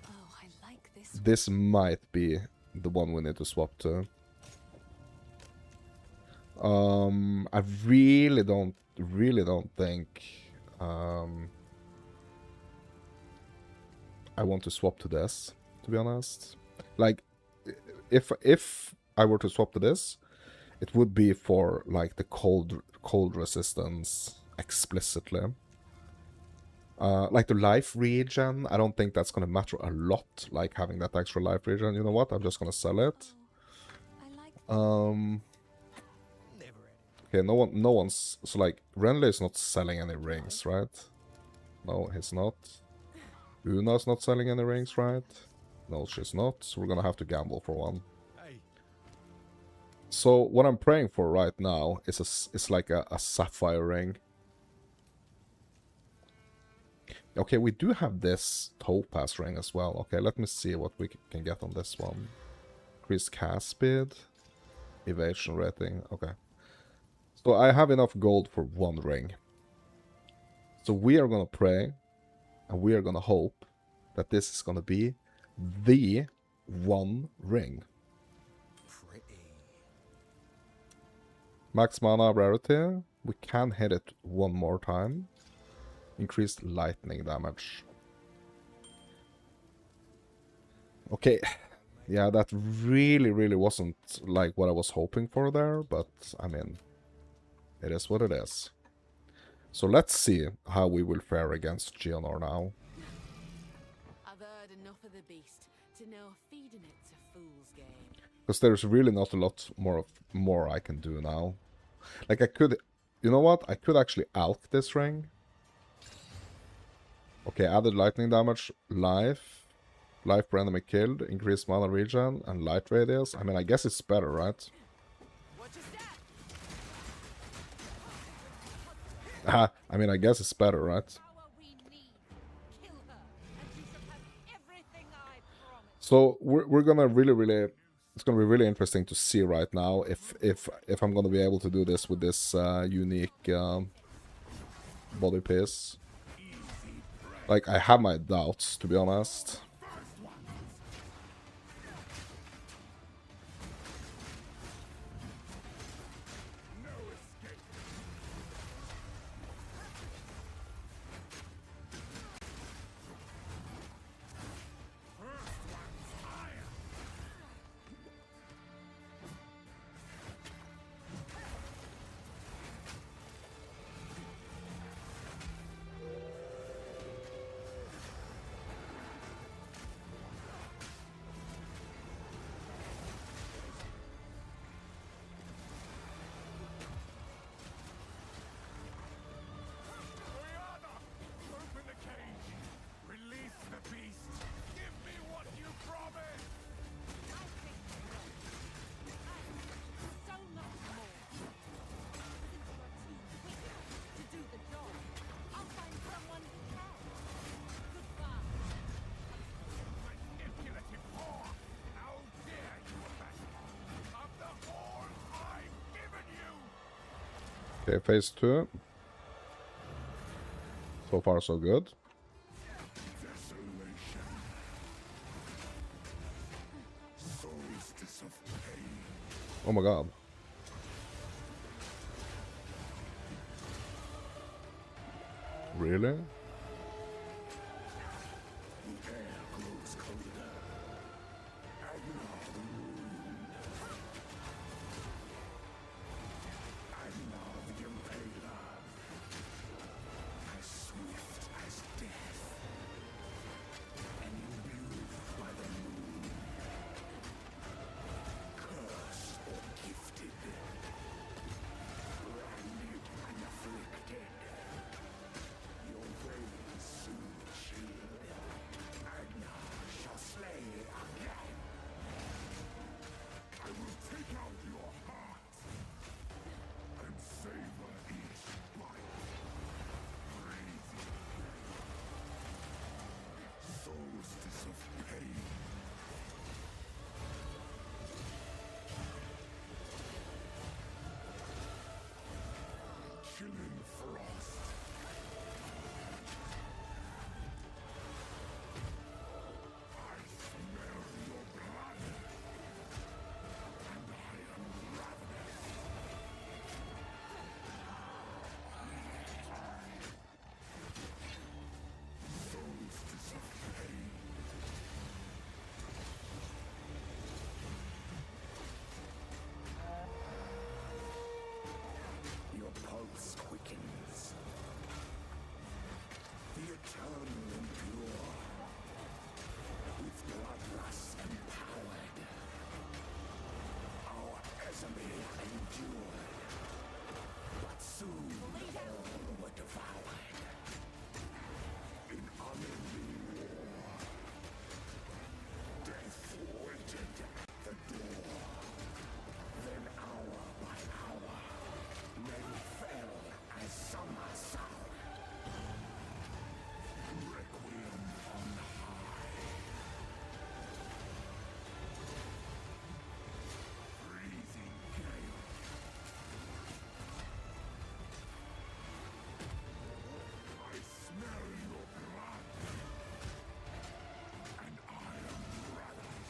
S6: Oh, I like this.
S2: this might be the one we need to swap to. I really don't think I want to swap to this, to be honest. Like, if I were to swap to this, it would be for like the cold resistance explicitly. Like the life regen, I don't think that's gonna matter a lot, like having that extra life regen. You know what? I'm just gonna sell it.
S6: I like
S2: Okay, no one's, so like Renly is not selling any rings, right? No, he's not. Una's not selling any rings, right? No, she's not. So we're gonna have to gamble for one. So what I'm praying for right now is like a sapphire ring. Okay, we do have this topaz ring as well. Okay, let me see what we can get on this one. Increased cast speed, evasion rating. Okay, so I have enough gold for one ring. So we are gonna pray, and we are gonna hope that this is gonna be the one ring. Max mana rarity. We can hit it one more time. Increased lightning damage. Okay. Yeah, that really wasn't like what I was hoping for there, but I mean, it is what it is. So let's see how we will fare against GNR now.
S7: I've heard enough of the beast to know feeding it's a fool's game.
S2: Because there's really not a lot more I can do now. Like I could, you know what? I could actually alch this ring. Okay, added lightning damage, life per enemy killed, increased mana regen, and light radius. I mean, I guess it's better, right? I mean, I guess it's better, right? So we're gonna really, it's gonna be really interesting to see right now if I'm gonna be able to do this with this unique body piece. Like, I have my doubts, to be honest. Okay, phase 2. So far, so good. Oh my god. Really?
S1: Your pulse quickens. The eternal endure. With bloodlust empowered. Our enemy endured. But soon all were devoured. In unending war. Death waited at the door. Then hour by hour. Men fell as summer sound. Requiem on high. Breathing gale. I smell your blood. And I am brothers.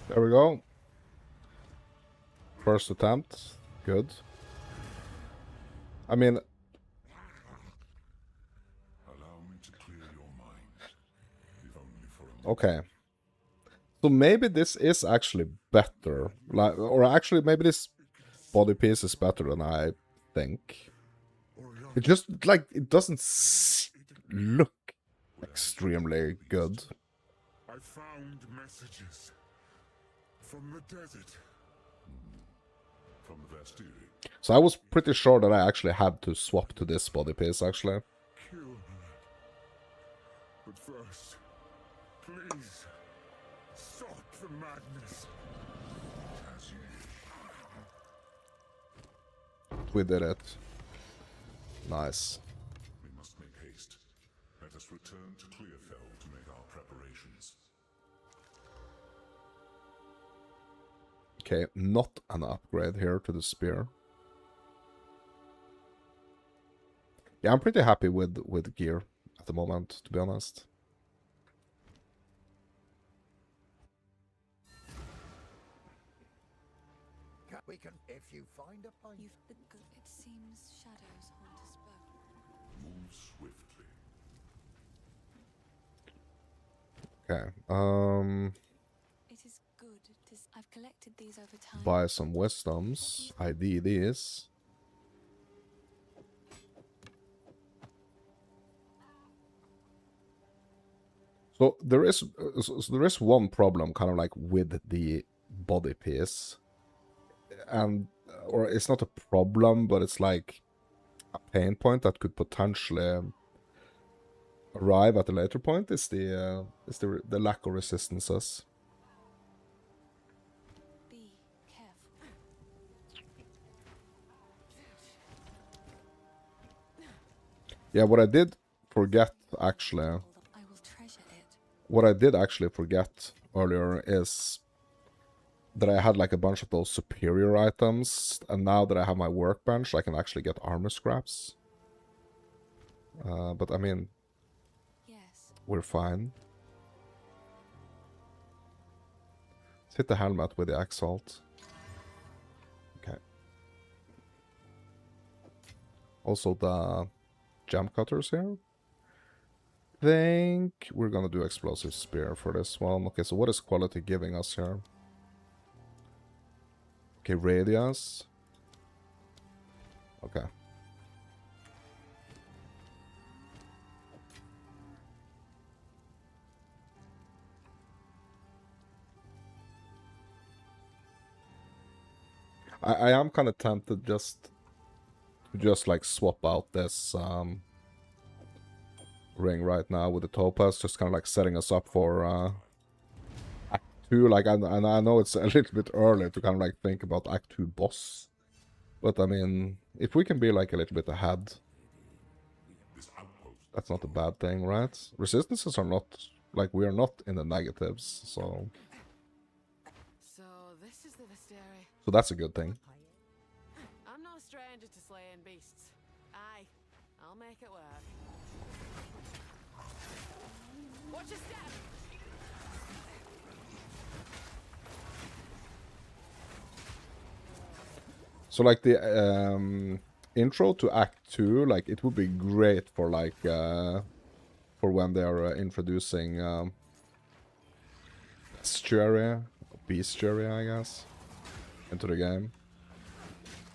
S2: There we go. First attempt. Good. I mean,
S4: Allow me to clear your mind, if only for a moment.
S2: okay. So maybe this is actually better. Like, or actually, maybe this body piece is better than I think. It just, like, it doesn't look extremely good.
S4: I found messages from the desert. From the Vastiri.
S2: So I was pretty sure that I actually had to swap to this body piece, actually.
S4: Kill her. But first, please, stop the madness. As you wish.
S2: We did it. Nice.
S4: We must make haste. Let us return to Clearfell to make our preparations.
S2: Okay, not an upgrade here to the spear. Yeah, I'm pretty happy with gear at the moment, to be honest.
S4: We can, if you find a point.
S6: It seems shadows haunt us both.
S4: Move swiftly.
S2: Okay,
S6: It is good to. I've collected these over time.
S2: buy some wisdoms. ID these. So there is one problem kind of like with the body piece. And or it's not a problem, but it's like a pain point that could potentially arrive at a later point is the lack of resistances.
S6: Be careful.
S2: Yeah, what I did forget, actually,
S6: I will treasure it.
S2: what I did actually forget earlier is that I had like a bunch of those superior items, and now that I have my workbench, I can actually get armor scraps. But I mean,
S6: Yes.
S2: we're fine. Let's hit the helmet with the exalt. Okay. Also the gem cutters here. Think we're gonna do explosive spear for this one. Okay, so what is quality giving us here? Okay, radius. Okay. I am kind of tempted just like swap out this ring right now with the topaz, just kind of like setting us up for Act 2. Like, and I know it's a little bit early to kind of like think about Act 2 boss, but I mean, if we can be like a little bit ahead, that's not a bad thing, right? Resistances are not, like, we are not in the negatives, so
S7: So this is the Leaguestarter.
S2: that's a good thing.
S7: I'm no stranger to slaying beasts. Aye, I'll make it work. Watch your step!
S2: So like the intro to Act 2, like it would be great for like for when they are introducing bestiary, I guess, into the game.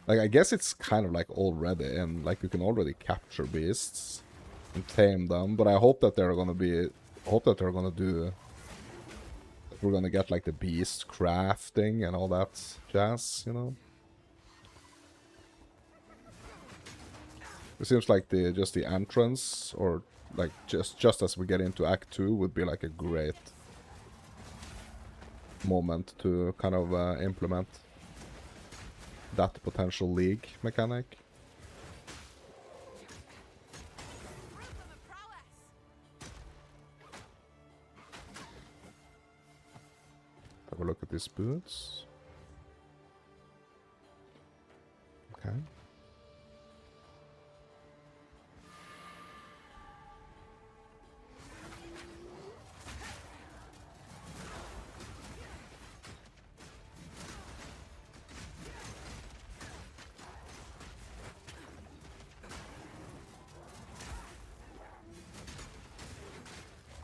S2: Like, I guess it's kind of like already in, like you can already capture beasts and tame them, but I hope that they're gonna be, that we're gonna get like the beast crafting and all that jazz, you know? It seems like just the entrance, or like just as we get into Act 2, would be like a great moment to kind of implement that potential league mechanic.
S7: Rhythm of prowess!
S2: Have a look at these boots. Okay.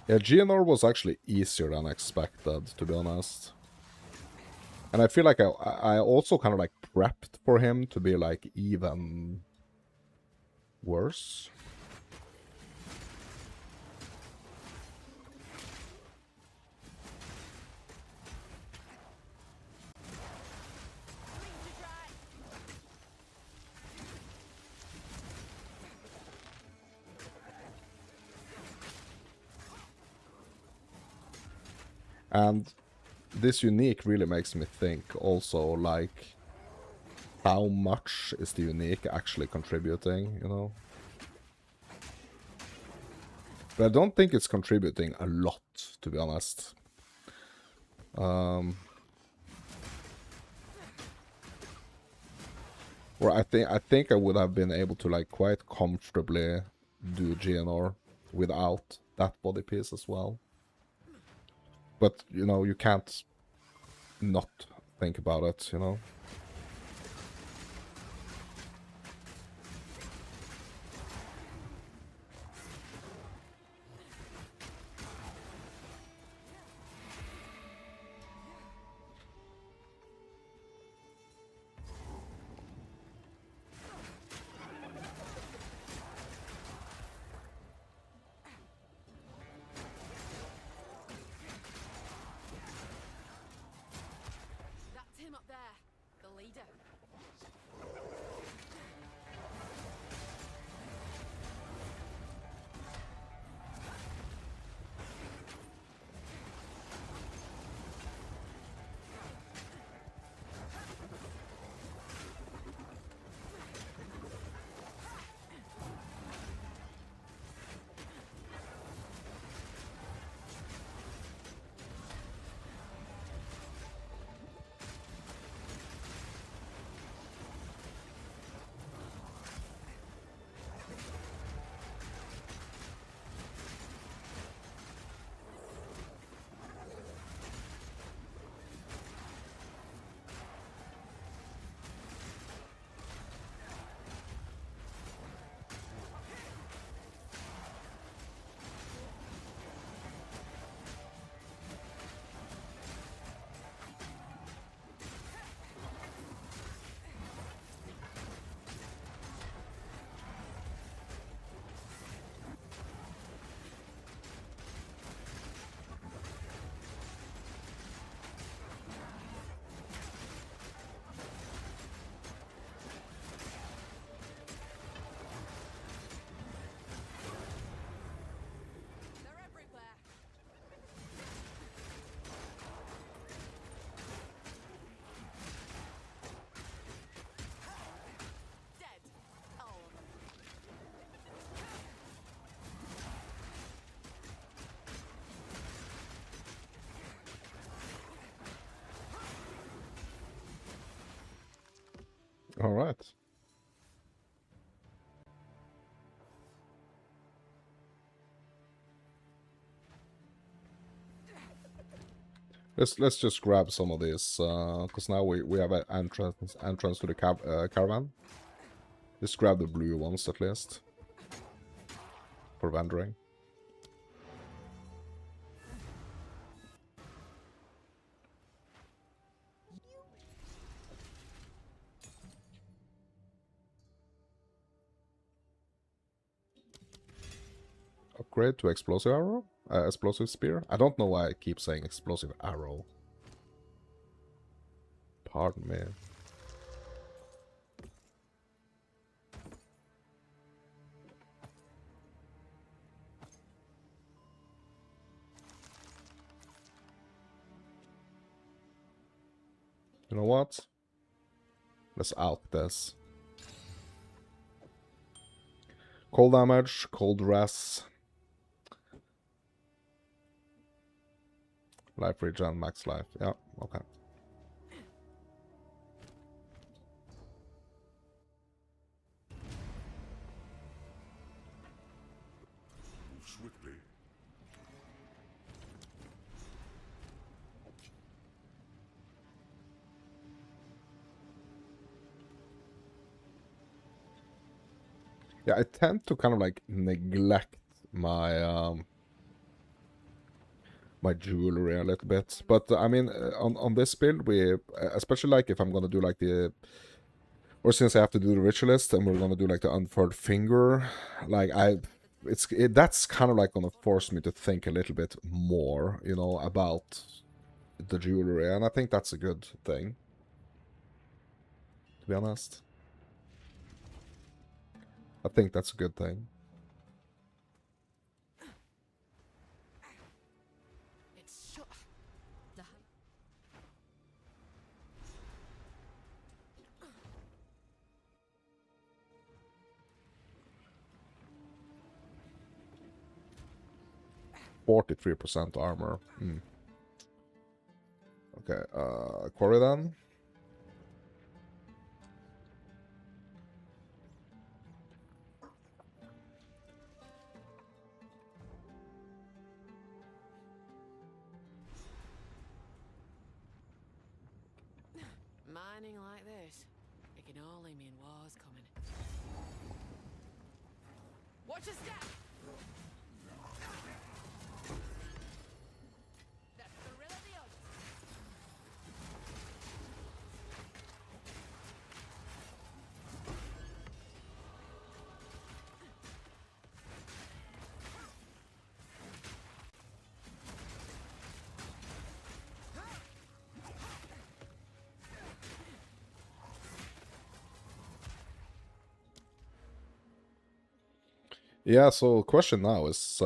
S2: Yeah, GNR was actually easier than expected, to be honest. And I feel like I also kind of like prepped for him to be like even worse. And this unique really makes me think also, like, how much is the unique actually contributing, you know? But I don't think it's contributing a lot, to be honest. Or I think I would have been able to like quite comfortably do GNR without that body piece as well. But you know, you can't not think about it, you know.
S7: That's him up there, the leader.
S2: All right. Let's just grab some of these, because now we have an entrance to the caravan. Just grab the blue ones at least for vending. Upgrade to explosive arrow? Explosive spear? I don't know why I keep saying explosive arrow. Pardon me. You know what? Let's out this. Cold damage, cold res. Life regen, max life. Yeah, okay.
S4: Move swiftly.
S2: Yeah, I tend to kind of like neglect my my jewelry a little bit, but I mean on this build we especially like if I'm gonna do like the, or since I have to do the ritualist and we're gonna do like the unfurled finger, like that's kind of like gonna force me to think a little bit more, you know, about the jewelry, and I think that's a good thing, to be honest. I think that's a good thing.
S7: It's shut. The
S2: 43% armor. Okay, quarry then.
S7: mining like this, it can only mean war's coming. Watch your step! That's the rill of the others.
S2: Yeah, so question now is,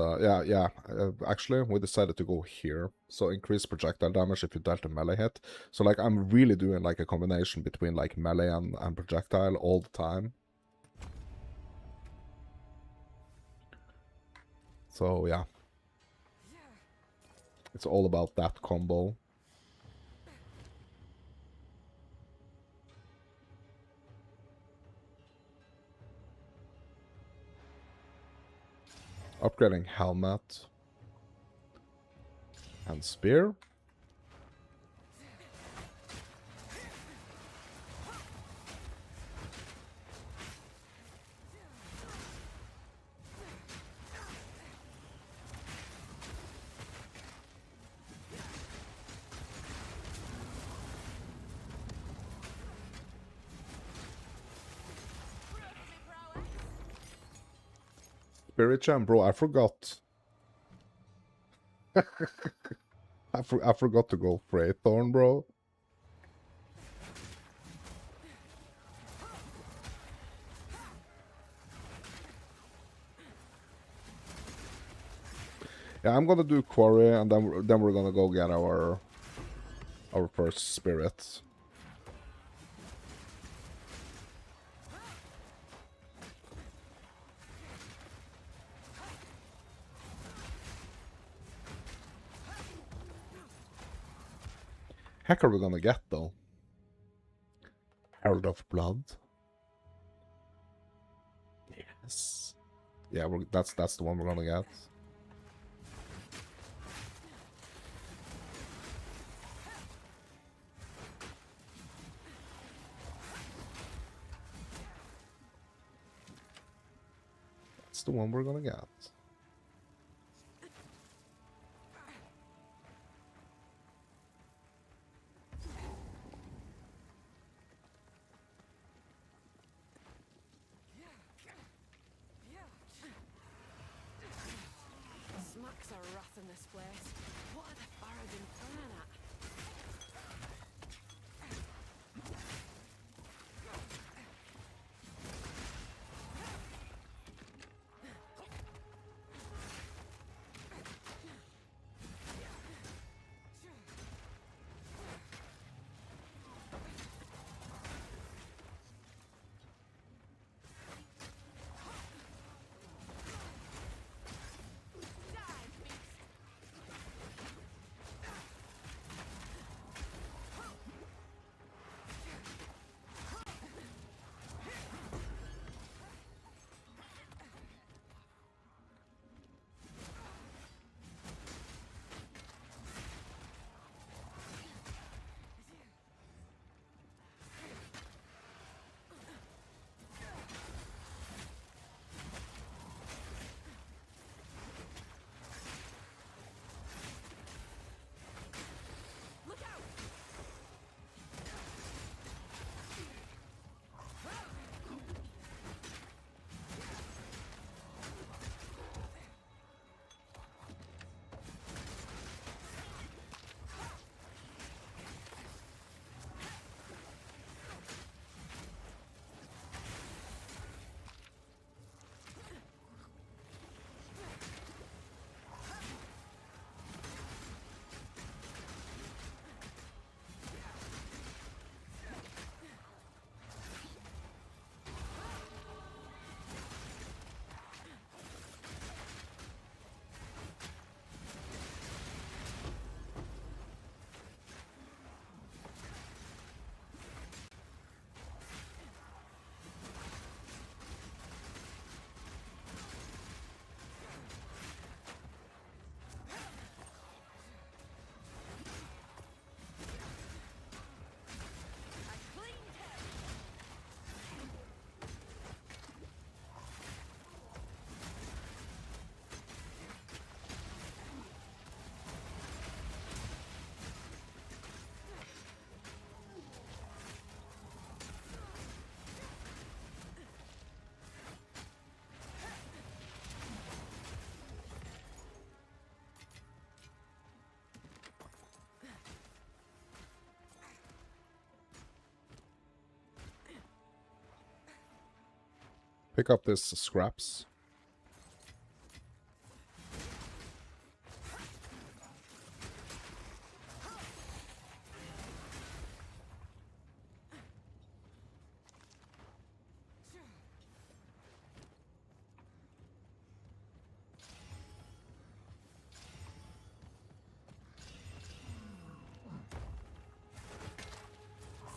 S2: actually, we decided to go here. So increase projectile damage if you dealt a melee hit. So, like, I'm really doing, like, a combination between, like, melee and projectile all the time. So, yeah. It's all about that combo. Upgrading helmet. And spear. Spirit Jam, bro, I forgot. I forgot to go Freythorn, bro. Yeah, I'm gonna do quarry, and then we're gonna go get our first spirit. Heck are we gonna get though? Herald of Blood. Yes. Yeah, that's the one we're gonna get. That's the one we're gonna get.
S7: Smacks of wrath in this place. What are the Baradin planning at?
S2: Pick up this scraps.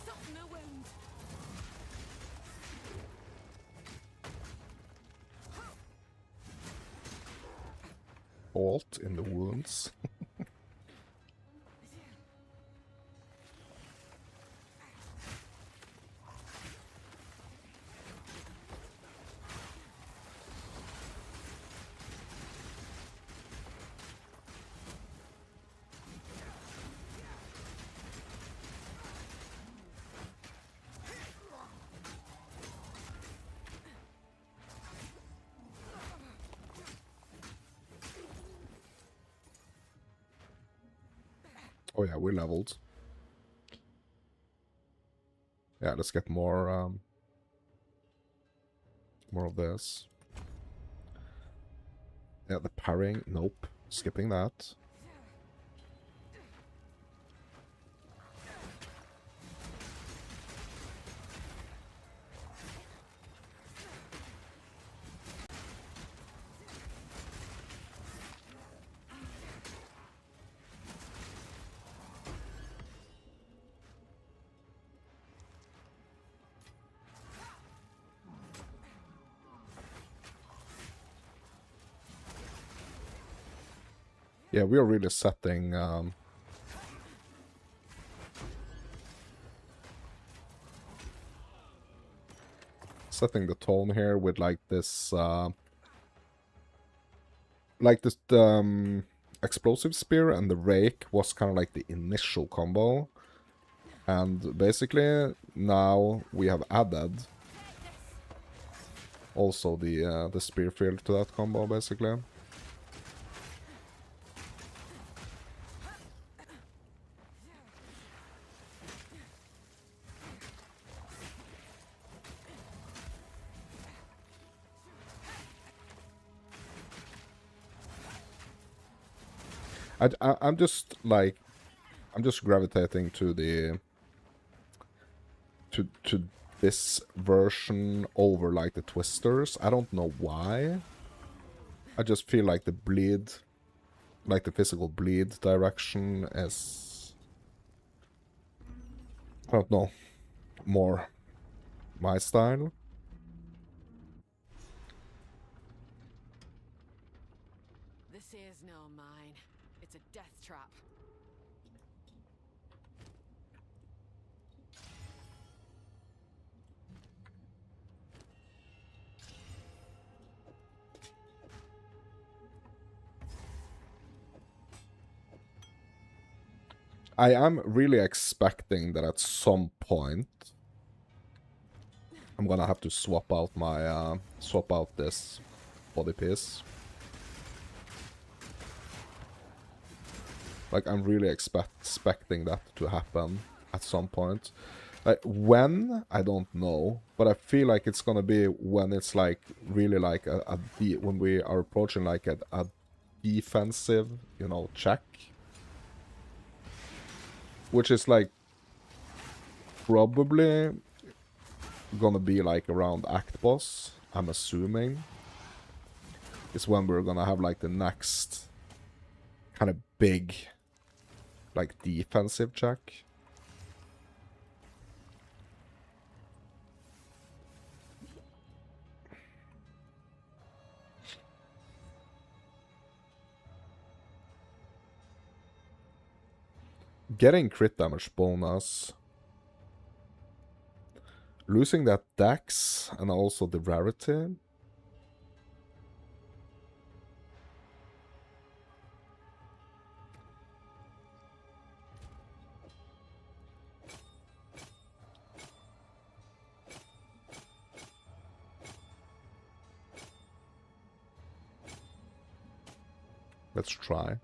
S7: Something a wound.
S2: Bolt in the wounds. Oh yeah, we leveled. Yeah, let's get more of this. Yeah, the parrying, nope. Skipping that. Yeah, we are really setting setting the tone here with like this explosive spear, and the rake was kind of like the initial combo. And basically now we have added also the spear field to that combo, basically. I'm just like, I'm just gravitating to the to this version over like the twisters. I don't know why. I just feel like the bleed, like the physical bleed direction is, I don't know, more my style.
S7: This is no mine. It's a death trap.
S2: I am really expecting that at some point I'm gonna have to swap out my swap out this body piece. Like, I'm really expecting that to happen at some point. Like, when, I don't know, but I feel like it's gonna be when it's like really like when we are approaching like a defensive, you know, check. Which is like probably gonna be like around Act Boss, I'm assuming. Is when we're gonna have like the next kind of big like defensive check. Getting crit damage bonus. Losing that dex and also the rarity. Let's try.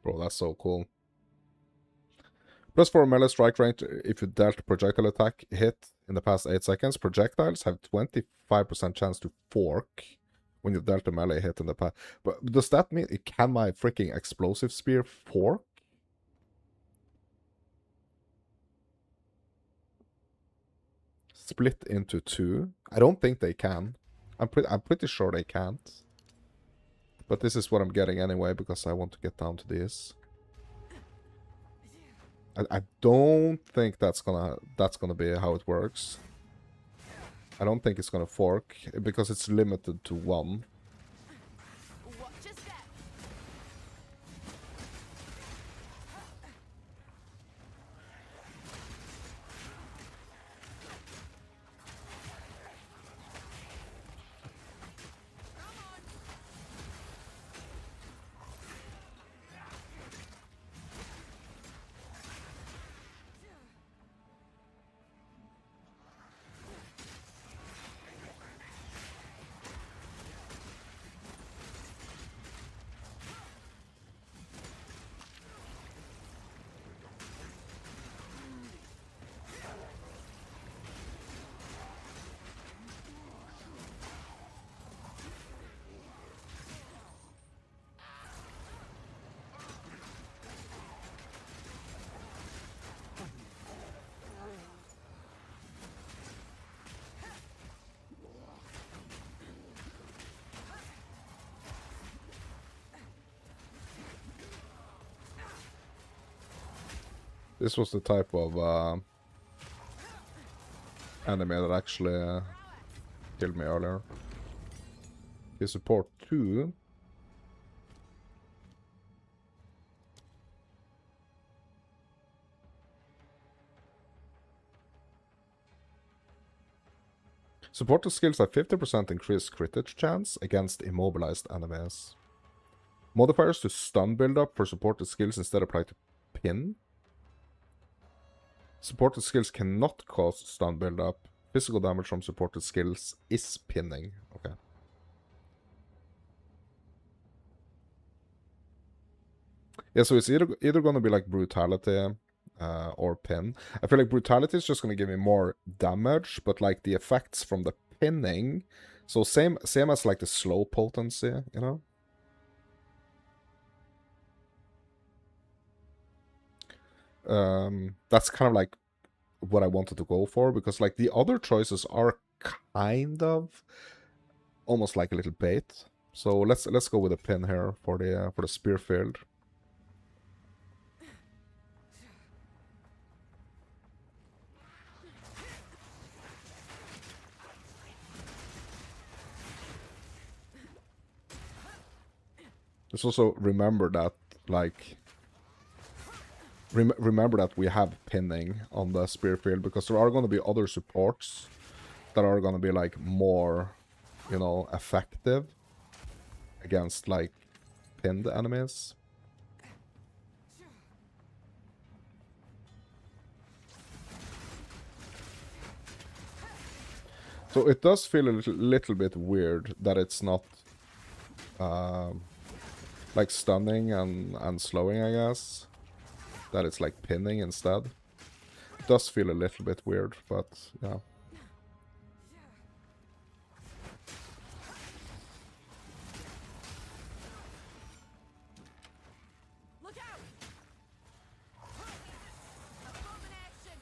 S2: Bro, that's so cool. +4 melee strike range if you dealt projectile attack hit in the past 8 seconds. Projectiles have 25% chance to fork when you dealt a melee hit in the past. But does that mean, can my freaking explosive spear fork? Split into 2? I don't think they can. I'm pretty sure they can't. But this is what I'm getting anyway, because I want to get down to this. I don't think that's gonna be how it works. I don't think it's gonna fork, because it's limited to 1.
S7: Watch your step.
S2: This was the type of enemy that actually killed me earlier. Okay, support 2. Supported skills have 50% increased crit chance against immobilized enemies. Modifiers to stun build-up for supported skills instead apply to pin. Supported skills cannot cause stun build-up. Physical damage from supported skills is pinning. Okay. Yeah, so it's either going to be like brutality or pin. I feel like brutality is just going to give me more damage, but like the effects from the pinning, so same as like the slow potency, you know? That's kind of like what I wanted to go for, because like the other choices are kind of almost like a little bait. So let's go with a pin here for the spear field. Just also remember that, like, remember that we have pinning on the spear field, because there are going to be other supports that are going to be, like, more, you know, effective against, like, pinned enemies. So it does feel a little bit weird that it's not like stunning and slowing, I guess. That it's like pinning instead. It does feel a little bit weird, but yeah.
S7: Look out! Abomination!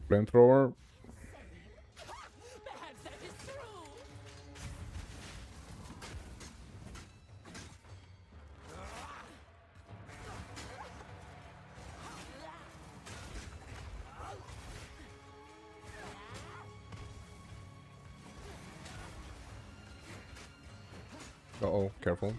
S2: Flamethrower.
S7: Perhaps that is true!
S2: Uh-oh, careful.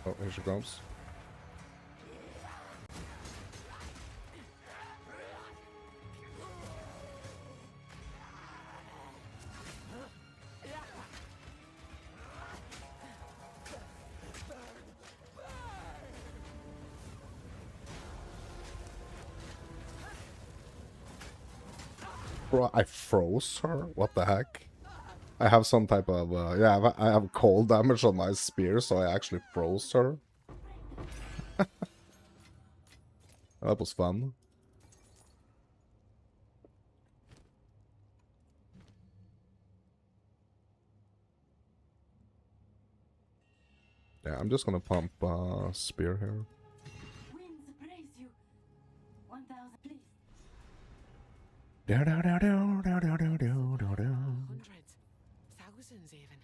S2: Oh, here she comes. Bro, I froze her? What the heck? I have some type of, yeah, I have cold damage on my spear, so I actually froze her. That was fun. Yeah, I'm just gonna pump spear here.
S6: Winds praise you. 1,000, please.
S7: Hundreds. Thousands, even.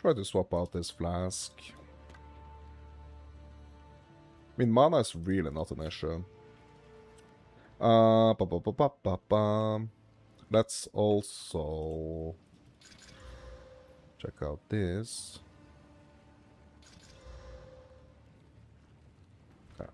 S2: Try to swap out this flask. I mean, mana is really not an issue. Let's also check out this. Okay.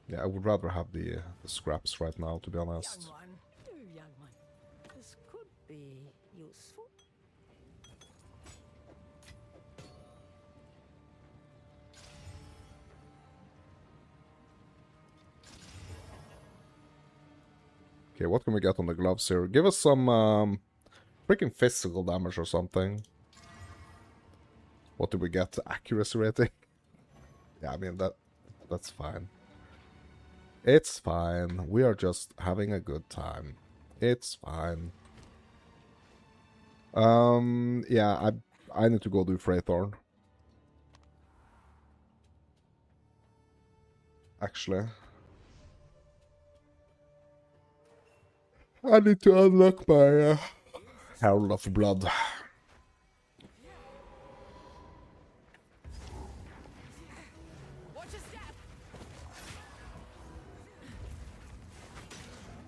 S2: Yeah, I would rather have the scraps right now, to be honest.
S7: Young one, you young one. This could be useful.
S2: Okay, what can we get on the gloves here? Give us some freaking physical damage or something. What do we get? Accuracy rating? Yeah, I mean, that's fine. It's fine. We are just having a good time. It's fine. Yeah, I need to go do Freythorn. Actually. I need to unlock my Herald of Blood.
S7: Watch your step.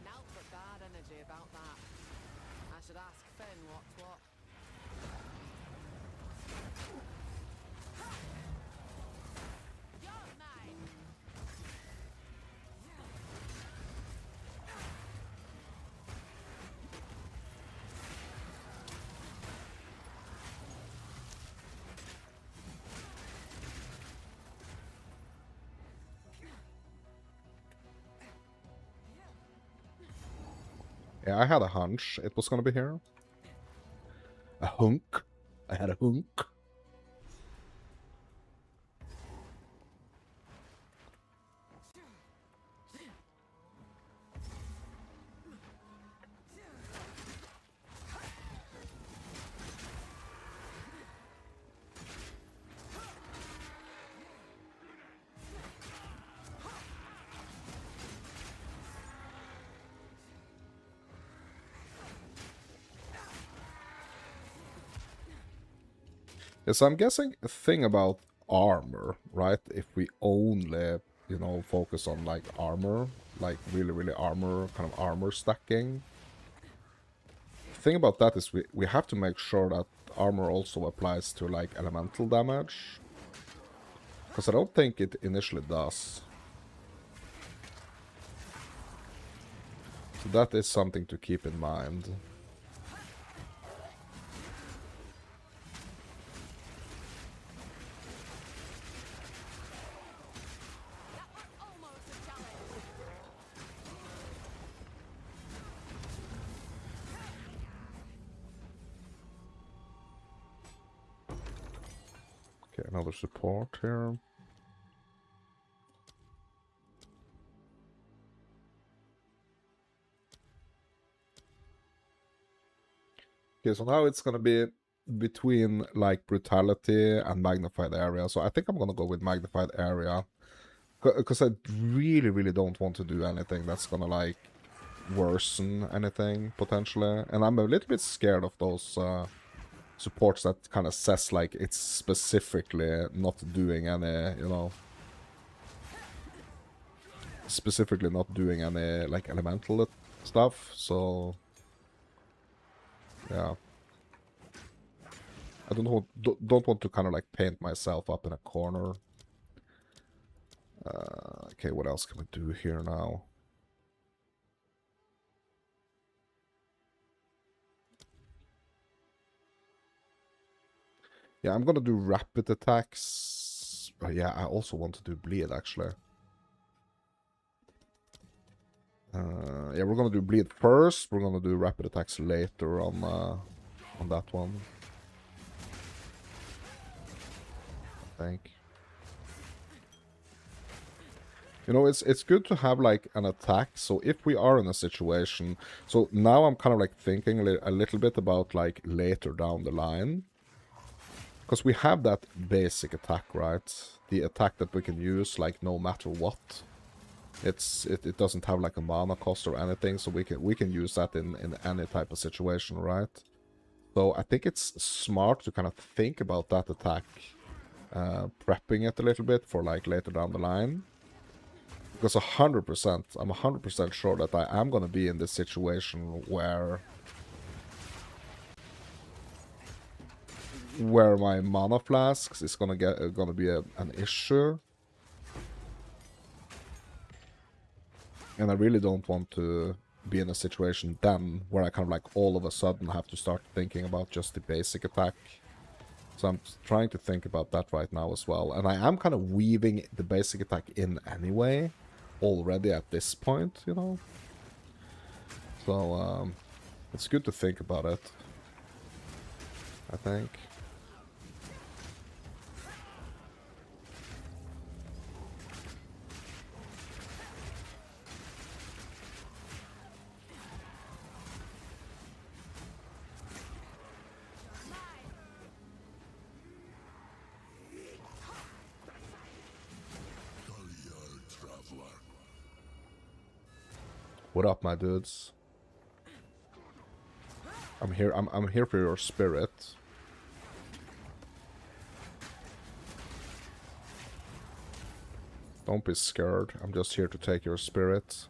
S7: Now but bad energy about that. I should ask Finn what's what. You're mine.
S2: Yeah, I had a hunch it was gonna be here. A hunk. I had a hunk. Yes, I'm guessing a thing about armor, right? If we only, you know, focus on like armor, like really armor, kind of armor stacking. The thing about that is we have to make sure that armor also applies to like elemental damage. Because I don't think it initially does. So that is something to keep in mind.
S7: Almost a challenge.
S2: Okay, another support here. Okay, so now it's gonna be between like brutality and magnified area. So I think I'm gonna go with magnified area. Because I really don't want to do anything that's gonna like worsen anything potentially. And I'm a little bit scared of those supports that kind of says like it's specifically not doing any, you know, specifically not doing any like elemental stuff. So yeah, I don't want to kind of like paint myself up in a corner. Okay, what else can we do here now? Yeah, I'm gonna do rapid attacks. Yeah, I also want to do bleed actually. Yeah, we're gonna do bleed first. We're gonna do rapid attacks later on that one. I think. You know, it's good to have like an attack. So if we are in a situation, so now I'm kind of like thinking a little bit about like later down the line, because we have that basic attack, right? The attack that we can use like no matter what. it doesn't have like a mana cost or anything, so we can use that in any type of situation, right? So I think it's smart to kind of think about that attack, prepping it a little bit for like later down the line. Because 100%, I'm 100% sure that I am gonna be in this situation where my mana flasks is gonna be an issue. And I really don't want to be in a situation then where I kind of like all of a sudden have to start thinking about just the basic attack. So I'm trying to think about that right now as well. And I am kind of weaving the basic attack in anyway, already at this point, you know? So it's good to think about it, I think. What up, my dudes? I'm here. I'm here for your spirit. Don't be scared. I'm just here to take your spirit,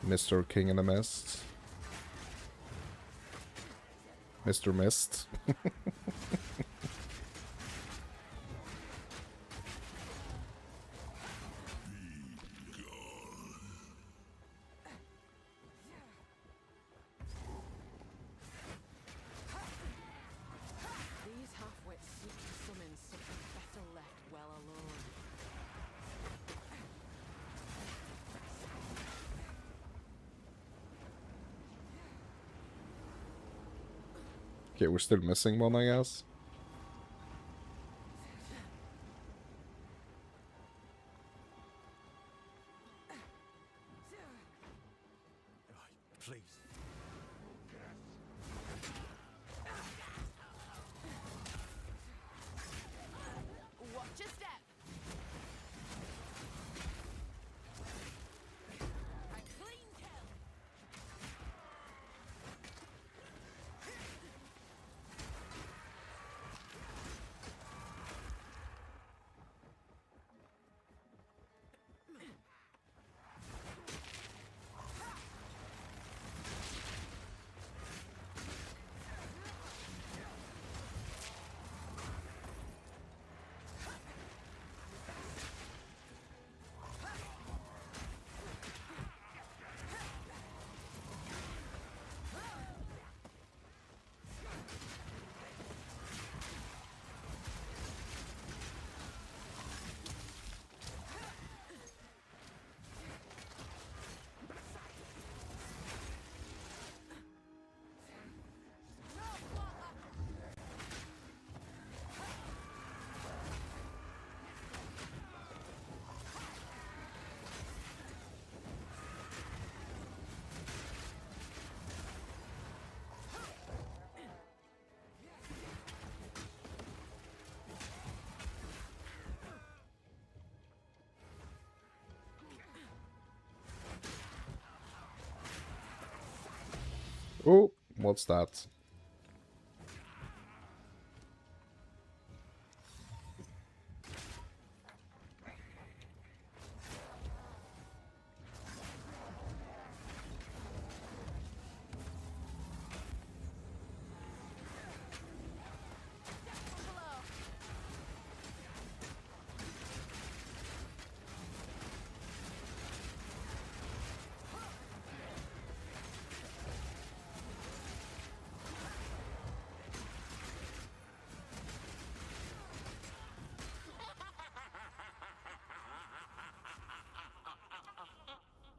S2: Mr. King in the Mist, Mr. Mist.
S7: These half-wits seek to summon something better left well alone.
S2: Okay, we're still missing one, I guess.
S4: Please.
S7: Watch your step. A clean kill.
S2: Oh, what's that?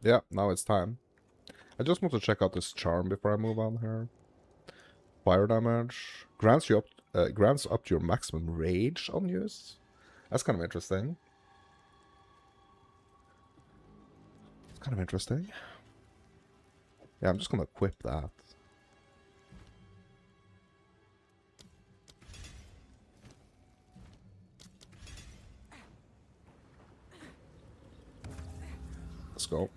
S2: Yeah, now it's time. I just want to check out this charm before I move on here. Fire damage grants up to your maximum rage on use. That's kind of interesting. It's kind of interesting. Yeah, I'm just gonna equip that. Let's go.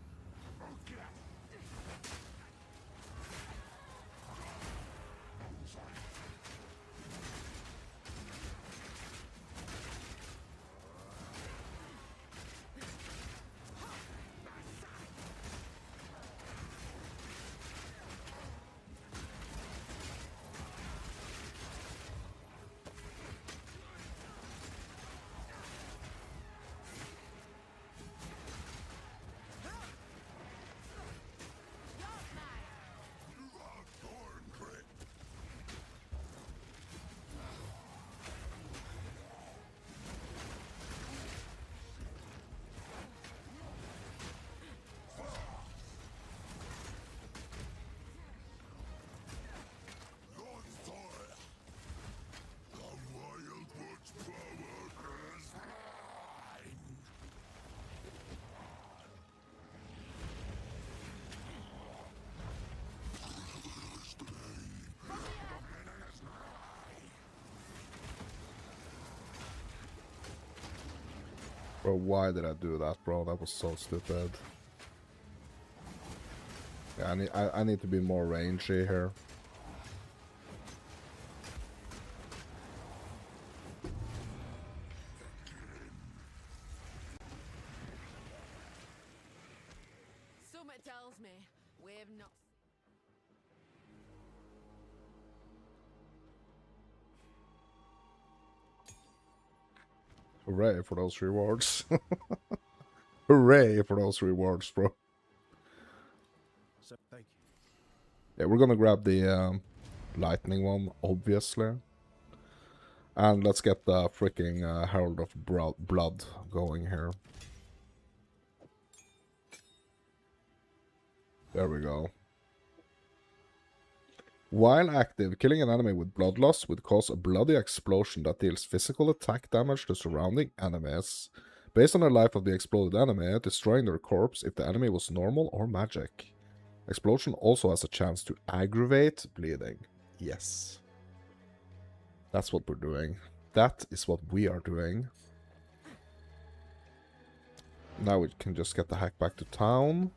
S2: Bro, why did I do that, bro? That was so stupid. Yeah, I need to be more rangy here.
S7: Summit tells me we've not.
S2: Hooray for those rewards. Hooray for those rewards, bro.
S3: So, thank you.
S2: Yeah, we're gonna grab the lightning one, obviously. And let's get the freaking Herald of Blood going here. There we go. While active, killing an enemy with blood loss would cause a bloody explosion that deals physical attack damage to surrounding enemies. Based on the life of the exploded enemy, destroying their corpse if the enemy was normal or magic. Explosion also has a chance to aggravate bleeding. Yes. That's what we're doing. That is what we are doing. Now we can just get the heck back to town.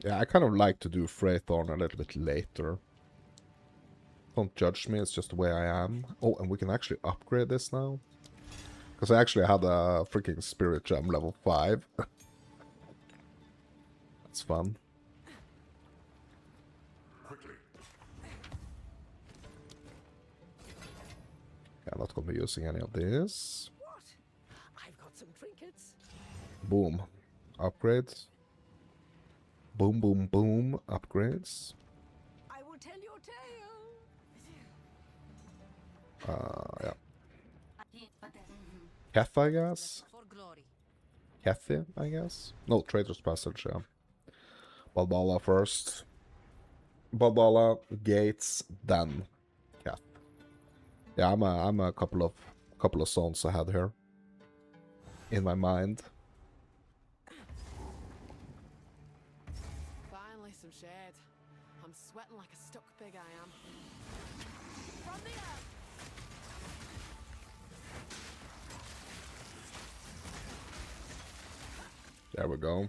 S2: Yeah, I kind of like to do Freythorn a little bit later. Don't judge me, it's just the way I am. Oh, and we can actually upgrade this now. Because I actually had a freaking Spirit Gem level 5. That's fun. Yeah, I'm not going to be using any of this.
S7: What? I've got some trinkets.
S2: Boom. Upgrades. Boom, boom, boom. Upgrades.
S7: I will tell your tale.
S2: Yeah. Keth, I guess?
S7: For glory.
S2: Kethy, I guess? No, Traitor's Passage, yeah. Balbala first. Balbala, Gates, then Keth. Yeah, I'm a couple of zones ahead here. In my mind.
S7: Finally some shade. I'm sweating like a stuck pig, I am. From the earth.
S2: There we go.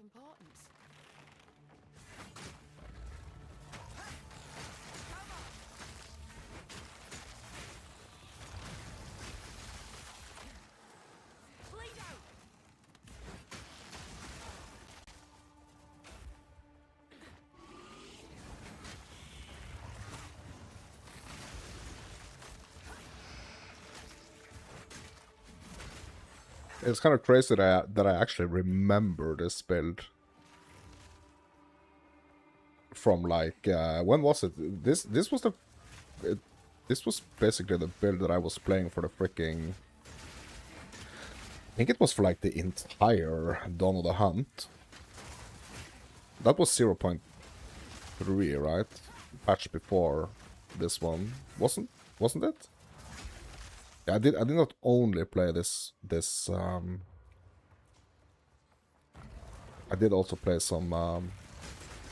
S7: importance. Bleed out!
S2: It's kind of crazy that I actually remember this build from like when was it? This was the this was basically the build that I was playing for the freaking. I think it was for like the entire Dawn of the Hunt. That was 0.3, right? Patch before this one, wasn't it? Yeah, I did not only play this. I did also play some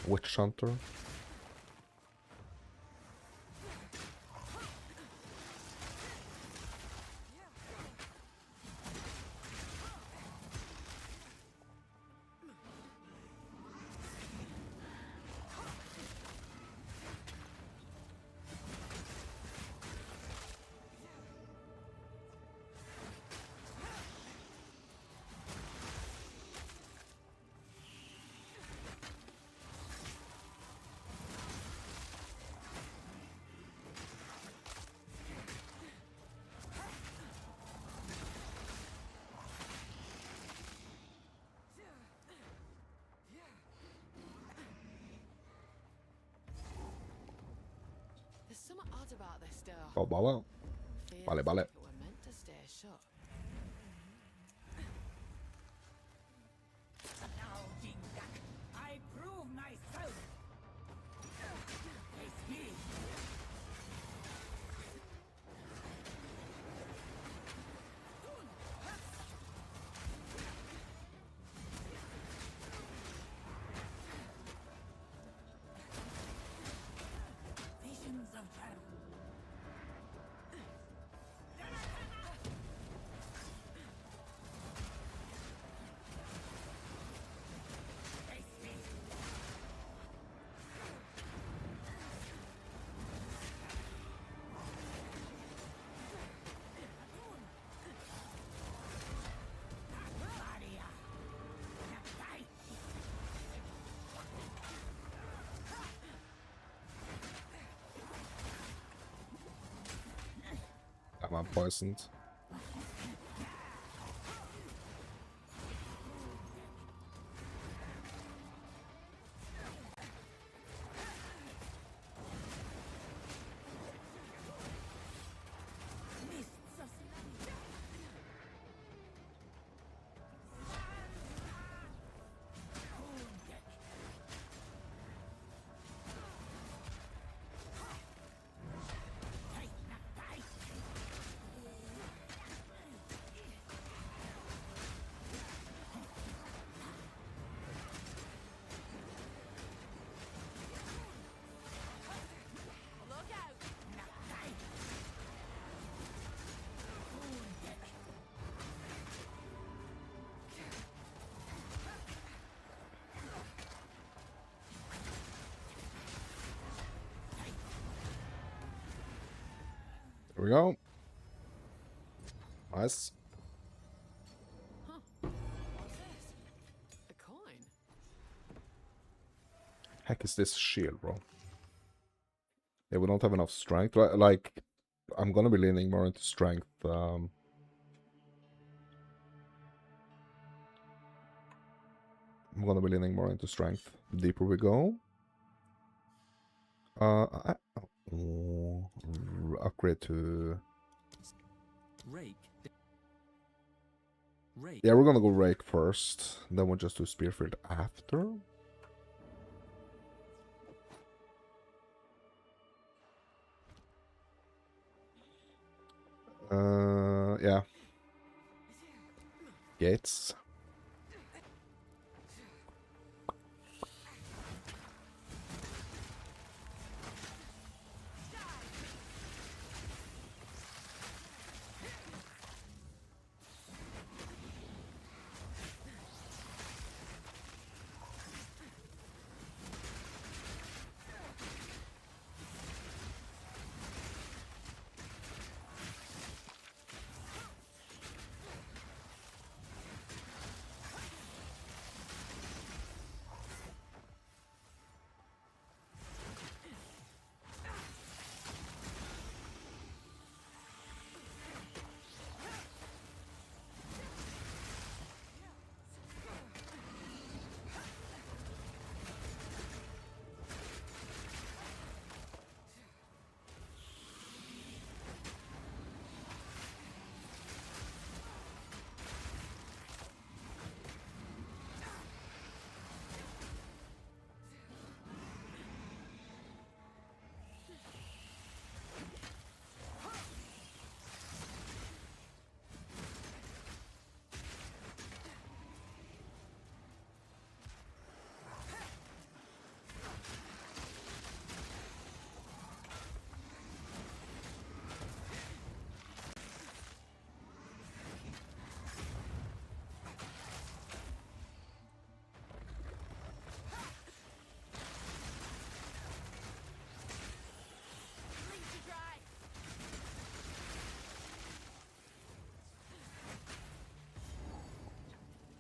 S2: Witch Hunter.
S7: There's something odd about this door.
S2: Oh, well.
S7: Feels
S2: Vale.
S7: like it were meant to stay shut.
S1: Now, Jindak, I prove myself. Face me. Visions of battle. Face me. Maria. Die.
S2: I'm poisoned.
S1: Mists of Wounded. Take that die.
S7: Look out!
S1: Die. Wounded.
S2: There we go. Nice.
S7: What's this? A coin?
S2: Heck is this shield, bro? Yeah, we don't have enough strength. Like, I'm gonna be leaning more into strength. I'm gonna be leaning more into strength. The deeper we go. Upgrade to.
S5: Rake. Rake.
S2: Yeah, we're gonna go rake first. Then we'll just do spearfield after. Yeah. Gates.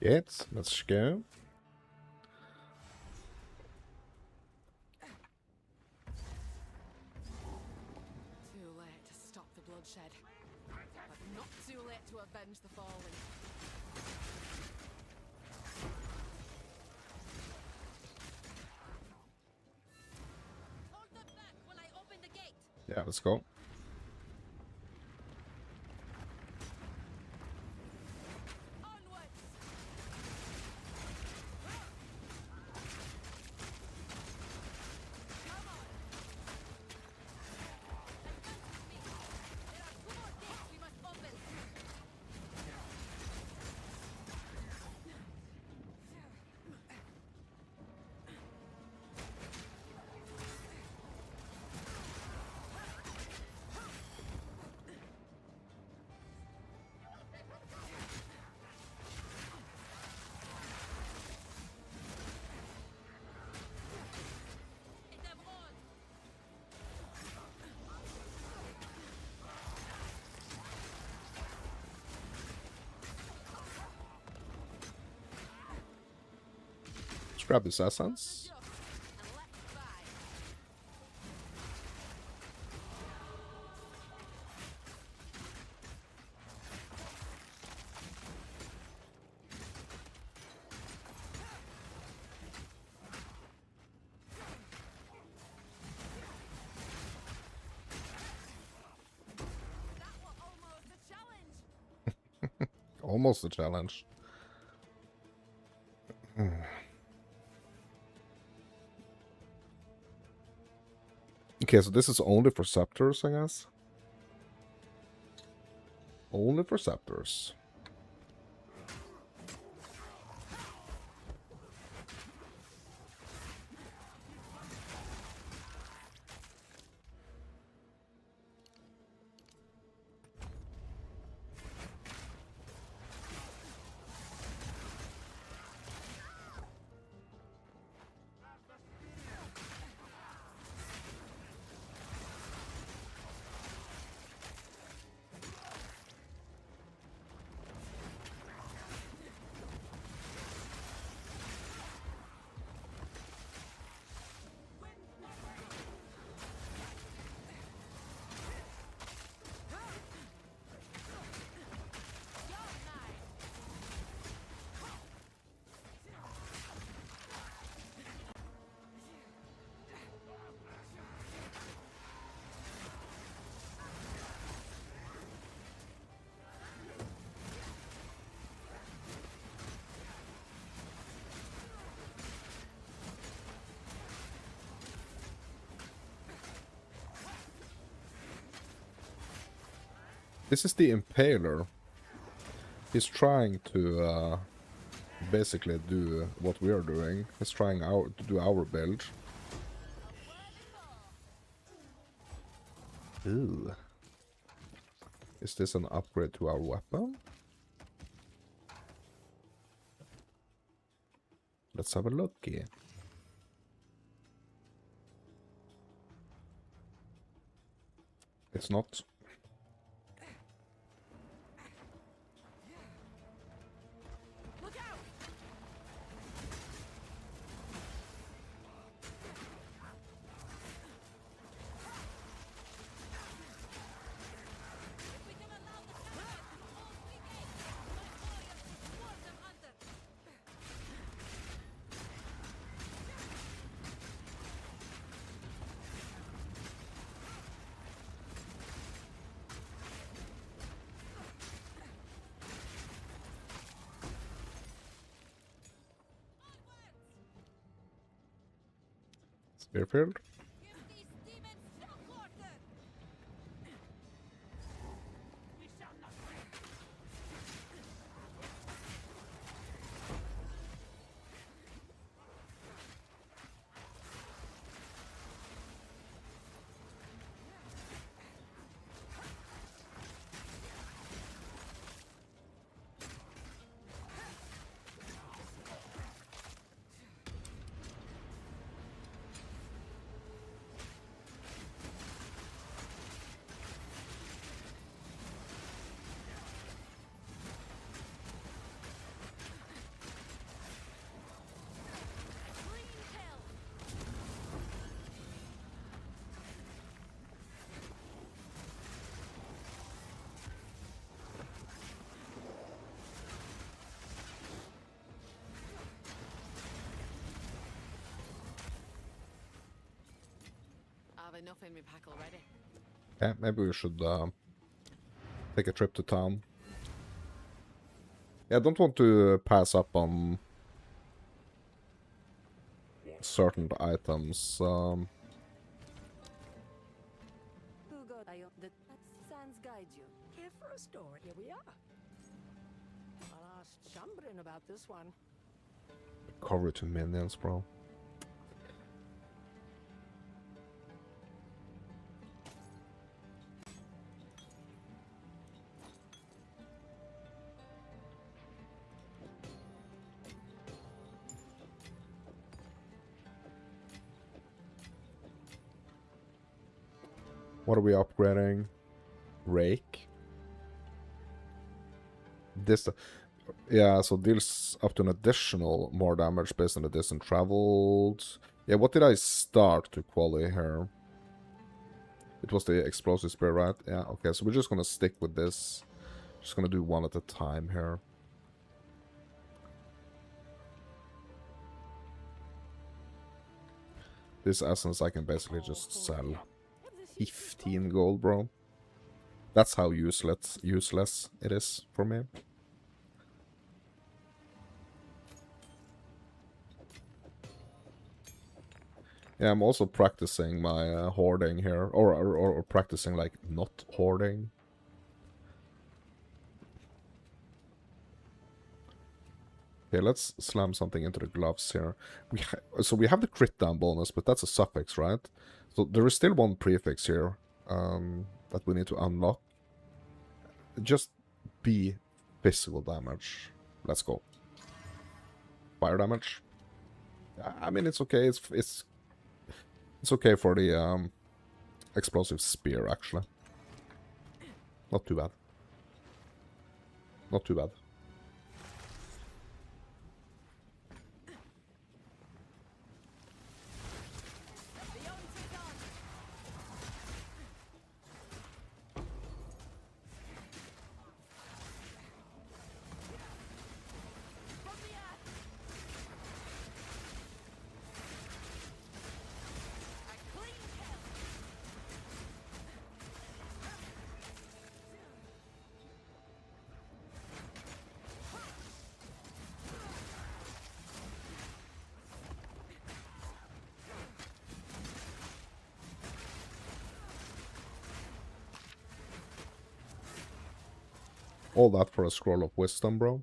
S2: Yes, let's go.
S7: Too late to stop the bloodshed, but not too late to avenge the fallen. Hold them back while I open the gate.
S2: Yeah, let's go.
S7: Onwards. Come on. Advance with me. There are 2 more gates we must open. Hit them all.
S2: Let's grab this essence.
S7: And let's buy. That was almost a challenge.
S2: Almost a challenge. Okay, so this is only for scepters, I guess. Only for scepters. This is the Impaler. He's trying to basically do what we are doing. He's trying to do our build. Ooh. Is this an upgrade to our weapon? Let's have a look here. It's not.
S7: Look out! If we can allow the chariots to hold 3 gates, my warriors will swarm them under.
S2: Spearfield?
S7: Give these demons no quarter! We shall not win! enough in my pack already.
S2: Yeah, maybe we should take a trip to town. Yeah, I don't want to pass up on certain items.
S8: Who got the sands guide you?
S9: Here for a story, here we are. I'll ask Shambrin about this one.
S2: Cover to minions, bro. What are we upgrading? Rake. This, yeah, so deals up to an additional more damage based on the distance traveled. Yeah, what did I start to quality here? It was the explosive spear, right? Yeah, okay, so we're just gonna stick with this. Just gonna do one at a time here. This essence I can basically just sell. 15 gold, bro. That's how useless it is for me. Yeah, I'm also practicing my hoarding here, or practicing like not hoarding. Okay, let's slam something into the gloves here. So we have the crit down bonus, but that's a suffix, right? So there is still one prefix here that we need to unlock. Just be physical damage. Let's go. Fire damage. I mean, it's okay. It's okay for the explosive spear, actually. Not too bad. Not too bad. All that for a scroll of wisdom, bro.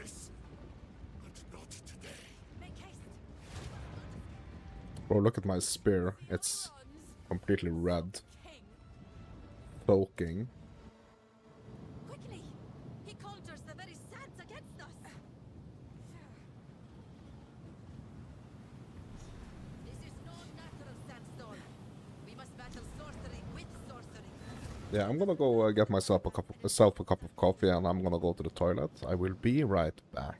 S4: this, but not today.
S7: Make haste.
S2: Bro, look at my spear. It's completely red.
S7: King,
S2: Soaking.
S7: quickly! He conjures the very sands against us. This is no natural sandstone. We must battle sorcery with sorcery.
S2: Yeah, I'm gonna go get myself a cup of coffee, and I'm gonna go to the toilet. I will be right back.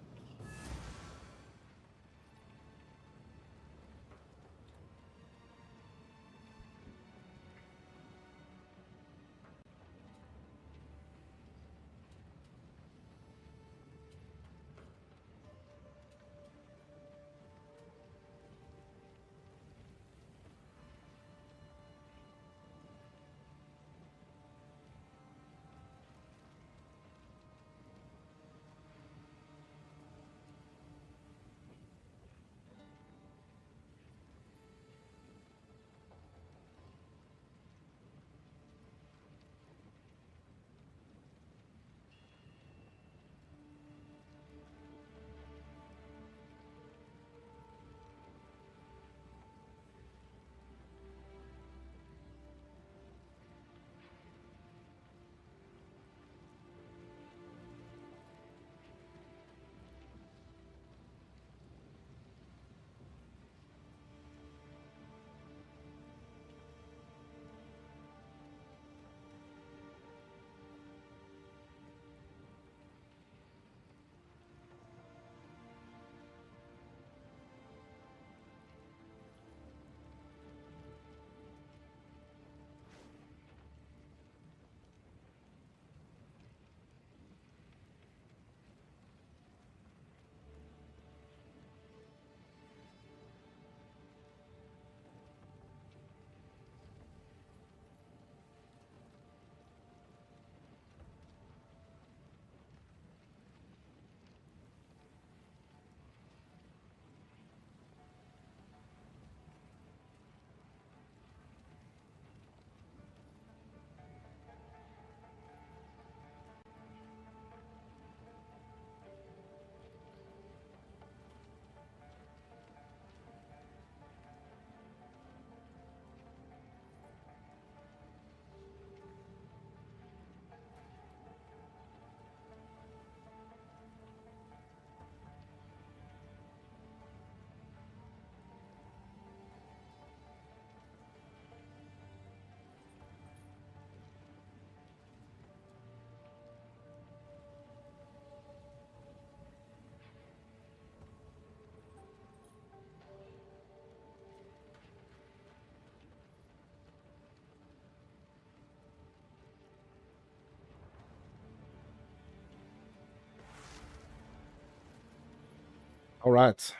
S2: All right.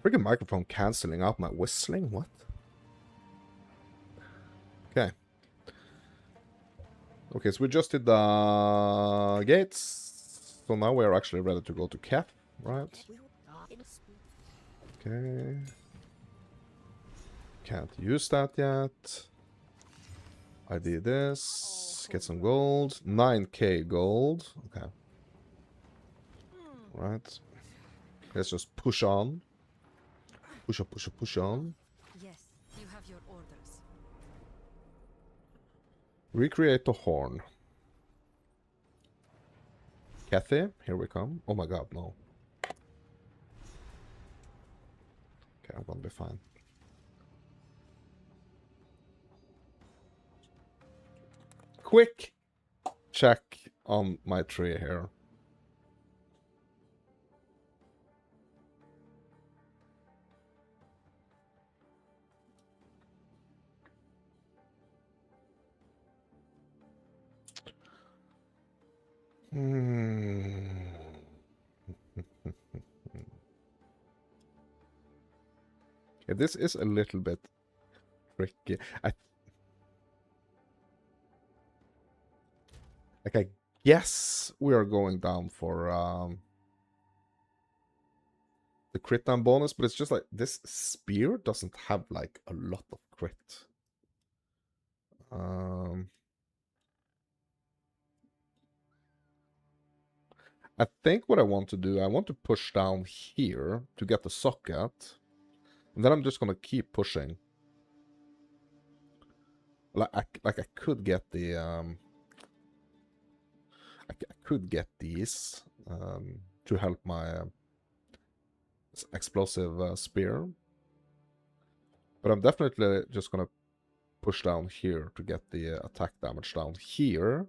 S2: Freaking microphone canceling out my whistling? What? Okay. Okay, so we just did the gates. So now we're actually ready to go to Cap, right? Okay. Can't use that yet. I did this. Get some gold. 9k gold. Okay. Right. Let's just push on. Push on, push on, push on.
S6: Yes, you have your orders.
S2: Recreate the horn. Kathy, here we come. Oh my god, no. Okay, I'm gonna be fine. Quick check on my tree here. Yeah, this is a little bit tricky. I guess we are going down for the crit down bonus, but it's just like this spear doesn't have like a lot of crit. I think what I want to do, I want to push down here to get the socket. And then I'm just gonna keep pushing. Like I could get the I could get these to help my explosive spear. But I'm definitely just gonna push down here to get the attack damage down here.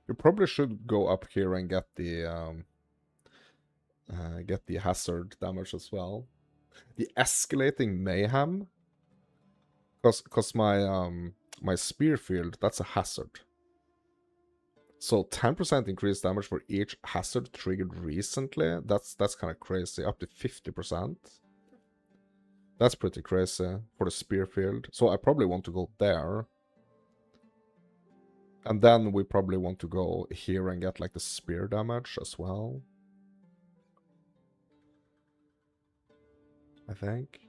S2: You probably should go up here and get the hazard damage as well. The escalating mayhem, because my spear field, that's a hazard. So 10% increased damage for each hazard triggered recently. That's kind of crazy. Up to 50%. That's pretty crazy for the spear field. So I probably want to go there. And then we probably want to go here and get like the spear damage as well. I think.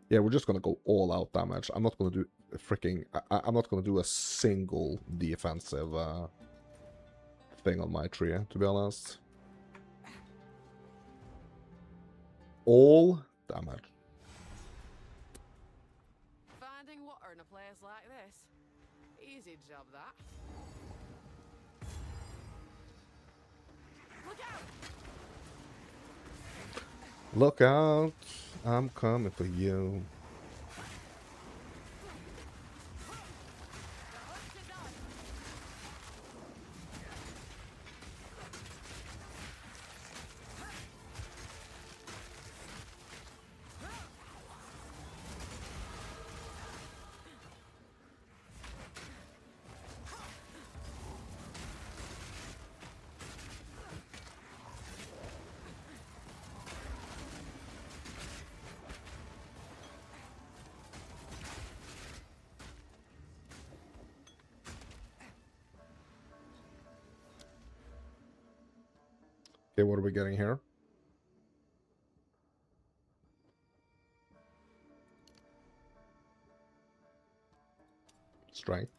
S2: Yeah, we're just gonna go all out damage. I'm not gonna do a freaking... I'm not gonna do a single defensive thing on my tree, to be honest. All damage.
S7: Finding water in a place like this. Easy job, that. Look out!
S2: Look out! I'm coming for you. Okay, what are we getting here? Strength.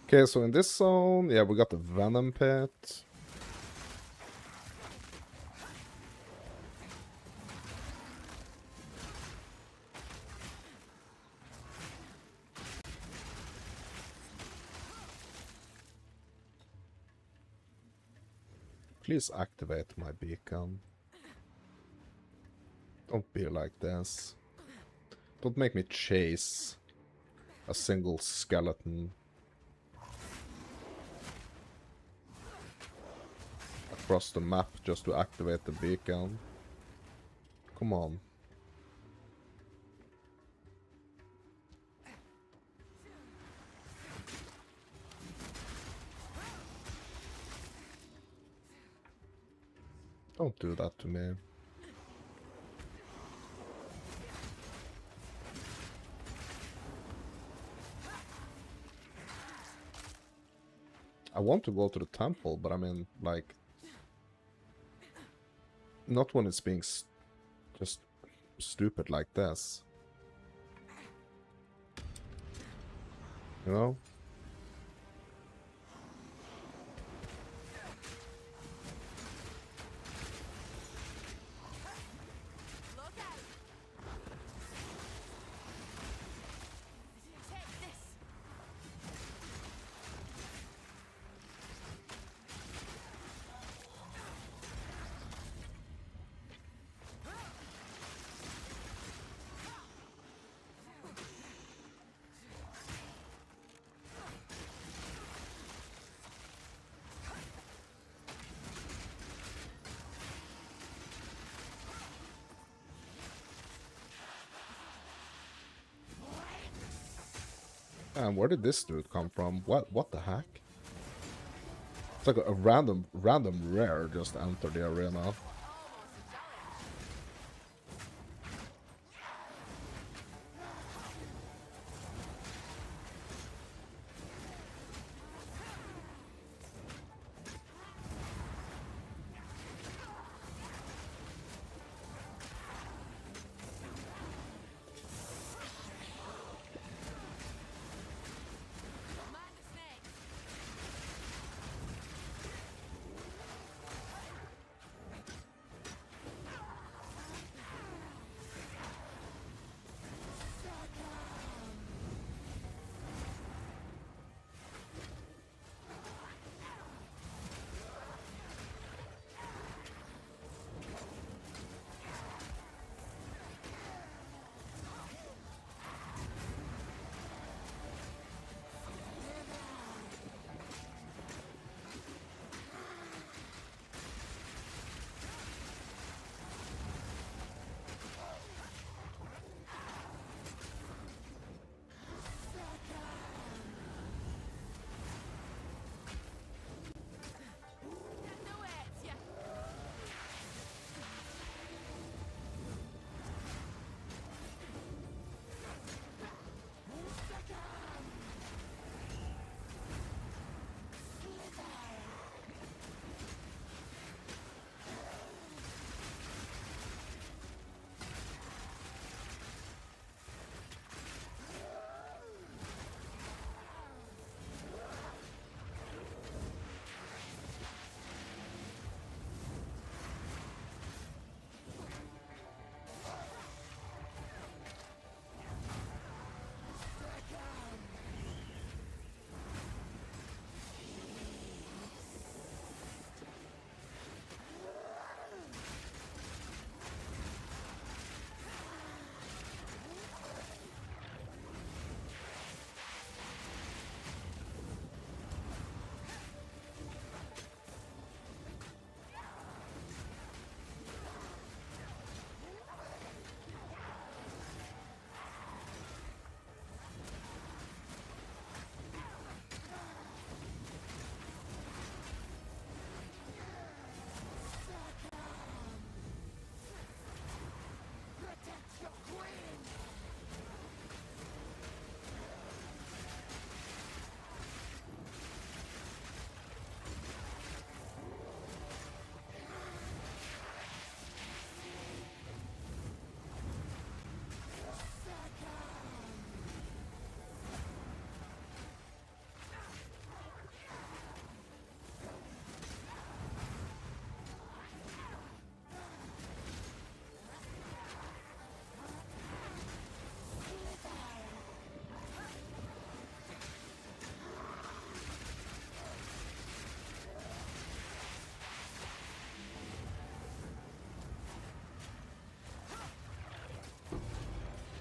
S2: Okay, so in this zone, yeah, we got the Venom Pit. Please activate my beacon. Don't be like this. Don't make me chase a single skeleton across the map just to activate the beacon. Come on. Don't do that to me. I want to go to the temple, but I mean, like, not when it's being just stupid like this. You know?
S7: Look out! Take this!
S2: And where did this dude come from? What the heck? It's like a random rare just entered the arena.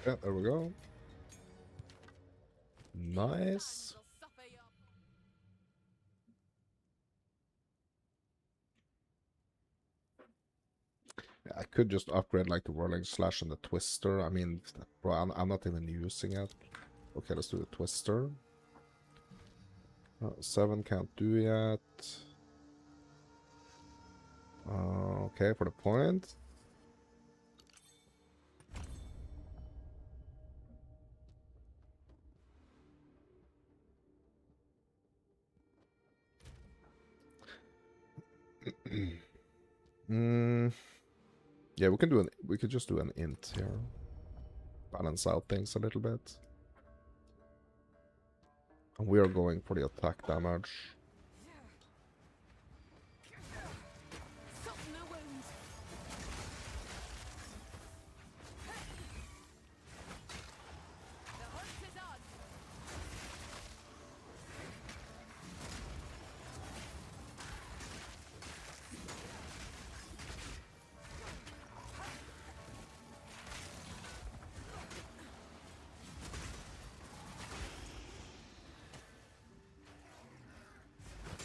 S2: Yeah, there we go. Nice. Yeah, I could just upgrade like the Whirling Slash and the Twister. I mean, bro, I'm not even using it. Okay, let's do the Twister. 7 can't do yet. Okay, for the point. Yeah, we could just do an int here. Balance out things a little bit. And we are going for the attack damage.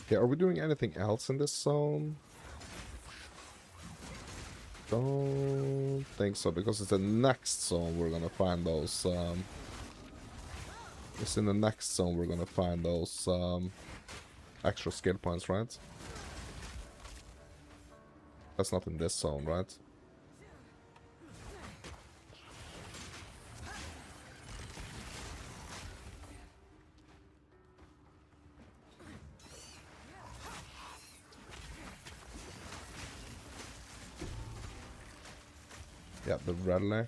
S2: Okay, are we doing anything else in this zone? Don't think so, because it's the next zone we're gonna find those It's in the next zone we're gonna find those extra skill points, right? That's not in this zone, right? Yeah, the relic.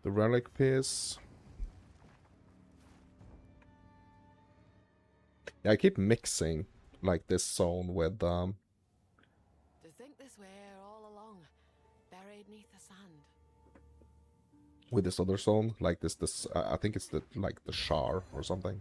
S2: The relic piece. Yeah, I keep mixing like this zone with
S7: To think this way all along, buried neath the sand.
S2: with this other zone, like this I think it's the like the Shar or something.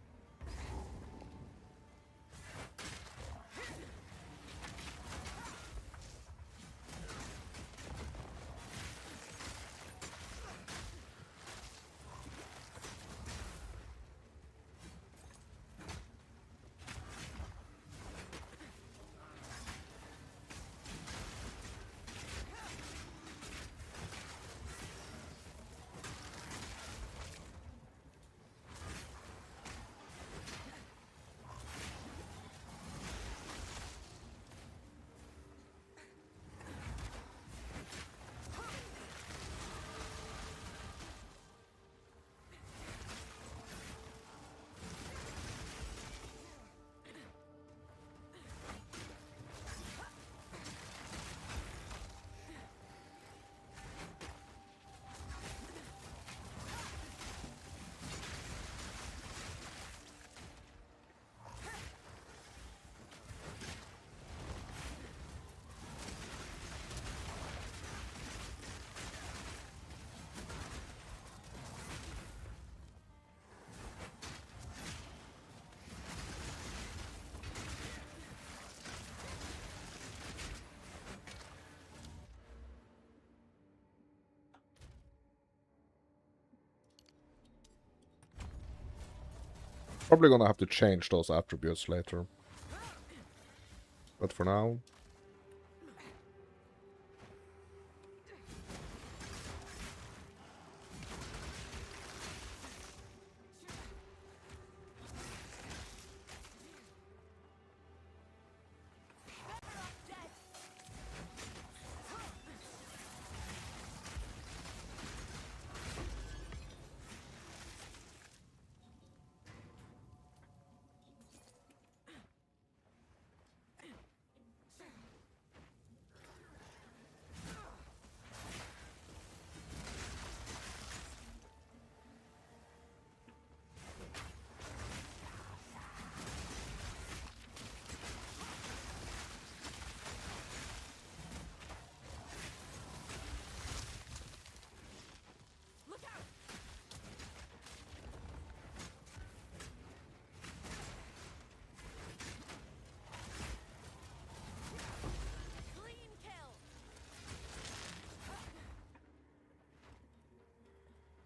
S2: Probably gonna have to change those attributes later. But for now...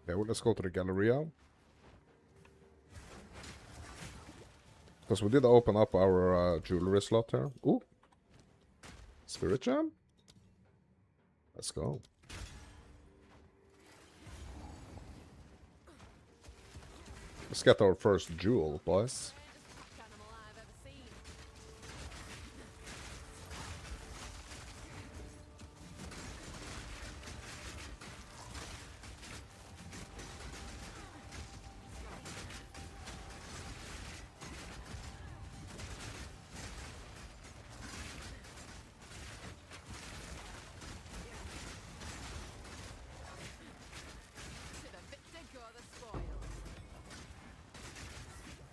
S2: Okay, well, let's go to the Galleria. Because we did open up our jewelry slot here. Ooh! Spirit Gem? Let's go. Let's get our first jewel, boys.
S7: Animal I've ever seen. To the victor go the spoils.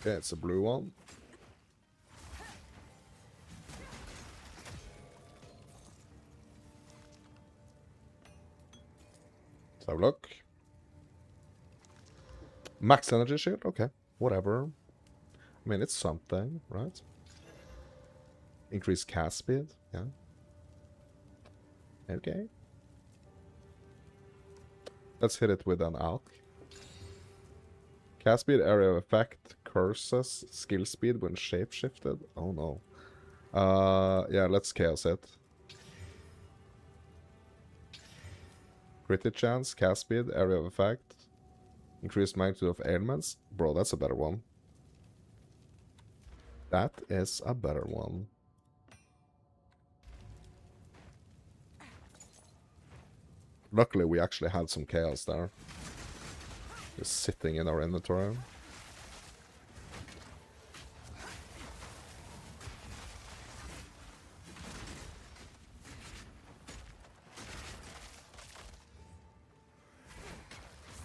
S2: Okay, it's a blue one. Let's have a look. Max energy shield? Okay, whatever. I mean, it's something, right? Increased cast speed? Yeah. Okay. Let's hit it with an alch. Cast speed, area of effect, curses, skill speed when shapeshifted. Oh no. Yeah, let's chaos it. Critic chance, cast speed, area of effect, increased magnitude of ailments. Bro, that's a better one. That is a better one. Luckily, we actually had some chaos there. Just sitting in our inventory.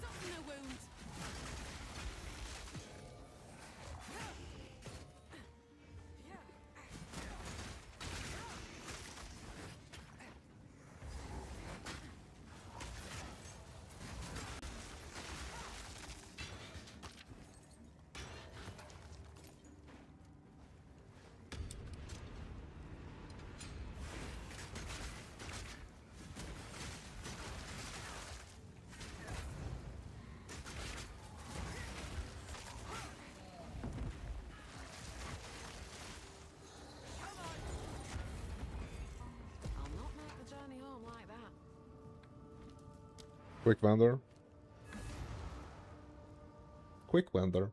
S7: Soften the wound. I'll not make the journey home like that.
S2: Quick vendor. Quick vendor.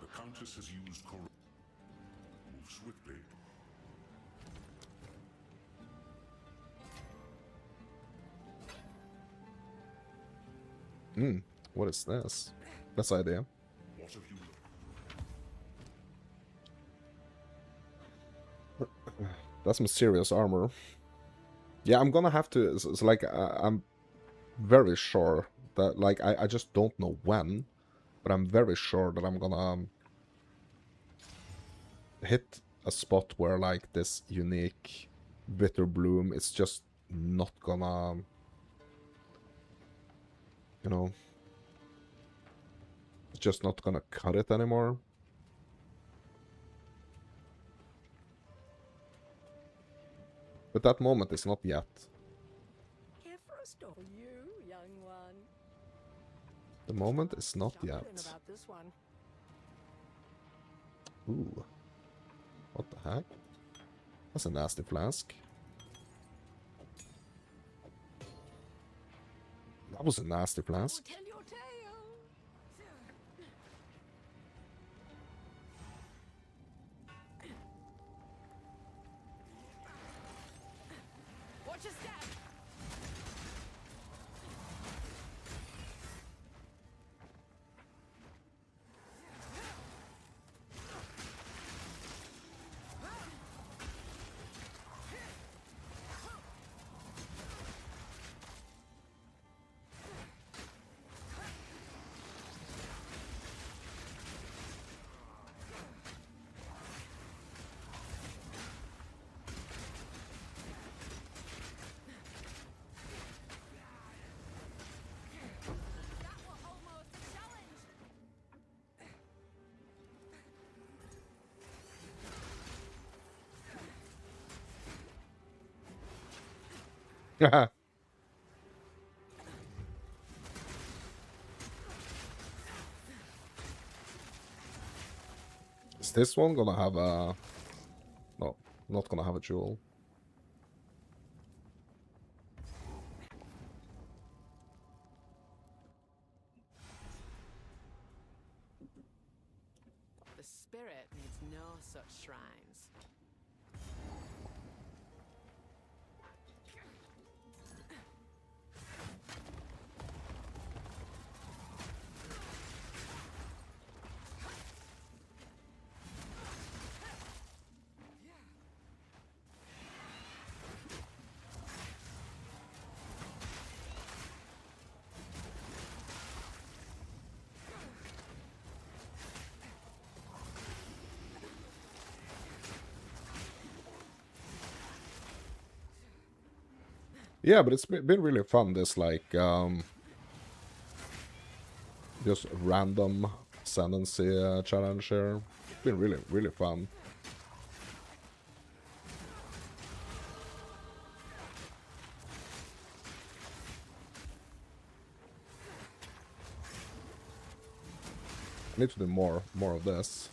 S10: The Countess has used corruption. Move swiftly.
S2: What is this? That's idea.
S10: What have you learned?
S2: That's some serious armor. Yeah, I'm gonna have to. It's like I'm very sure that like I just don't know when, but I'm very sure that I'm gonna hit a spot where like this unique bitter bloom is just not gonna, you know, it's just not gonna cut it anymore. But that moment is not yet.
S9: Here for a store, you young one.
S2: The moment is not
S9: Jumping
S2: yet.
S9: about this one.
S2: Ooh. What the heck? That's a nasty flask. That was a nasty flask.
S9: Tell your tale.
S7: Watch your step. That was almost a challenge.
S2: Is this one gonna have a... No, not gonna have a jewel.
S7: The spirit needs no such shrines.
S2: Yeah, but it's been really fun, this like just random Ascendancy challenge here. It's been really, really fun. need to do more of this.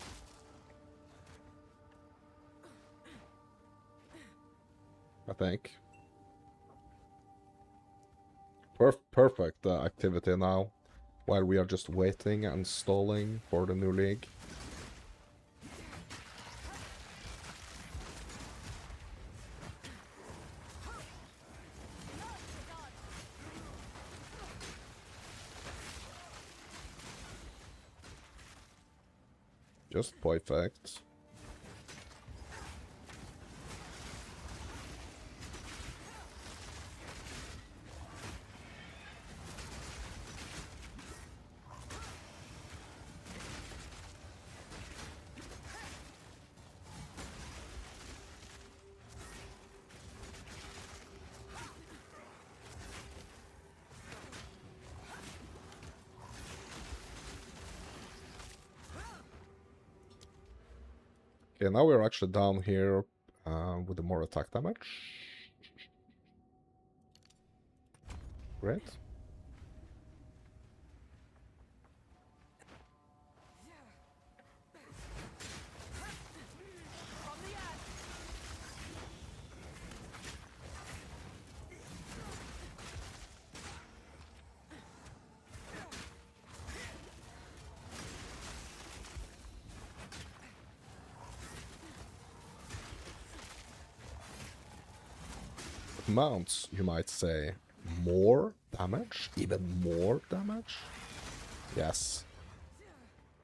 S2: I think. Perfect activity now, while we are just waiting and stalling for the new league. Just perfect. Okay, now we're actually down here with the more attack damage. Great. Mounts, you might say, more damage? Even more damage? Yes.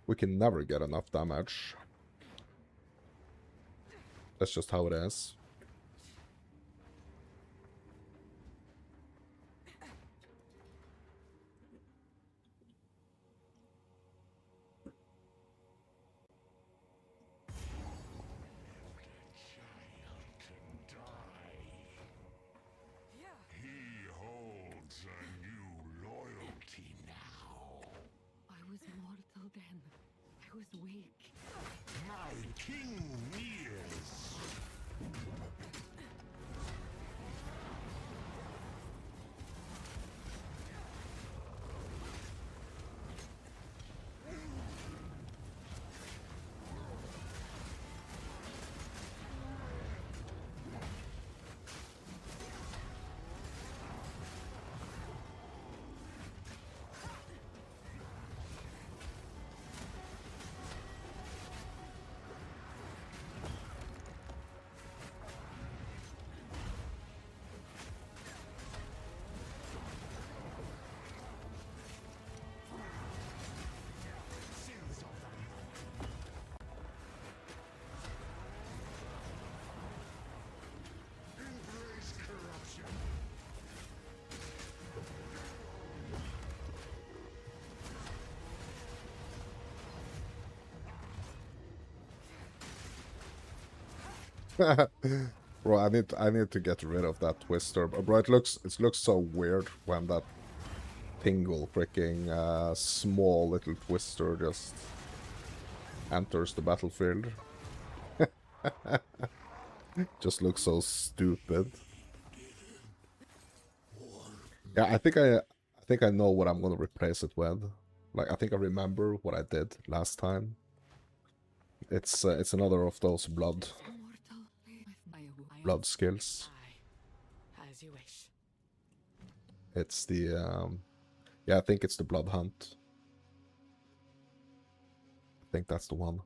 S2: We can never get enough damage. That's just how it is.
S10: He holds a new loyalty now.
S8: I was mortal then. I was weak.
S10: My king nears. Embrace corruption.
S2: Bro, I need to get rid of that twister. Bro, it looks so weird when that tingle freaking small little twister just enters the battlefield. Just looks so stupid. Yeah, I think I know what I'm gonna replace it with. Like, I think I remember what I did last time. It's another of those blood skills.
S7: As you wish.
S2: It's the yeah, I think it's the blood hunt. I think that's the one.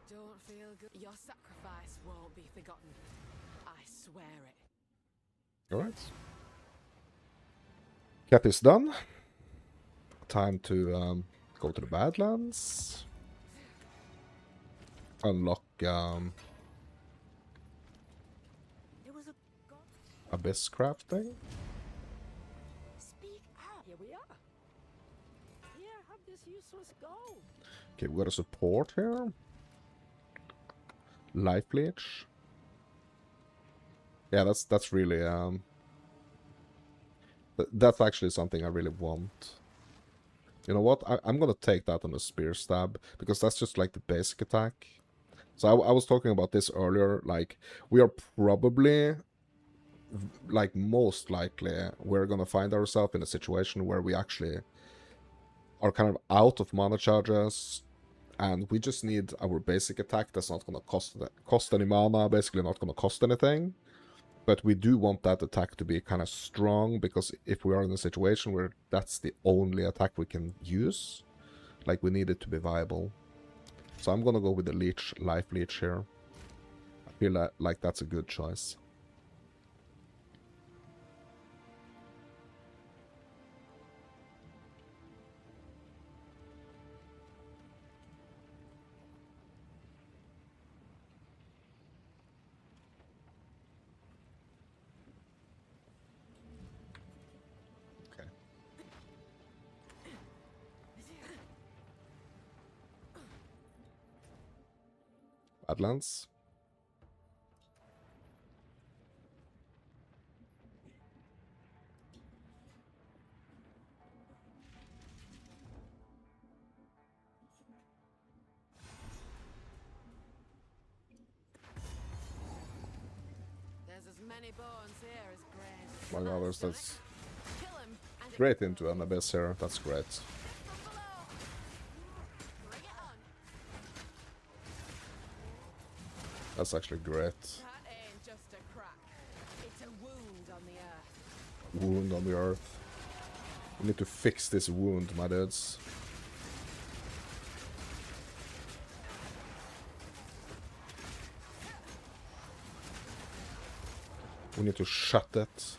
S7: Don't feel good. Your sacrifice won't be forgotten. I swear it.
S2: Alright. Cat is done. Time to go to the Badlands. Unlock Abyss crafting.
S9: Speak up. Here we are. Here, have this useless gold.
S2: Okay, we got a support here. Life Leech. Yeah, that's really that's actually something I really want. You know what? I'm gonna take that on a spear stab, because that's just like the basic attack. So I was talking about this earlier, like, we are probably, like, most likely, we're gonna find ourselves in a situation where we actually are kind of out of mana charges, and we just need our basic attack that's not gonna cost any mana, basically not gonna cost anything. But we do want that attack to be kind of strong, because if we are in a situation where that's the only attack we can use, like, we need it to be viable. So I'm gonna go with the leech, life leech here. I feel like that's a good choice. Okay. Badlands.
S7: There's as many bones here as graves.
S2: My god, there's this
S7: Kill 'em and
S2: straight into an abyss here. That's great.
S7: from below. Bring it on.
S2: That's actually great.
S7: That ain't just a crack. It's a wound on the earth.
S2: Wound on the earth. We need to fix this wound, my dudes. We need to shut it.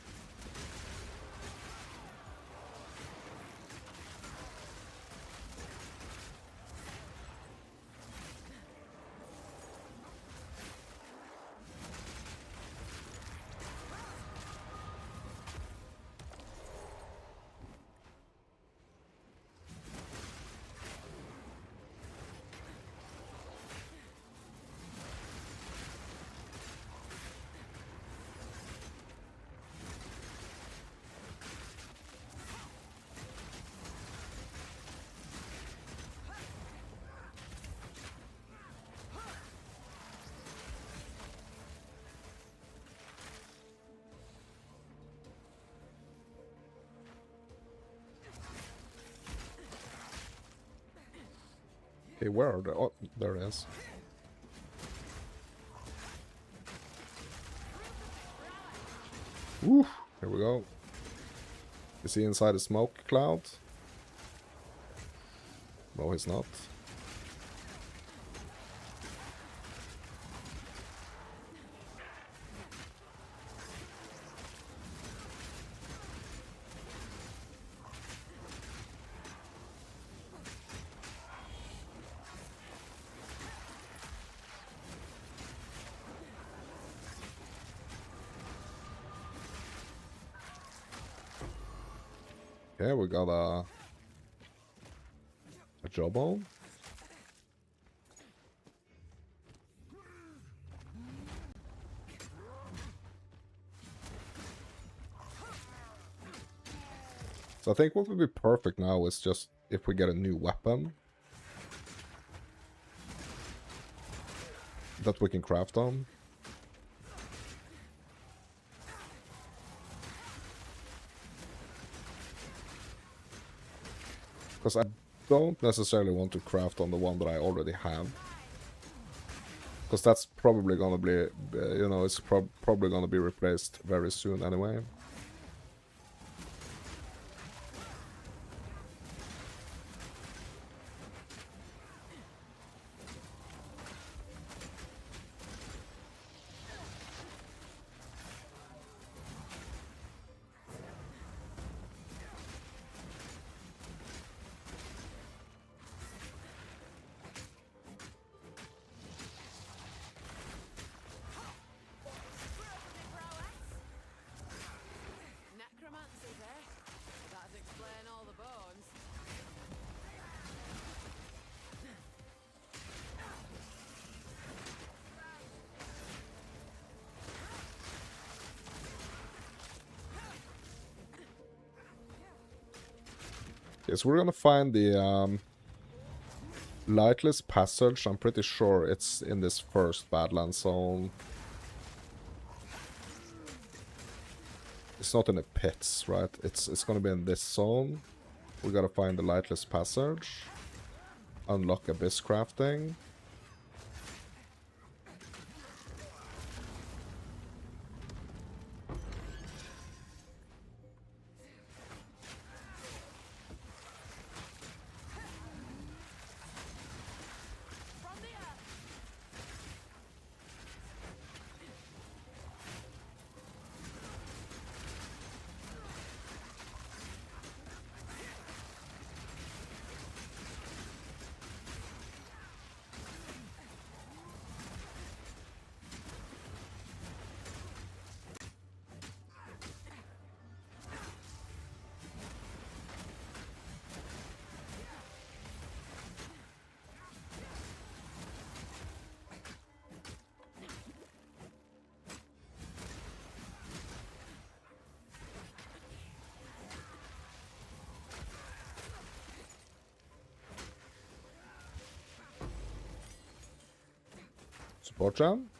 S2: Okay, where are the... Oh, there it is. Woo! Here we go. Is he inside a smoke cloud? No, he's not. Okay, we got a Jobbo. So I think what would be perfect now is just if we get a new weapon that we can craft on. Because I don't necessarily want to craft on the one that I already have. Because that's probably gonna be, you know, it's probably gonna be replaced very soon anyway. Yes, we're gonna find the Lightless Passage. I'm pretty sure it's in this first Badlands zone. It's not in the pits, right? It's gonna be in this zone. We gotta find the Lightless Passage. Unlock Abyss Crafting. Support jam?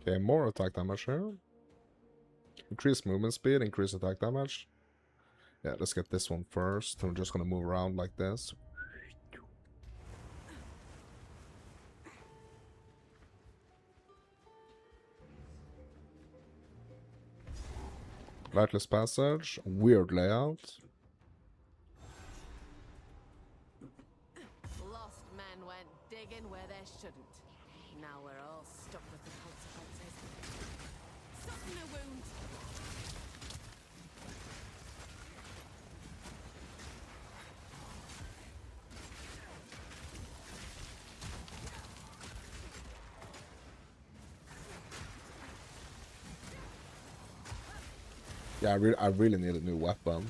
S2: Okay, more attack damage here. Increase movement speed, increase attack damage. Yeah, let's get this one first. I'm just gonna move around like this. Lightless Passage, weird layout.
S7: Lost men went digging where they shouldn't. Now we're all stuck with the consequences. Soften a wound.
S2: Yeah, I really need a new weapon.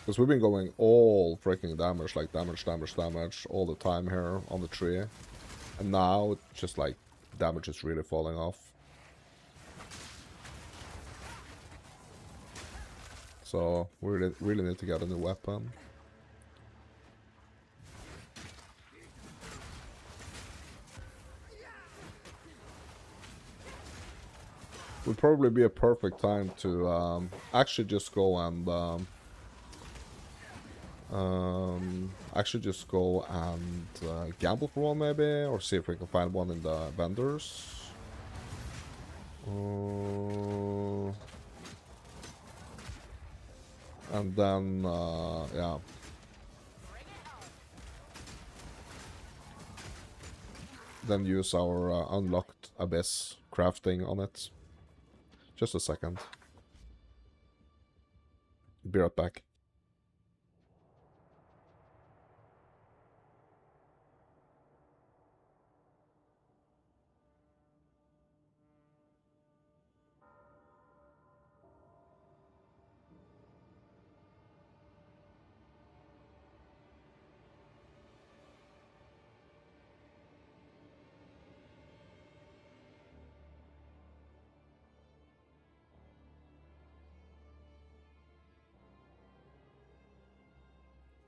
S2: Because we've been going all freaking damage, like damage all the time here on the tree. And now, it's just like, damage is really falling off. So, we really need to get a new weapon. Would probably be a perfect time to actually just go and gamble for one maybe, or see if we can find one in the vendors. And then yeah. Then use our unlocked Abyss crafting on it. Just a second. Be right back.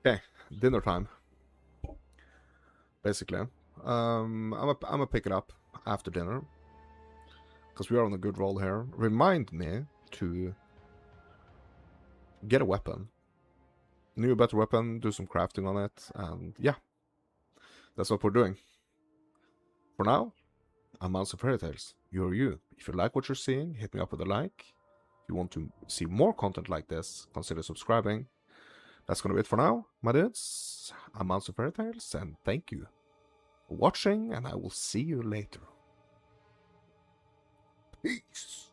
S2: Okay, dinner time. Basically, I'm gonna pick it up after dinner because we are on a good roll here. Remind me to get a weapon. New better weapon, do some crafting on it, and yeah. That's what we're doing. For now, I'm Mouse of Fairy Tales. You're you. If you like what you're seeing, hit me up with a like. If you want to see more content like this, consider subscribing. That's gonna be it for now, my dudes. I'm Mouse of Fairy Tales, and thank you for watching, and I will see you later. Peace.